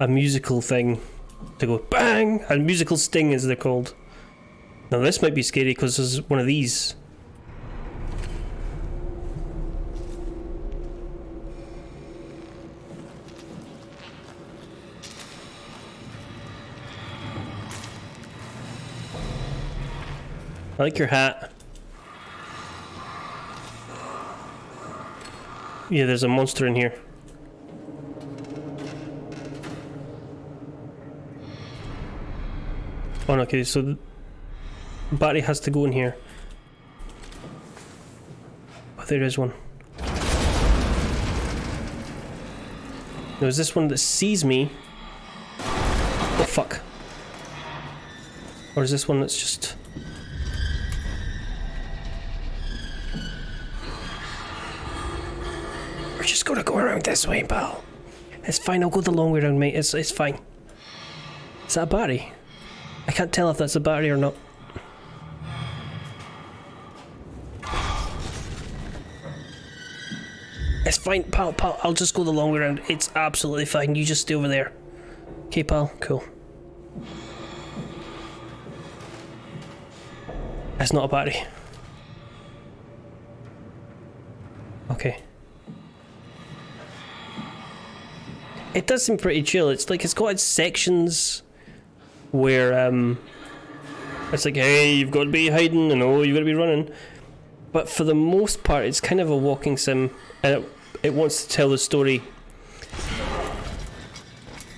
a musical thing to go bang! A musical sting, as they're called. Now this might be scary because there's one of these. I like your hat. Yeah, there's a monster in here. Oh, no, okay, so the battery has to go in here. Oh, there is one. Now, is this one that sees me? Oh, fuck. Or is this one that's just... We're just gonna go around this way, pal. It's fine, I'll go the long way around, mate. It's fine. Is that a battery? I can't tell if that's a battery or not. It's fine, pal, I'll just go the long way around. It's absolutely fine, you just stay over there. Okay, pal, cool. That's not a battery. Okay. It does seem pretty chill. It's like it's got its sections where it's like, hey, you've got to be hiding and oh, you've got to be running. But for the most part, it's kind of a walking sim, and it wants to tell the story.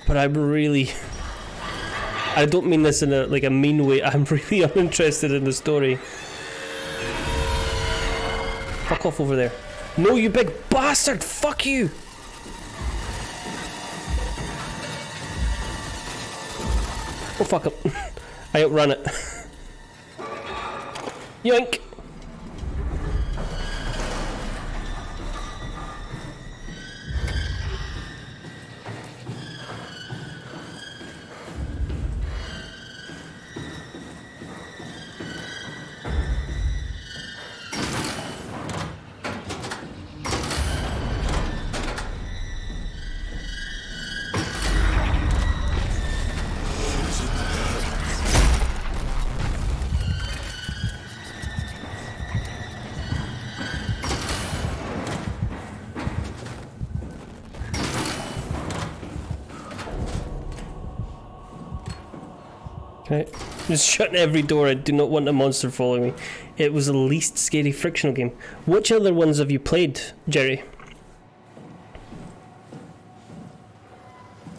But I don't mean this in a mean way. I'm really uninterested in the story. Fuck off over there. No, you big bastard! Fuck you! Oh, fuck up. I outrun it. Yoink! Okay, just shutting every door. I do not want a monster following me. It was the least scary frictional game. Which other ones have you played, Jerry?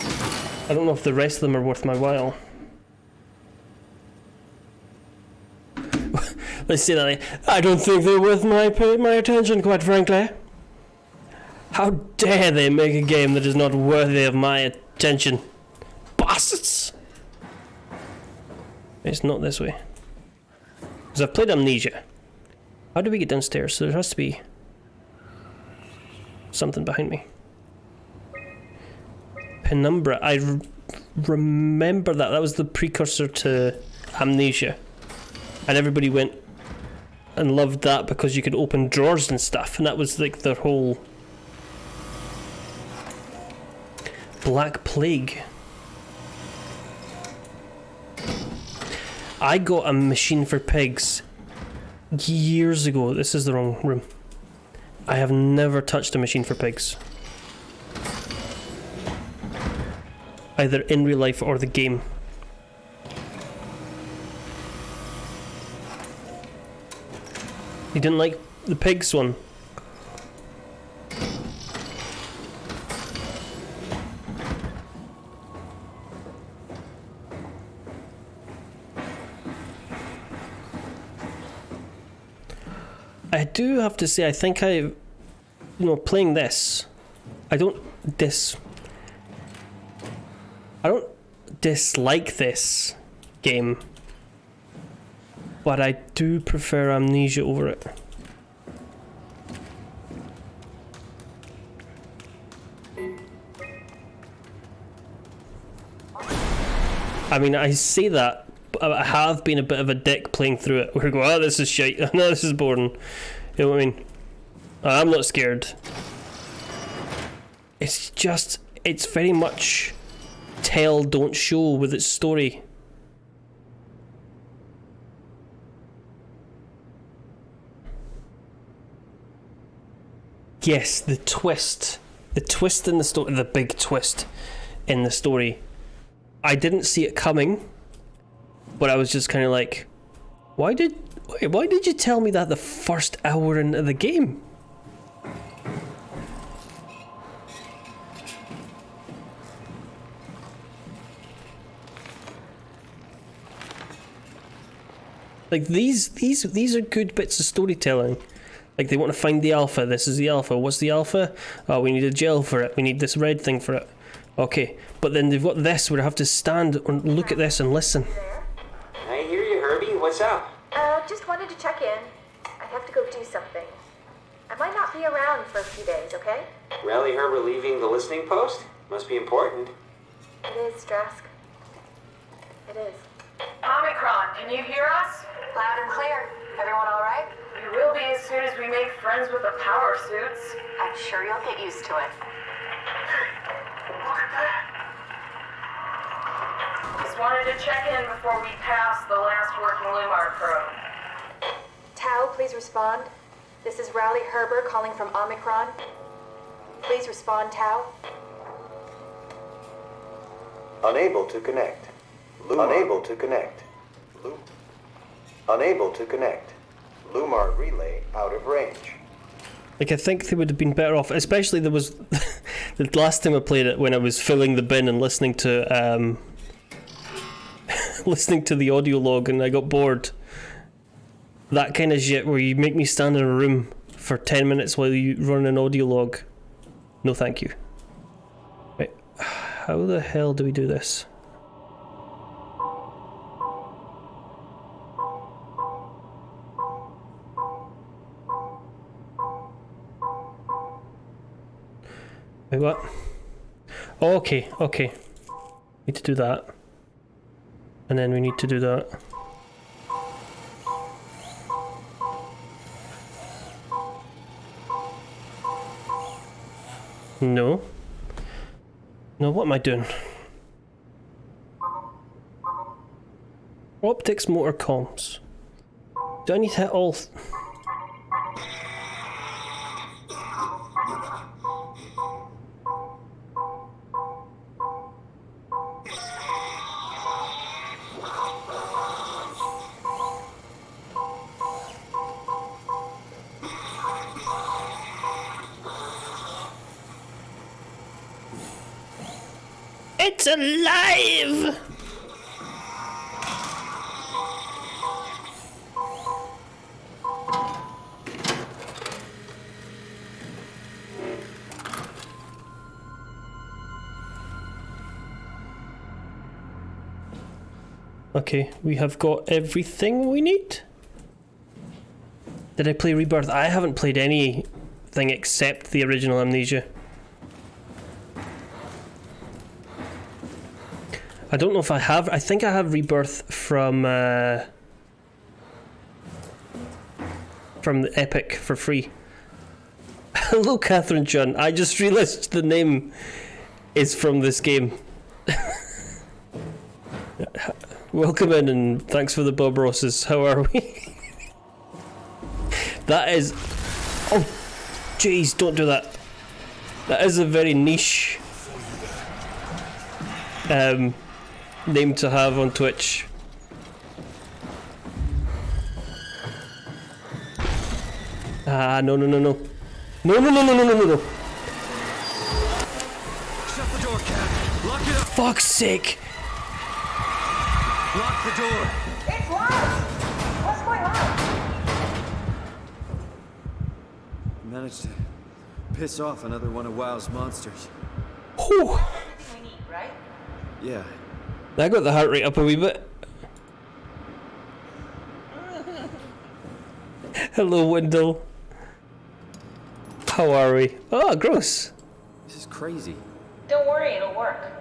I don't know if the rest of them are worth my while. Let's say that. I don't think they're worth my attention, quite frankly. How dare they make a game that is not worthy of my attention? Bastards! It's not this way. Because I've played Amnesia. How do we get downstairs? So there has to be something behind me. Penumbra. I remember that. That was the precursor to Amnesia. And everybody went and loved that because you could open drawers and stuff. And that was like their whole... Black Plague. I got a machine for pigs years ago. This is the wrong room. I have never touched a machine for pigs. Either in real life or the game. You didn't like the pigs one? I do have to say, I think playing this, I don't dislike this game, but I do prefer Amnesia over it. I mean, I say that, but I have been a bit of a dick playing through it. Where I go, oh, this is shite. No, this is boring. You know what I mean? I'm not scared. It's just, it's very much tell, don't show with its story. Yes, the twist in the story, the big twist in the story. I didn't see it coming, but I was just kind of like, why did you tell me that the first hour into the game? Like these are good bits of storytelling. Like they want to find the alpha. This is the alpha. What's the alpha? Oh, we need a gel for it. We need this red thing for it. Okay, but then they've got this where I have to stand and look at this and listen. I hear you, Herbie. What's up? Just wanted to check in. I have to go do something. I might not be around for a few days, okay? Rally Herbert leaving the listening post? Must be important. It is, Drask. It is. Omicron, can you hear us? Loud and clear. Everyone all right? We will be as soon as we make friends with the power suits. I'm sure you'll get used to it. Look at that. Just wanted to check in before we pass the last working Lumar probe. Tau, please respond. This is Rowley Herber calling from Omicron. Please respond, Tau. Unable to connect. Unable to connect. Unable to connect. Lumar relay out of range. Like, I think they would have been better off, especially there was the last time I played it when I was filling the bin and listening to listening to the audio log and I got bored. That kind of shit where you make me stand in a room for 10 minutes while you run an audio log. No thank you. Right, how the hell do we do this? Wait, what? Oh, okay. Need to do that. And then we need to do that. No. No, what am I doing? Optics, motor, comms. Do I need to hit all... It's alive! Okay, we have got everything we need. Did I play Rebirth? I haven't played anything except the original Amnesia. I don't know if I have. I think I have Rebirth from the Epic for free. Hello, Catherine Chun. I just realised the name is from this game. Welcome in and thanks for the Bob Rosses. How are we? That is... Oh, jeez, don't do that. That is a very niche name to have on Twitch. Ah, no. No. Shut the door, Cat. Lock it up. Fuck's sake. Lock the door. It's locked! What's going on? Managed to piss off another one of WoW's monsters. Whew. Everything we need, right? Yeah. That got the heart rate up a wee bit. Hello, Wendell. How are we? Oh, gross. This is crazy. Don't worry, it'll work.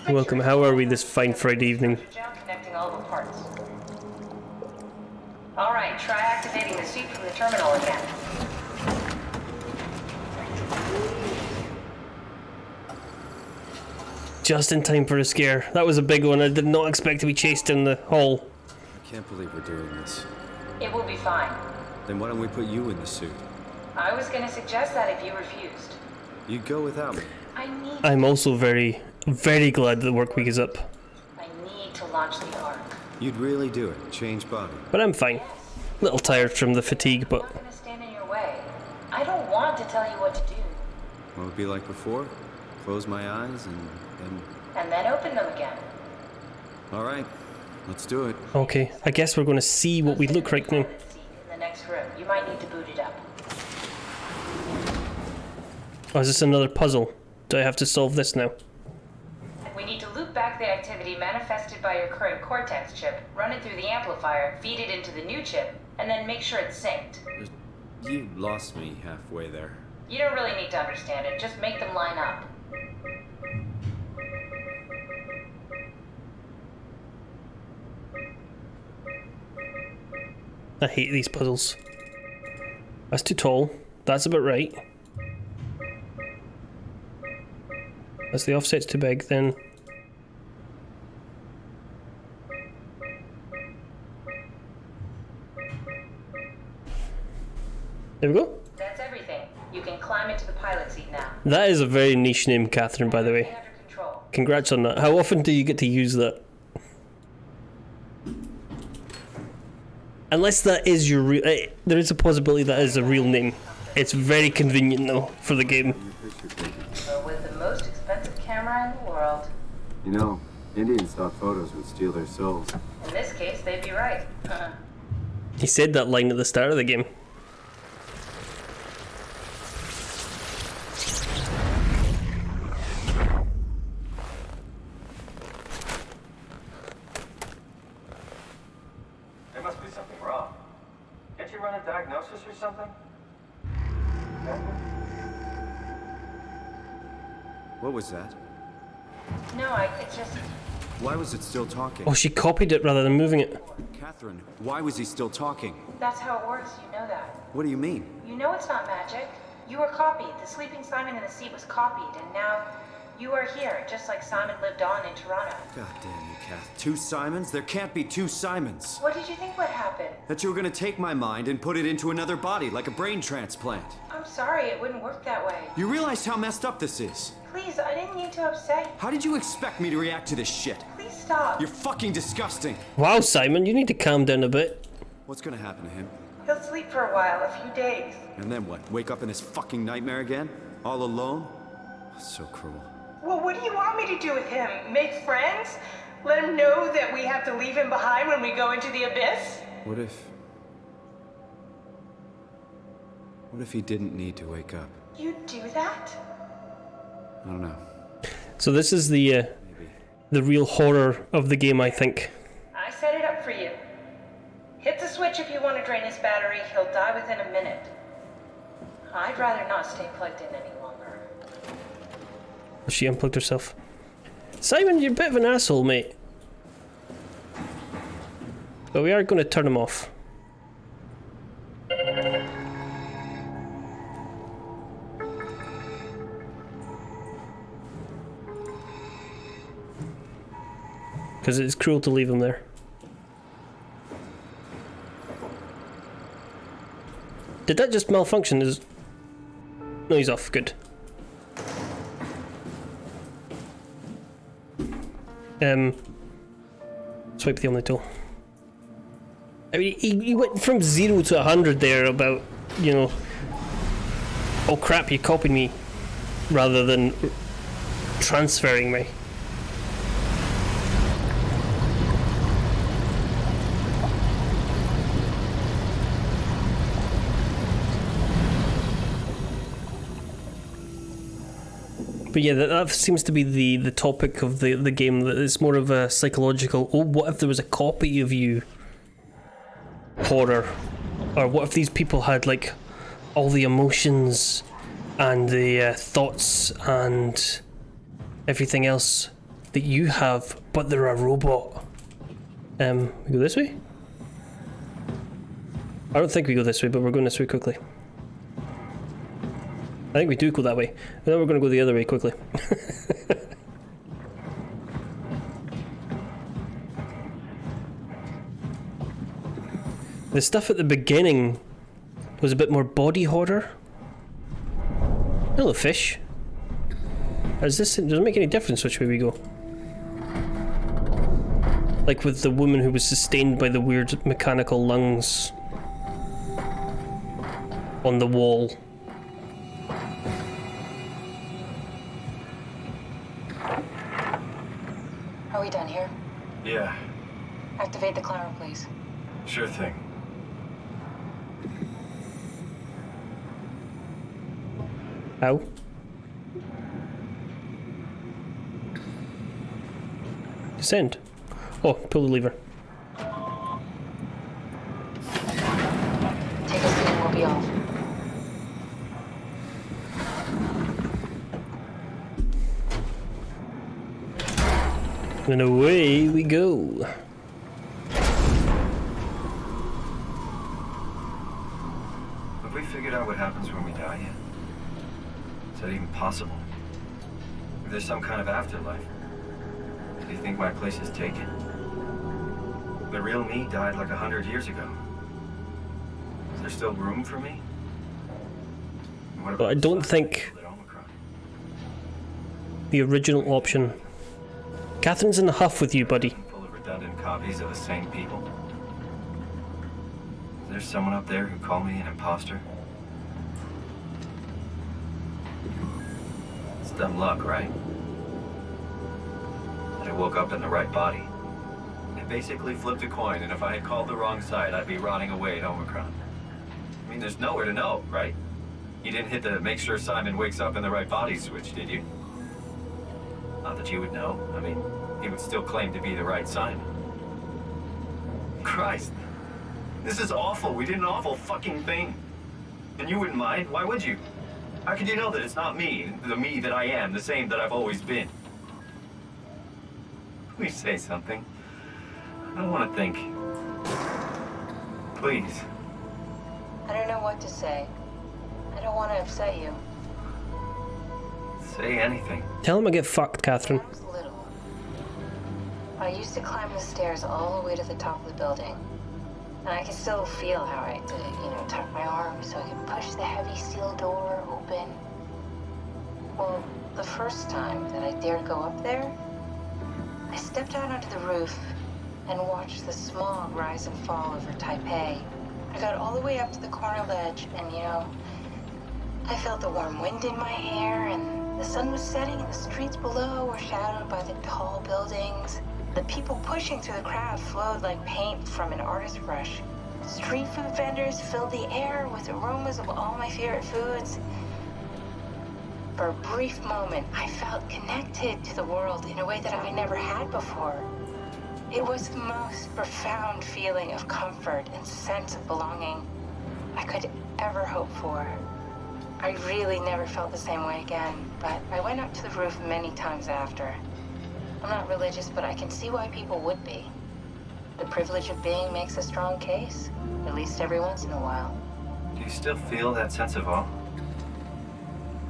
Welcome. How are we this fine Friday evening? Connecting all the parts. All right, try activating the suit from the terminal again. Just in time for a scare. That was a big one. I did not expect to be chased in the hall. I can't believe we're doing this. It will be fine. Then why don't we put you in the suit? I was going to suggest that if you refused. You'd go without me. I'm also very, very glad that the work week is up. I need to launch the Ark. You'd really do it. Change body. But I'm fine. A little tired from the fatigue, but... I'm not going to stand in your way. I don't want to tell you what to do. What would it be like before? Close my eyes and then open them again. All right. Let's do it. Okay, I guess we're going to see what we look like now. In the next room. You might need to boot it up. Oh, is this another puzzle? Do I have to solve this now? We need to loop back the activity manifested by your current Cortex chip, run it through the amplifier, feed it into the new chip, and then make sure it's synced. You lost me halfway there. You don't really need to understand it, just make them line up. I hate these puzzles. That's too tall. That's about right. As the offset's too big, then... There we go. That's everything. You can climb into the pilot seat now. That is a very niche name, Catherine, by the way. Congrats on that. How often do you get to use that? Unless that is your real... there is a possibility that is a real name. It's very convenient, though, for the game. But with the most expensive camera in the world. You know, Indian stock photos would steal their souls. In this case, they'd be right. He said that line at the start of the game. There must be something wrong. Can't you run a diagnosis or something? What was that? No, it's just... Why was it still talking? Oh, she copied it rather than moving it. Catherine, why was he still talking? That's how it works, you know that. What do you mean? You know it's not magic. You were copied. The sleeping Simon in the seat was copied, and now you are here, just like Simon lived on in Toronto. God damn you, Kath. 2 Simons? There can't be 2 Simons. What did you think would happen? That you were gonna take my mind and put it into another body, like a brain transplant. I'm sorry, it wouldn't work that way. You realize how messed up this is? Please, I didn't mean to upset you. How did you expect me to react to this shit? Please stop. You're fucking disgusting. Wow, Simon, you need to calm down a bit. What's gonna happen to him? He'll sleep for a while, a few days. And then what? Wake up in this fucking nightmare again? All alone? So cruel. Well, what do you want me to do with him? Make friends? Let him know that we have to leave him behind when we go into the abyss? What if he didn't need to wake up? You'd do that? I don't know. So this is the real horror of the game, I think. I set it up for you. Hit the switch if you want to drain his battery. He'll die within a minute. I'd rather not stay plugged in any longer. She unplugged herself. Simon, you're a bit of an asshole, mate. But we are going to turn him off. Because it's cruel to leave him there. Did that just malfunction? No, he's off. Good. Swipe the only tool. I mean, he went from 0 to 100 there about, you know, oh crap, you copied me, rather than transferring me. But yeah, that seems to be the topic of the game, that it's more of a psychological, oh, what if there was a copy of you horror? Or what if these people had, like, all the emotions and the thoughts and everything else that you have, but they're a robot? We go this way? I don't think we go this way, but we're going this way quickly. I think we do go that way. And then we're going to go the other way quickly. The stuff at the beginning was a bit more body horror. Hello, fish. Does it make any difference which way we go? Like with the woman who was sustained by the weird mechanical lungs on the wall. Are we done here? Yeah, Activate the climber, please. sure thing. Ow. Descend. Oh, pull the lever. Take a seat and we'll be off. And away we go. Have we figured out what happens when we die yet? Is that even possible? If there's some kind of afterlife, do you think my place is taken? The real me died like 100 years ago. Is there still room for me? But I don't think the original option. Catherine's in the huff with you, buddy. Full of redundant copies of the same people? Is there someone up there who called me an imposter? It's dumb luck, right? I woke up in the right body. I basically flipped a coin, and if I had called the wrong side, I'd be rotting away at Omicron. I mean, there's nowhere to know, right? You didn't hit the make sure Simon wakes up in the right body switch, did you? Not that you would know. I mean, he would still claim to be the right Simon. Christ. This is awful. We did an awful fucking thing. And you wouldn't mind? Why would you? How could you know that it's not me, the me that I am, the same that I've always been? Please say something. I don't want to think. Please. I don't know what to say. I don't want to upset you. Say anything. Tell him I get fucked, Catherine. When I was little, I used to climb the stairs all the way to the top of the building. And I can still feel how I had to, tuck my arms so I could push the heavy steel door open. Well, the first time that I dared go up there, I stepped out onto the roof and watched the smog rise and fall over Taipei. I got all the way up to the corner ledge and, I felt the warm wind in my hair, and the sun was setting and the streets below were shadowed by the tall buildings. The people pushing through the crowd flowed like paint from an artist's brush. Street food vendors filled the air with aromas of all my favorite foods. For a brief moment, I felt connected to the world in a way that I never had before. It was the most profound feeling of comfort and sense of belonging I could ever hope for. I really never felt the same way again, but I went up to the roof many times after. I'm not religious, but I can see why people would be. The privilege of being makes a strong case, at least every once in a while. Do you still feel that sense of awe?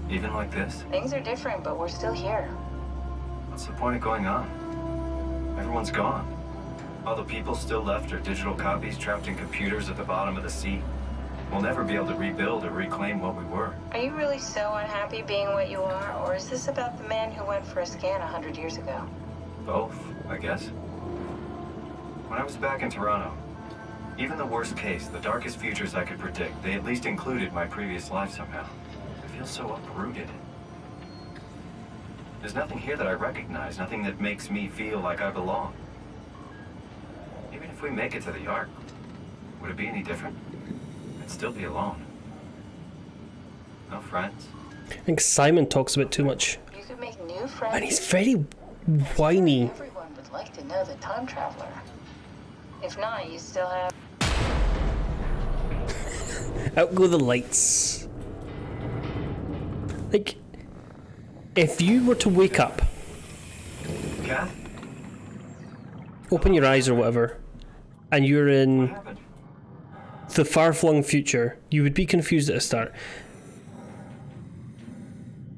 Even like this? Things are different, but we're still here. What's the point of going on? Everyone's gone. All the people still left are digital copies trapped in computers at the bottom of the sea. We'll never be able to rebuild or reclaim what we were. Are you really so unhappy being what you are, or is this about the man who went for a scan 100 years ago? Both, I guess. When I was back in Toronto, even the worst case, the darkest futures I could predict, they at least included my previous life somehow. I feel so uprooted. There's nothing here that I recognize, nothing that makes me feel like I belong. Even if we make it to the Ark, would it be any different? I'd still be alone. No friends. I think Simon talks a bit too much. You could make new friends. And he's very whiny. Everyone would like to know the time traveler. If not, you still have... Out go the lights. Like, if you were to wake up, Kath? open your eyes or whatever, and you're in the far-flung future, you would be confused at the start.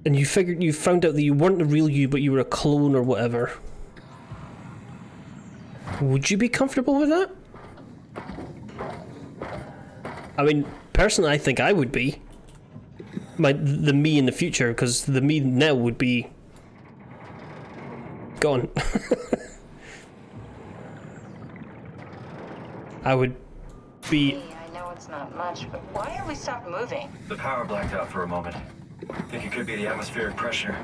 And you found out that you weren't the real you, but you were a clone or whatever. Would you be comfortable with that? I mean, personally, I think I would be. The me in the future, because the me now would be gone. I would be... I know it's not much, but why have we stopped moving? The power blacked out for a moment. I think it could be the atmospheric pressure.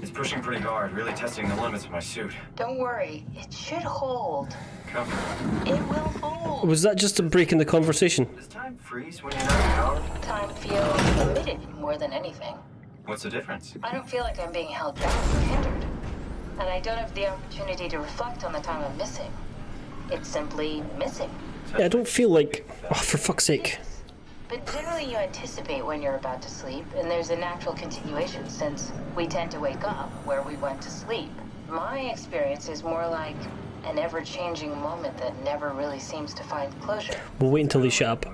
It's pushing pretty hard, really testing the limits of my suit. Don't worry, it should hold. Comfort. It will hold. Was that just a break in the conversation? Does time freeze when you're not powered? Time feels limited more than anything. What's the difference? I don't feel like I'm being held back or hindered. And I don't have the opportunity to reflect on the time I'm missing. It's simply missing. Yeah, I don't feel like... Oh, for fuck's sake. But generally you anticipate when you're about to sleep, and there's a natural continuation since we tend to wake up where we went to sleep. My experience is more like an ever-changing moment that never really seems to find closure. We'll wait until they shut up.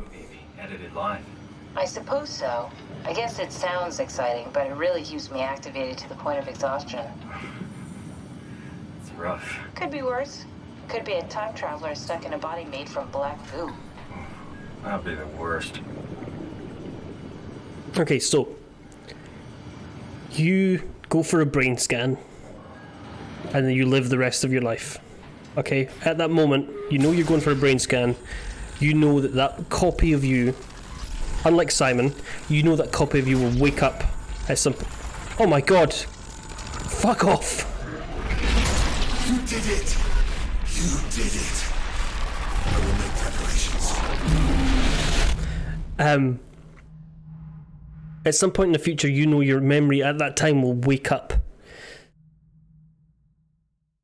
Edited live. I suppose so. I guess it sounds exciting, but it really keeps me activated to the point of exhaustion. It's rough. Could be worse. Could be a time traveler stuck in a body made from black goo. That'd be the worst. Okay, so you go for a brain scan and then you live the rest of your life. Okay, at that moment, you know you're going for a brain scan. You know that that copy of you, unlike Simon, you know that copy of you will wake up at some... Oh my god! Fuck off! You did it! You did it! I will make preparations. At some point in the future, you know your memory at that time will wake up.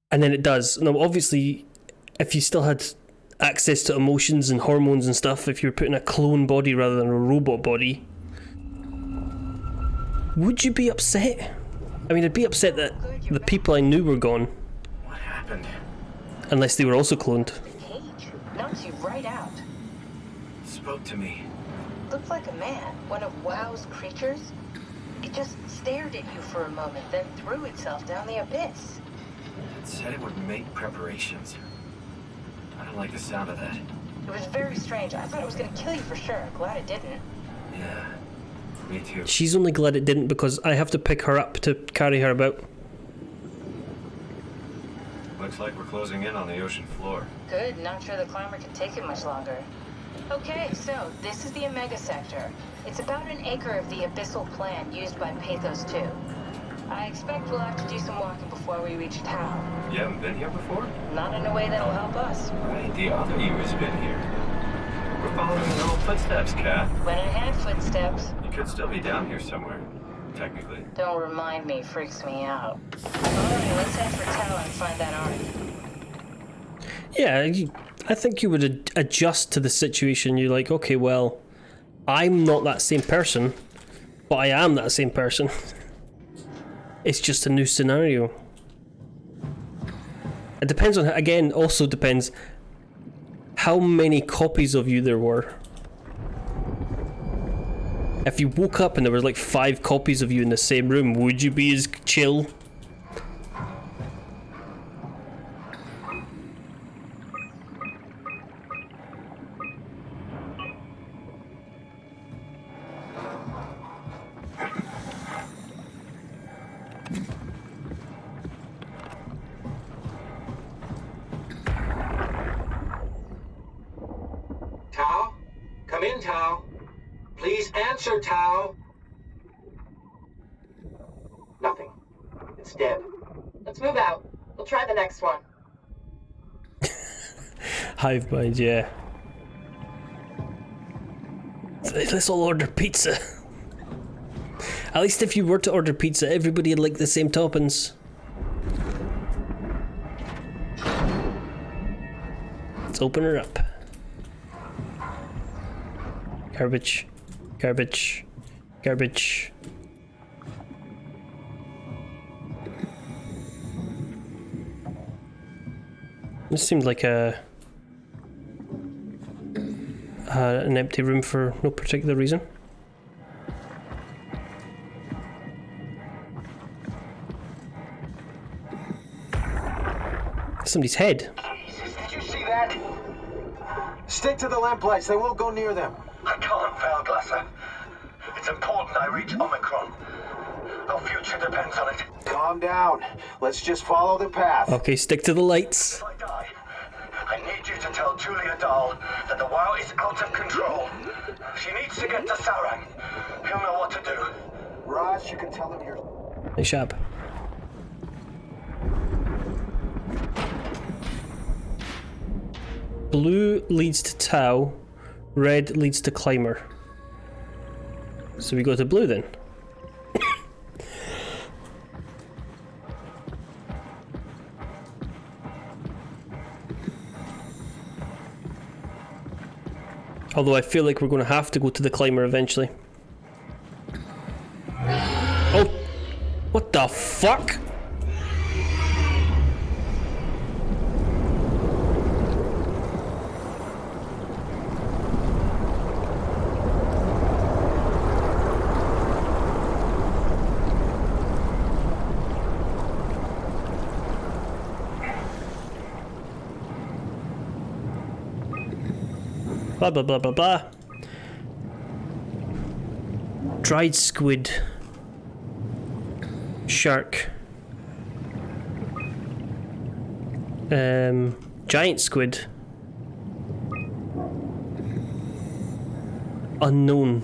And then it does. Now, obviously, if you still had access to emotions and hormones and stuff, if you were put in a clone body rather than a robot body, would you be upset? I mean, I'd be upset that the people I knew were gone. What happened? Unless they were also cloned. The cage knocks you right out. Spoke to me. Looked like a man, one of WoW's creatures. It just stared at you for a moment, then threw itself down the abyss. It said it would make preparations. I don't like the sound of that. It was very strange. I thought it was going to kill you for sure. Glad it didn't. Yeah, me too. She's only glad it didn't because I have to pick her up to carry her about. Looks like we're closing in on the ocean floor. Good. Not sure the climber can take it much longer. Okay, so this is the Omega Sector. It's about an acre of the abyssal plan used by Pt2. I expect we'll have to do some walking before we reach town. You haven't been here before? Not in a way that'll help us. Right, the other you has been here. We're following your own footsteps, Kath. When I had footsteps. You could still be down here somewhere, technically. Don't remind me, freaks me out. Alright, let's head for town and find that Ark. Yeah, I think you would adjust to the situation. You're like, okay, well, I'm not that same person, but I am that same person. It's just a new scenario. It depends on, again, also depends how many copies of you there were. If you woke up and there was like 5 copies of you in the same room, would you be as chill? Tao? Come in, Tao. Please answer, Tao. Nothing. It's dead. Let's move out. We'll try the next one. Hive mind, yeah. Let's all order pizza. At least if you were to order pizza, everybody would like the same toppings. Let's open her up. Garbage. Garbage. Garbage. This seemed like an empty room for no particular reason. Somebody's head. Jesus, did you see that? Stick to the lamplights. They won't go near them. I can't, Valglasser. It's important I reach Omicron. Our future depends on it. Calm down. Let's just follow the path. Okay, stick to the lights. If I die, I need you to tell Julia Dahl that the WoW is out of control. She needs to get to Sauron. He'll know what to do. Ross, you can tell him you're... Nice job. Blue leads to Tau, red leads to Climber. So we go to blue then. Although I feel like we're going to have to go to the Climber eventually. Oh! What the fuck? Blah blah blah blah blah. Dried squid. Shark. Giant squid. Unknown.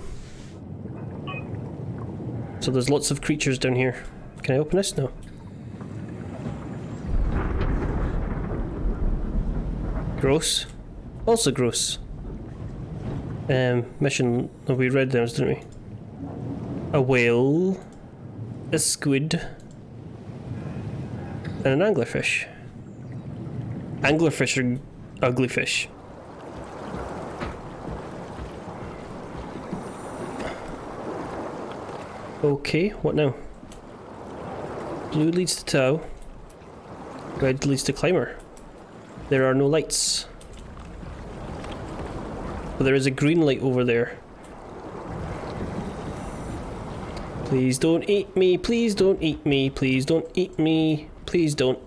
So there's lots of creatures down here. Can I open this? No. Gross. Also gross. Mission, we read those, didn't we? A whale, a squid, and an anglerfish. Anglerfish are ugly fish. Okay, what now? Blue leads to Tau, red leads to Climber. There are no lights. But there is a green light over there. Please don't eat me, please don't eat me, please don't eat me, please don't.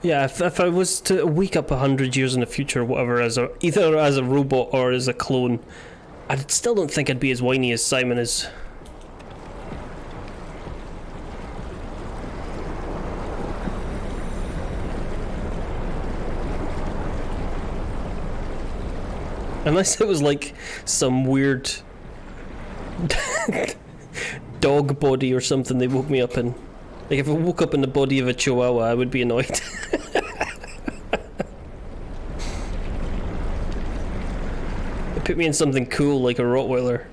Yeah, if I was to wake up 100 years in the future or whatever, either as a robot or as a clone, I still don't think I'd be as whiny as Simon is. Unless it was like some weird dog body or something they woke me up in. Like if I woke up in the body of a chihuahua, I would be annoyed. Put me in something cool like a Rottweiler.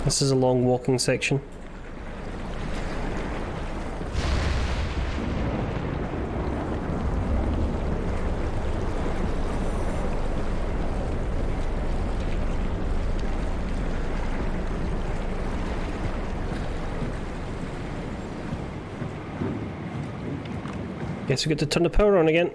This is a long walking section. Guess we get to turn the power on again.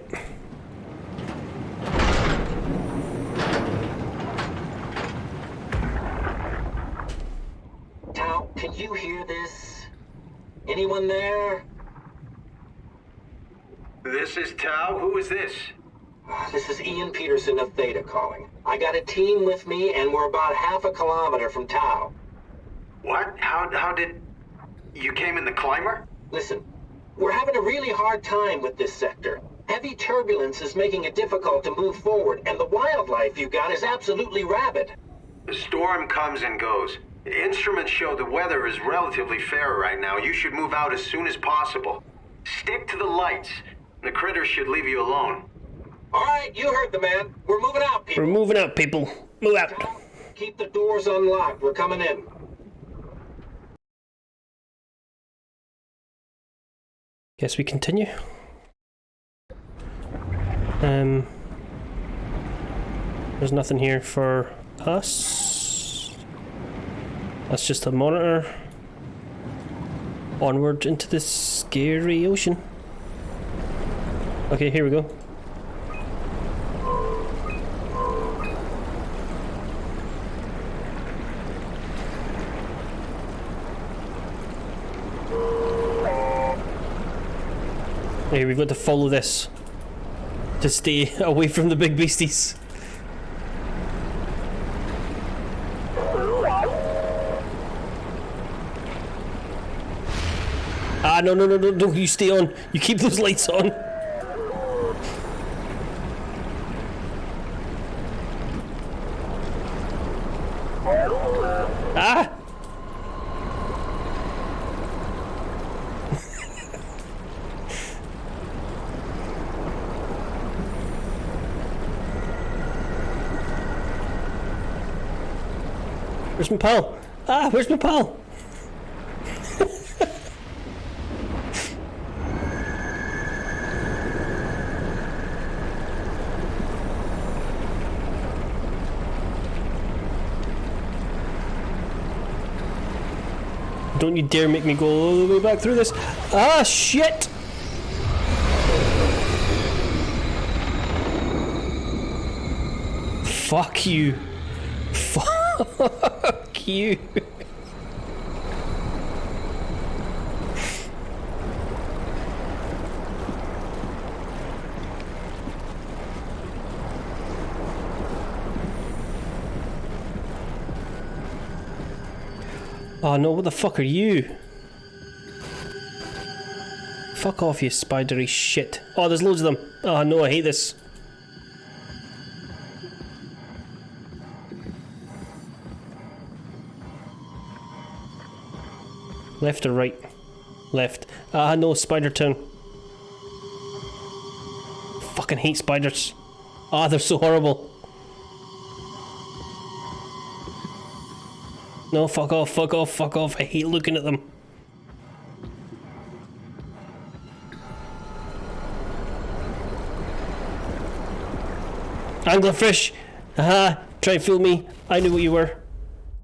Tao, can you hear this? Anyone there? This is Tao. Who is this? This is Ian Peterson of Theta calling. I got a team with me, and we're about half a kilometer from Tao. What? How did... You came in the climber? Listen, we're having a really hard time with this sector. Heavy turbulence is making it difficult to move forward, and the wildlife you got is absolutely rabid. The storm comes and goes. Instruments show the weather is relatively fair right now. You should move out as soon as possible. Stick to the lights. The critters should leave you alone. All right, you heard the man. We're moving out, people. We're moving out, people. Move out. Keep the doors unlocked. We're coming in. Guess we continue. There's nothing here for us. That's just a monitor. Onward into the scary ocean. Okay, here we go. Okay, we've got to follow this to stay away from the big beasties. Ah, no, you stay on. You keep those lights on. Ah! Where's my pal? Ah, where's my pal? Don't you dare make me go all the way back through this. Ah, shit! Fuck you. Fuck you. Oh no, what the fuck are you? Fuck off, you spidery shit. Oh, there's loads of them. Oh no, I hate this. Left or right? Left. Ah no, spider town. Fucking hate spiders. Ah, they're so horrible. No, fuck off, fuck off, fuck off. I hate looking at them. Anglerfish! Haha, try and fool me. I knew what you were.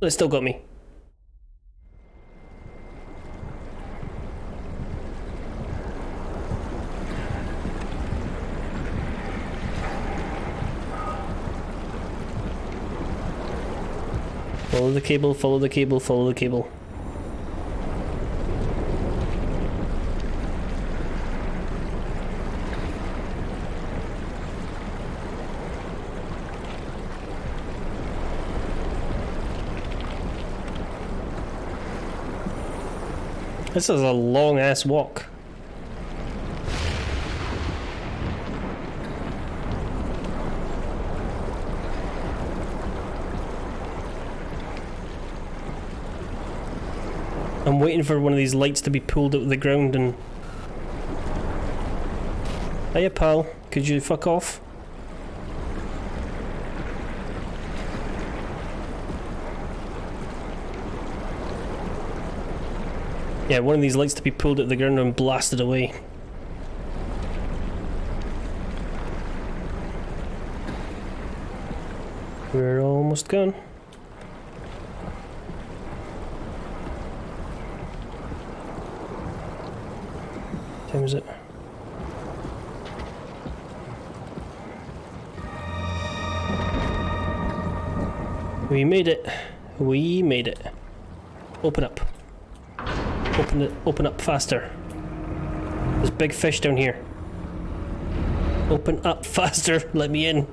They still got me. Follow the cable, follow the cable, follow the cable. This is a long ass walk. I'm waiting for one of these lights to be pulled out of the ground and... Hiya pal, could you fuck off? Yeah, one of these lights to be pulled out of the ground and blasted away. We're almost gone. What time is it? We made it. We made it. Open up. Open up faster. There's big fish down here. Open up faster. Let me in.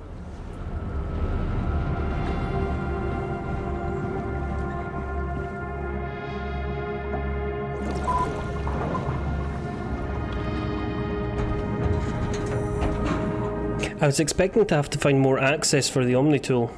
I was expecting to have to find more access for the Omni tool.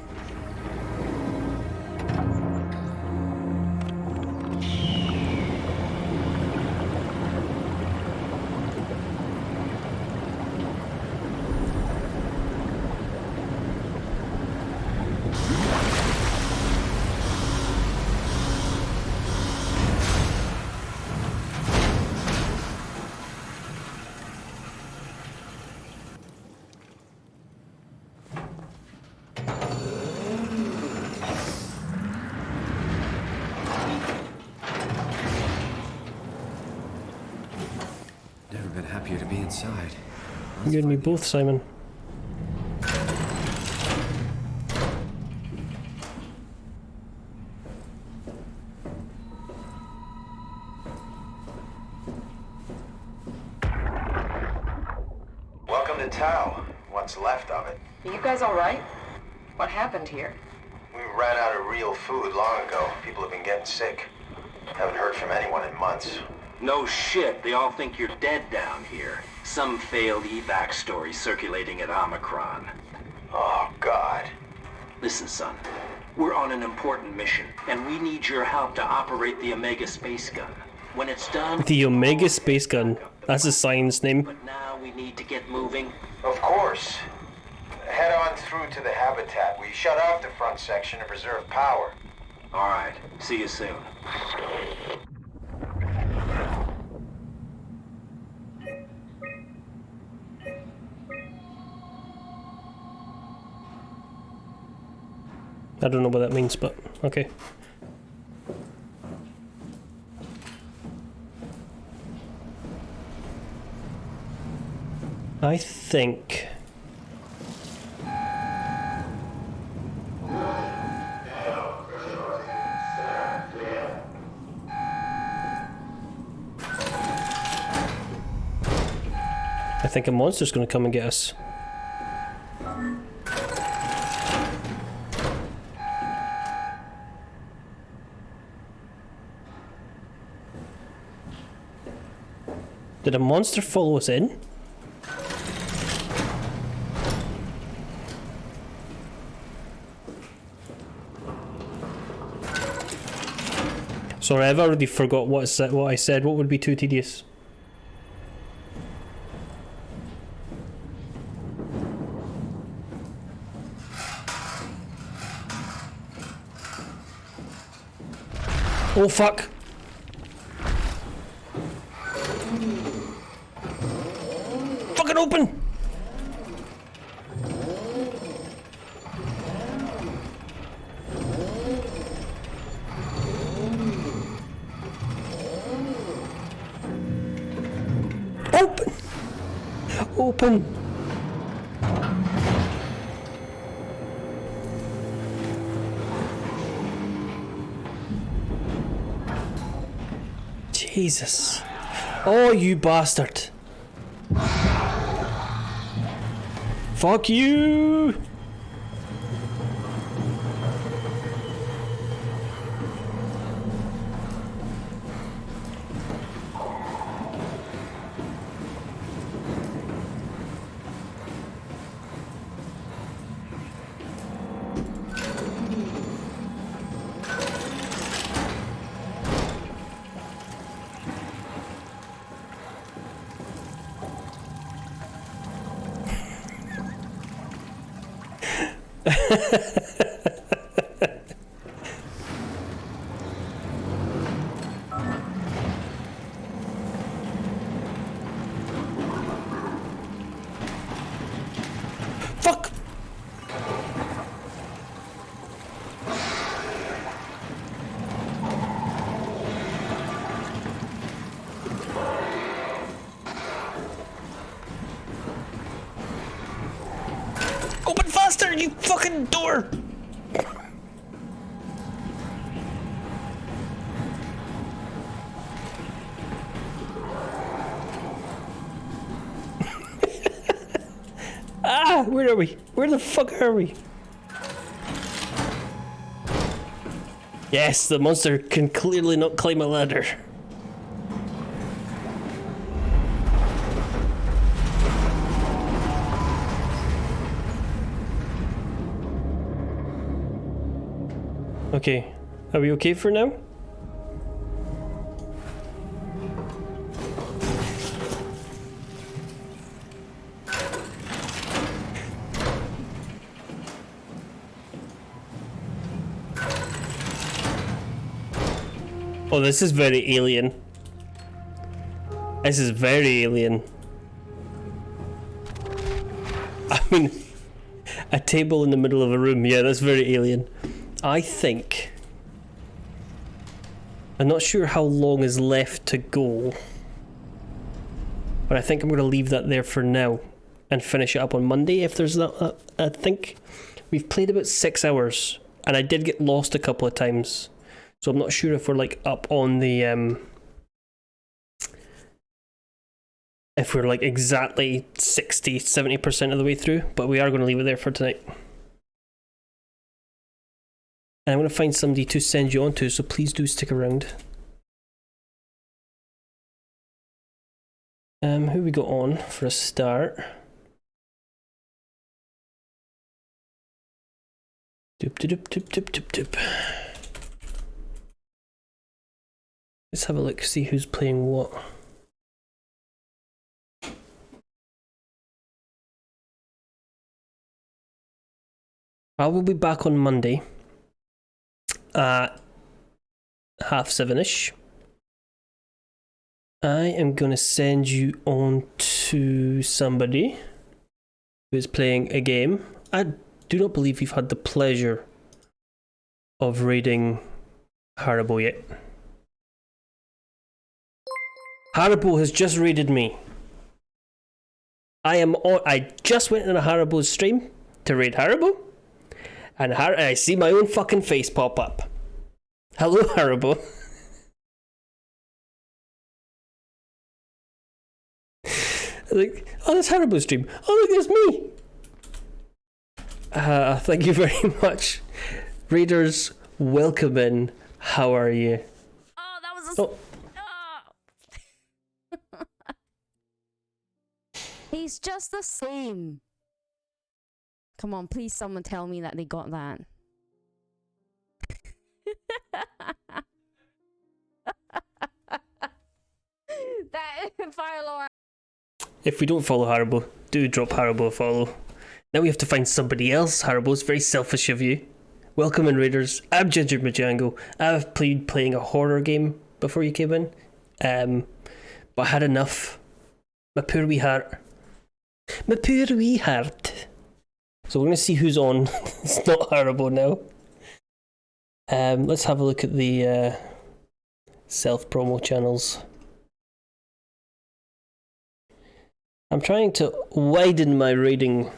Never been happier to be inside. You and me both, Simon. Welcome to Tau. What's left of it. You guys all right? What happened here? We ran out of real food long ago. People have been getting sick. Haven't heard from anyone in months. No shit, they all think you're dead down here. Some failed evac story circulating at Omicron. Oh, God. Listen, son. We're on an important mission, and we need your help to operate the Omega space gun. When it's done... The Omega space gun. That's a science name. But now we need to get moving. Of course. Head on through to the habitat. We shut off the front section to preserve power. All right. See you soon. I don't know what that means, but okay. I think... I think a monster's gonna come and get us. Did a monster follow us in? Sorry, I've already forgot what I said. What would be too tedious? Oh fuck! Fucking open! Open! Open! Jesus. Oh, you bastard. Fuck you! Fuck! Open faster, you fucking door! Ah! Where are we? Where the fuck are we? Yes, the monster can clearly not climb a ladder. Okay, are we okay for now? Oh, this is very alien. This is very alien. I mean, a table in the middle of a room. Yeah, that's very alien. I think... I'm not sure how long is left to go. But I think I'm going to leave that there for now. And finish it up on Monday if there's that. I think we've played about 6 hours. And I did get lost a couple of times. So I'm not sure if we're like up on the if we're like exactly 60-70% of the way through, but we are going to leave it there for tonight. And I'm going to find somebody to send you on to, so please do stick around. Who we got on for a start? Doop doop doop doop doop doop. Let's have a look, see who's playing what. I will be back on Monday at 7:30ish. I am going to send you on to somebody who is playing a game. I do not believe you've had the pleasure of raiding Haribo yet. Haribo has just raided me. I just went in a Haribo stream to raid Haribo, and I see my own fucking face pop up. Hello, Haribo. Like, oh, that's Haribo stream. Oh, look, there's me. Thank you very much. Raiders, welcome in. How are you? Oh, that was a... He's just the same. Come on, please someone tell me that they got that. That Fire Lord. If we don't follow Haribo, do drop Haribo a follow. Now we have to find somebody else. Haribo, it's very selfish of you. Welcome in, Raiders. I'm Ginger Majango. I've played playing a horror game before you came in. But I had enough. My poor wee heart. My poor wee heart. So we're going to see who's on. It's not Haribo now. Let's have a look at the self-promo channels. I'm trying to widen my rating.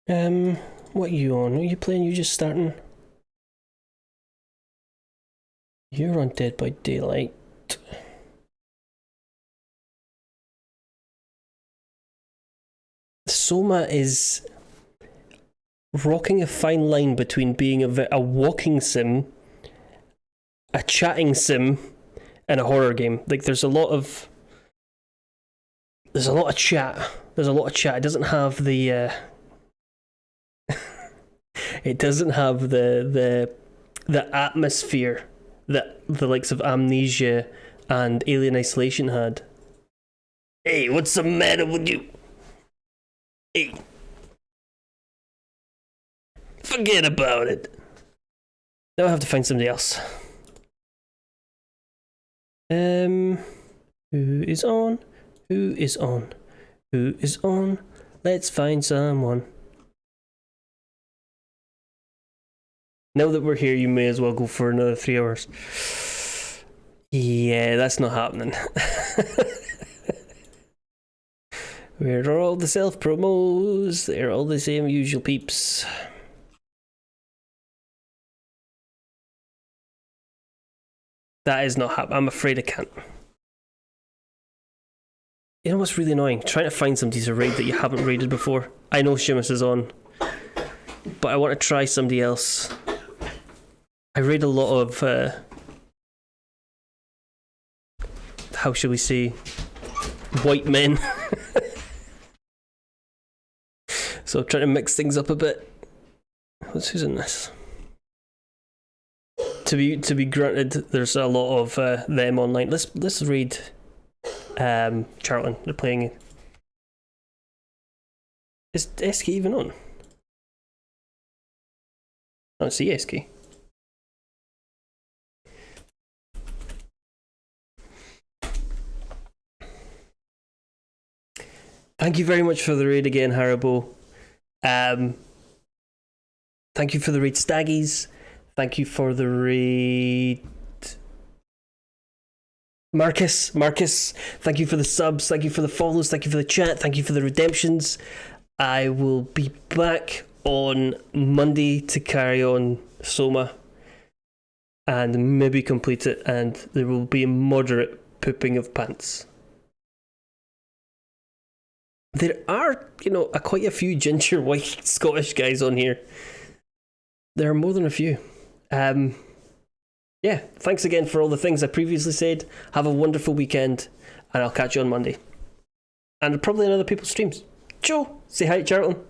What are you on? Are you playing? You just starting? You're on Dead by Daylight. SOMA is rocking a fine line between being a walking sim, a chatting sim, and a horror game. Like there's a lot of chat. There's a lot of chat. It doesn't have the it doesn't have the atmosphere that the likes of Amnesia and Alien Isolation had. Hey, what's the matter with you? Hey. Forget about it. Now I have to find somebody else. Who is on? Who is on? Who is on? Let's find someone. Now that we're here, you may as well go for another 3 hours. Yeah, that's not happening. Where are all the self-promos? They're all the same usual peeps. That is not happening. I'm afraid I can't. You know what's really annoying? Trying to find somebody to raid that you haven't raided before. I know Seamus is on, but I want to try somebody else. I raid a lot of, how shall we say, white men. So I'm trying to mix things up a bit. Who's in this? To be granted, there's a lot of them online. Let's raid Charlton. They're playing. Is SK even on? I don't see SK. Thank you very much for the raid again, Haribo. Thank you for the raid, Staggies. Thank you for the raid, Marcus. Thank you for the subs. Thank you for the follows. Thank you for the chat. Thank you for the redemptions. I will be back on Monday to carry on Soma and maybe complete it, and there will be a moderate pooping of pants. There are, quite a few ginger white Scottish guys on here. There are more than a few. Yeah, thanks again for all the things I previously said. Have a wonderful weekend, and I'll catch you on Monday. And probably on other people's streams. Joe, say hi to Charlton.